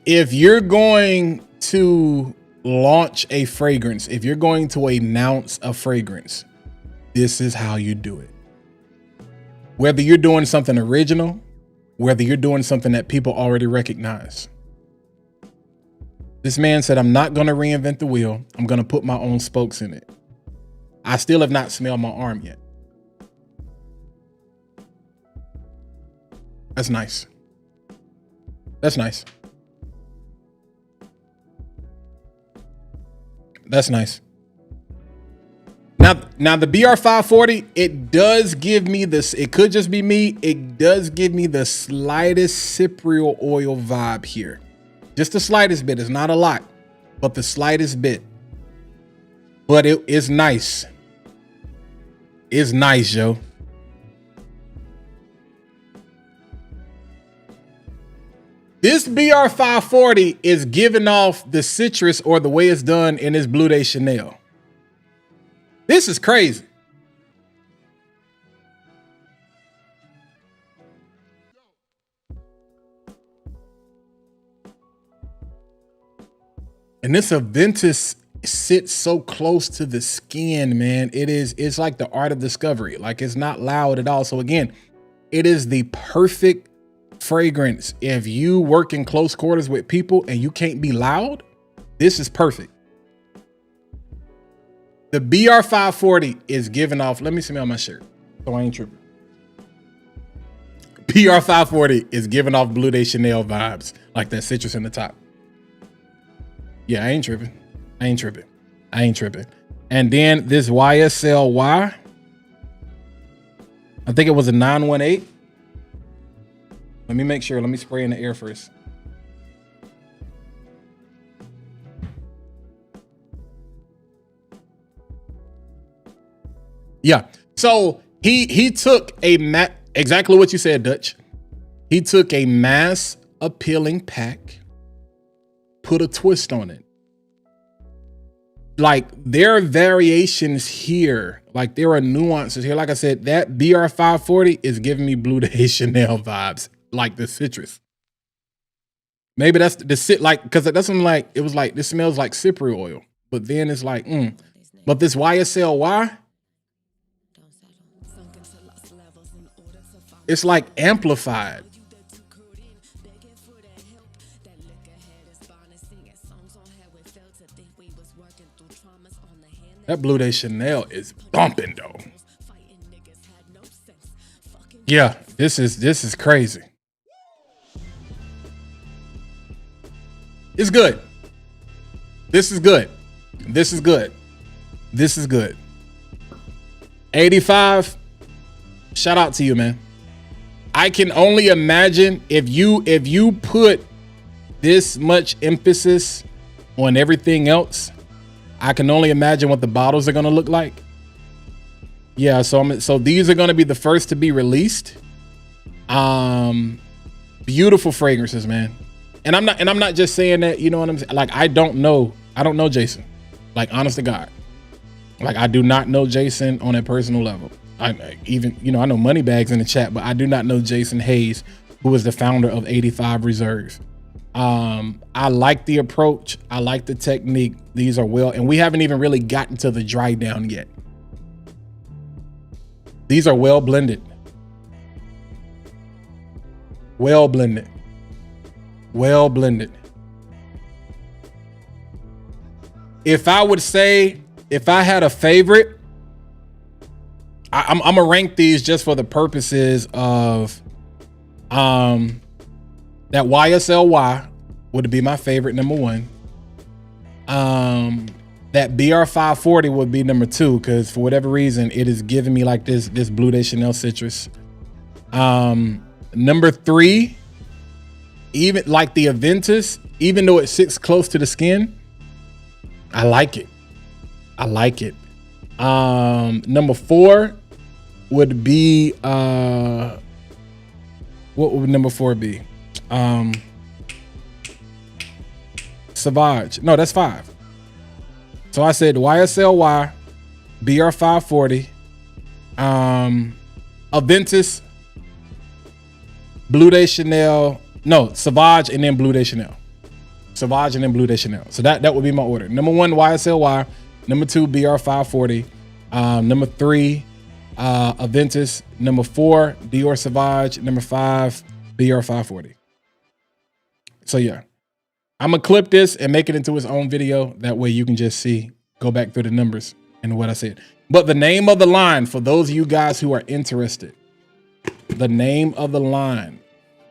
If you're going to launch a fragrance, if you're going to announce a fragrance, this is how you do it. Whether you're doing something original, whether you're doing something that people already recognize. This man said, I'm not going to reinvent the wheel. I'm going to put my own spokes in it. I still have not smelled my arm yet. That's nice. That's nice. That's nice. Now the BR540, it does give me this. It could just be me. It does give me the slightest cypriol oil vibe here. Just the slightest bit. It's not a lot, but the slightest bit. But it is nice. It's nice, yo. This BR540 is giving off the citrus or the way it's done in this Blue Day Chanel. This is crazy. And this Aventus sits so close to the skin, man. It's like the art of discovery. Like, it's not loud at all. So again, it is the perfect fragrance. If you work in close quarters with people and you can't be loud, this is perfect. The BR540 is giving off, let me smell my shirt so I ain't tripping. BR540 is giving off Blue Day Chanel vibes, like that citrus in the top. Yeah, I ain't tripping. And then this YSLY, I think it was a 918. Let me make sure. Let me spray in the air first. Yeah. So he took exactly what you said, Dutch. He took a mass appealing pack, put a twist on it. Like, there are variations here. Like, there are nuances here. Like I said, that BR540 is giving me Blue Day Chanel vibes. Like the citrus. Maybe that's because that's something like, it was like, this smells like cypriol oil, but then it's like, but this YSLY, it's like amplified. That Blue Day Chanel is bumping though. Yeah, this is crazy. It's good. This is good. This is good. This is good. 85. Shout out to you, man. I can only imagine if you put this much emphasis on everything else, I can only imagine what the bottles are going to look like. Yeah, so these are going to be the first to be released. Beautiful fragrances, man. And I'm not just saying that, you know what I'm saying? Like, I don't know Jason. Like, honest to God. Like, I do not know Jason on a personal level. I even, you know, I know Moneybags in the chat, but I do not know Jason Hayes, who is the founder of 85 Reserve. I like the approach. I like the technique. These are well, and we haven't even really gotten to the dry down yet. These are well blended. Well blended. Well blended. If I would say, if I had a favorite, I'm gonna rank these just for the purposes of that YSLY would be my favorite, number one. That BR540 would be number two, because for whatever reason it is giving me like this Blue Day Chanel citrus. Number three, even like the Aventus, even though it sits close to the skin, I like it. I like it. Number four would be what would number four be? Savage. No, that's five. So I said YSLY, BR540, Aventus, Blue Day Chanel. No, Savage and then Blue Day Chanel. Savage and then Blue Day Chanel. So that would be my order. Number one, YSLY. Number two, BR540. Number three, Aventus. Number four, Dior Savage. Number five, BR540. So yeah, I'm gonna clip this and make it into its own video. That way you can just see, go back through the numbers and what I said. But the name of the line, for those of you guys who are interested, the name of the line,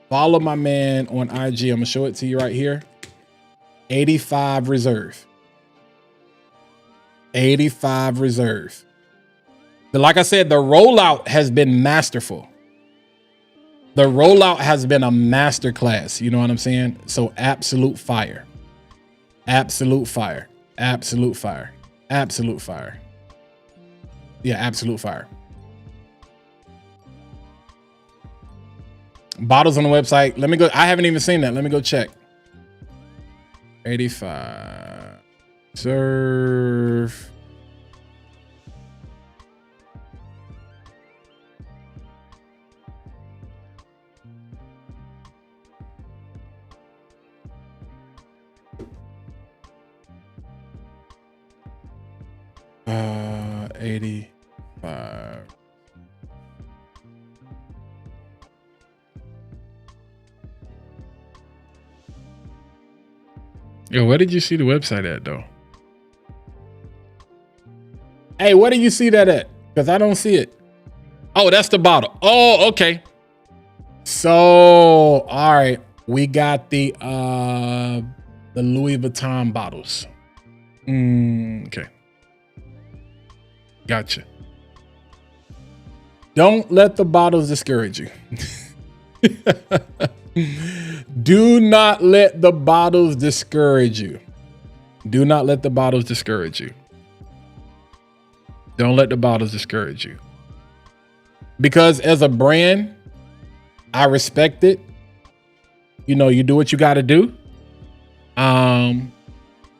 follow my man on IG. I'm gonna show it to you right here. 85 Reserve. 85 Reserve. But like I said, the rollout has been masterful. The rollout has been a masterclass. You know what I'm saying? So absolute fire. Absolute fire. Absolute fire. Absolute fire. Yeah, absolute fire. Bottles on the website. Let me go. I haven't even seen that. Let me go check. 85. Serve. Uh, 85. Yo, where did you see the website at though? Hey, where do you see that at? Because I don't see it. Oh, that's the bottle. Oh, okay. So, all right. We got the Louis Vuitton bottles. Okay. Gotcha. Don't let the bottles discourage you. Do not let the bottles discourage you. Do not let the bottles discourage you. Don't let the bottles discourage you. Because as a brand, I respect it. You know, you do what you got to do. I'm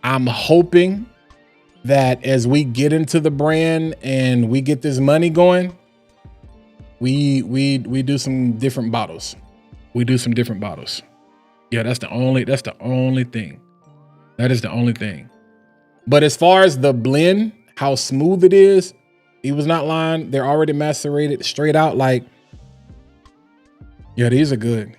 hoping that as we get into the brand and we get this money going, we do some different bottles. We do some different bottles. Yeah, that's the only thing. That is the only thing. But as far as the blend, how smooth it is, he was not lying. They're already macerated straight out. Like, yeah, these are good.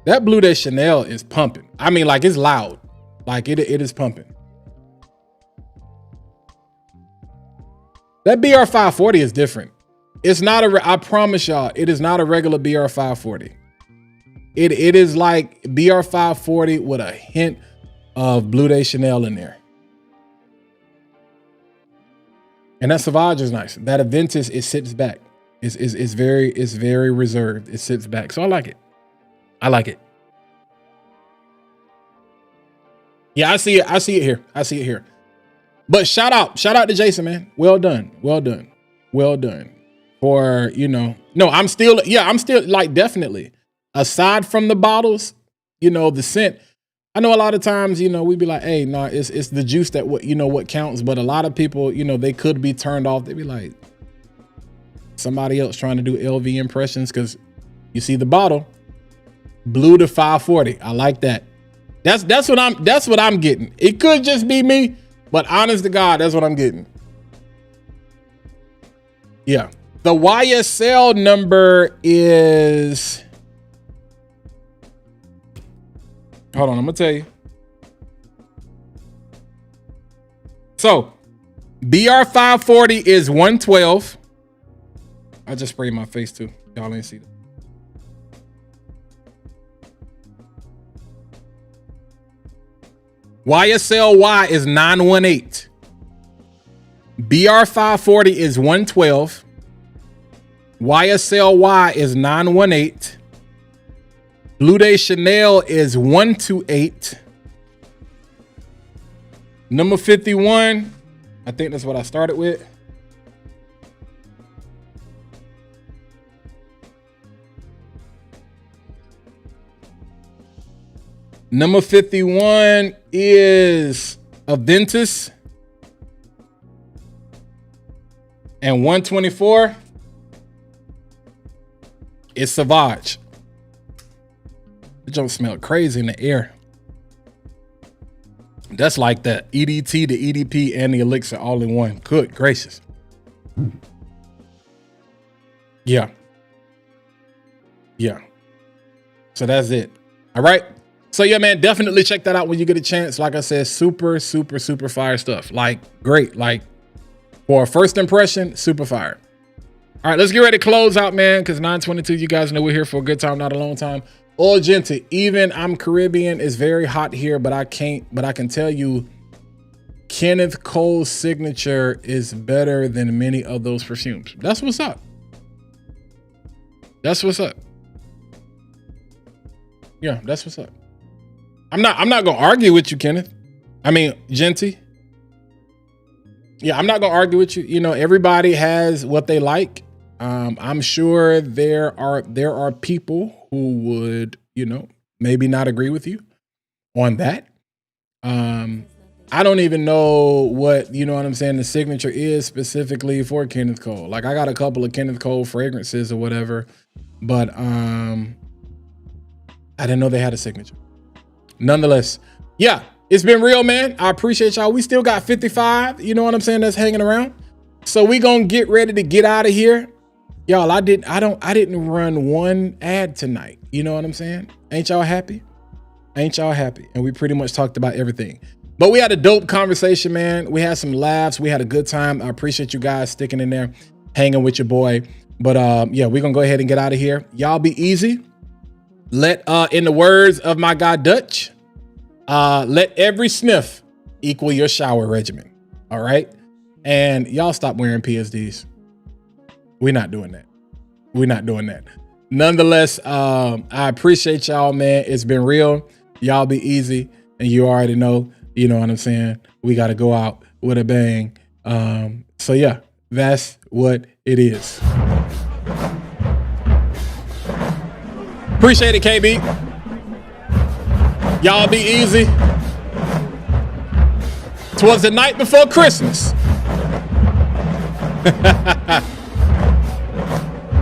That Blue Day Chanel is pumping. I mean, like, it's loud. Like, it is pumping. That BR540 is different. It's not I promise y'all, it is not a regular BR540. It is like BR540 with a hint of Blue Day Chanel in there. And that Sauvage is nice. That Aventus, it sits back. It's very reserved. It sits back. So I like it. I like it. Yeah, I see it. I see it here. I see it here. But shout out to Jason, man. Well done. Well done. Well done. For, you know, no, I'm still like, definitely. Aside from the bottles, you know, the scent. I know a lot of times, you know, we'd be like, hey, no, it's the juice that what counts. But a lot of people, you know, they could be turned off. They'd be like, somebody else trying to do LV impressions, because you see the bottle, blue to 540. I like that. That's what I'm getting. It could just be me, but honest to God, that's what I'm getting. Yeah. The YSL number is, hold on, I'm gonna tell you. So BR540 is 112. I just sprayed my face too. Y'all ain't see that. YSLY is 918. BR540 is 112. YSLY is 918. Blue Day Chanel is 128. Number 51, I think that's what I started with. Number 51 is Aventus. And 124 is Sauvage. It don't smell crazy in the air. That's like that EDT, the EDP, and the elixir all in one. Good gracious. Yeah. Yeah. So that's it. All right. So yeah, man, definitely check that out when you get a chance. Like I said, super fire stuff. Like, great. Like, for a first impression, super fire. All right, let's get ready to close out, man, because 9:22, you guys know we're here for a good time, not a long time. Oh, gente, even I'm Caribbean, it's very hot here, but I can tell you, Kenneth Cole's signature is better than many of those perfumes. That's what's up. That's what's up. Yeah, that's what's up. I'm not gonna argue with you, Kenneth. I mean, Genty. Yeah, I'm not gonna argue with you. You know, everybody has what they like. I'm sure there are people who would, you know, maybe not agree with you on that. I don't even know what, you know what I'm saying, the signature is specifically for Kenneth Cole. Like, I got a couple of Kenneth Cole fragrances or whatever, but I didn't know they had a signature. Nonetheless, yeah, it's been real, man. I appreciate y'all. We still got 55, you know what I'm saying, that's hanging around. So we gonna get ready to get out of here. Y'all, I didn't run one ad tonight. You know what I'm saying? Ain't y'all happy? Ain't y'all happy? And we pretty much talked about everything. But we had a dope conversation, man. We had some laughs. We had a good time. I appreciate you guys sticking in there, hanging with your boy. But yeah, we're gonna go ahead and get out of here. Y'all be easy. Let in the words of my guy Dutch, let every sniff equal your shower regimen. All right. And y'all stop wearing PSDs. We're not doing that. We're not doing that. Nonetheless, I appreciate y'all, man. It's been real. Y'all be easy. And you already know, you know what I'm saying? We got to go out with a bang. So yeah, that's what it is. Appreciate it, KB. Y'all be easy. Twas the night before Christmas.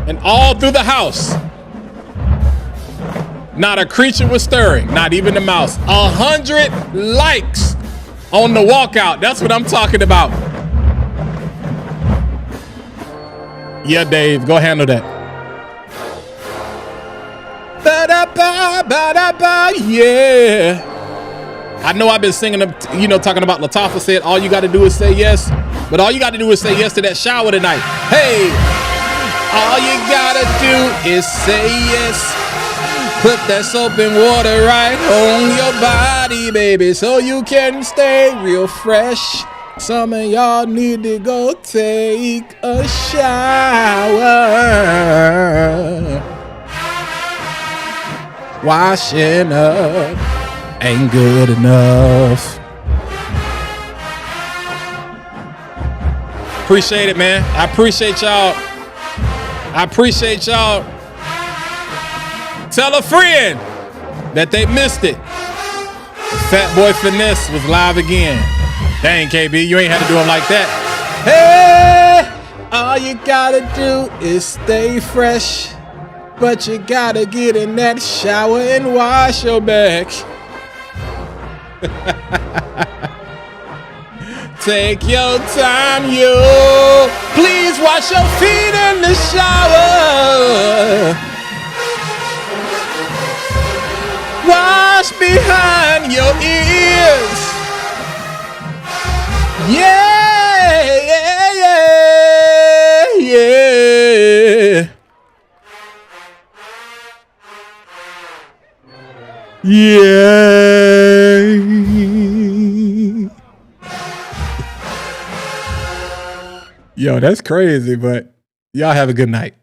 And all through the house, not a creature was stirring, not even a mouse. 100 likes on the walkout. That's what I'm talking about. Yeah, Dave, go handle that. Ba-da-ba, ba-da-ba, yeah. I know I've been singing, you know, talking about Latifah said, all you got to do is say yes. But all you got to do is say yes to that shower tonight. Hey, all you got to do is say yes. Put that soap and water right on your body, baby, so you can stay real fresh. Some of y'all need to go take a shower. Washing up ain't good enough. Appreciate it, man. I appreciate y'all. I appreciate y'all. Tell a friend that they missed it. Fat Boy Finesse was live again. Dang, KB, you ain't had to do it like that. Hey, all you gotta do is stay fresh, but you gotta get in that shower and wash your back. Take your time, you. Please wash your feet in the shower. Wash behind your ears. Yeah, yeah, yeah, yeah. Yeah. Yo, that's crazy, but y'all have a good night.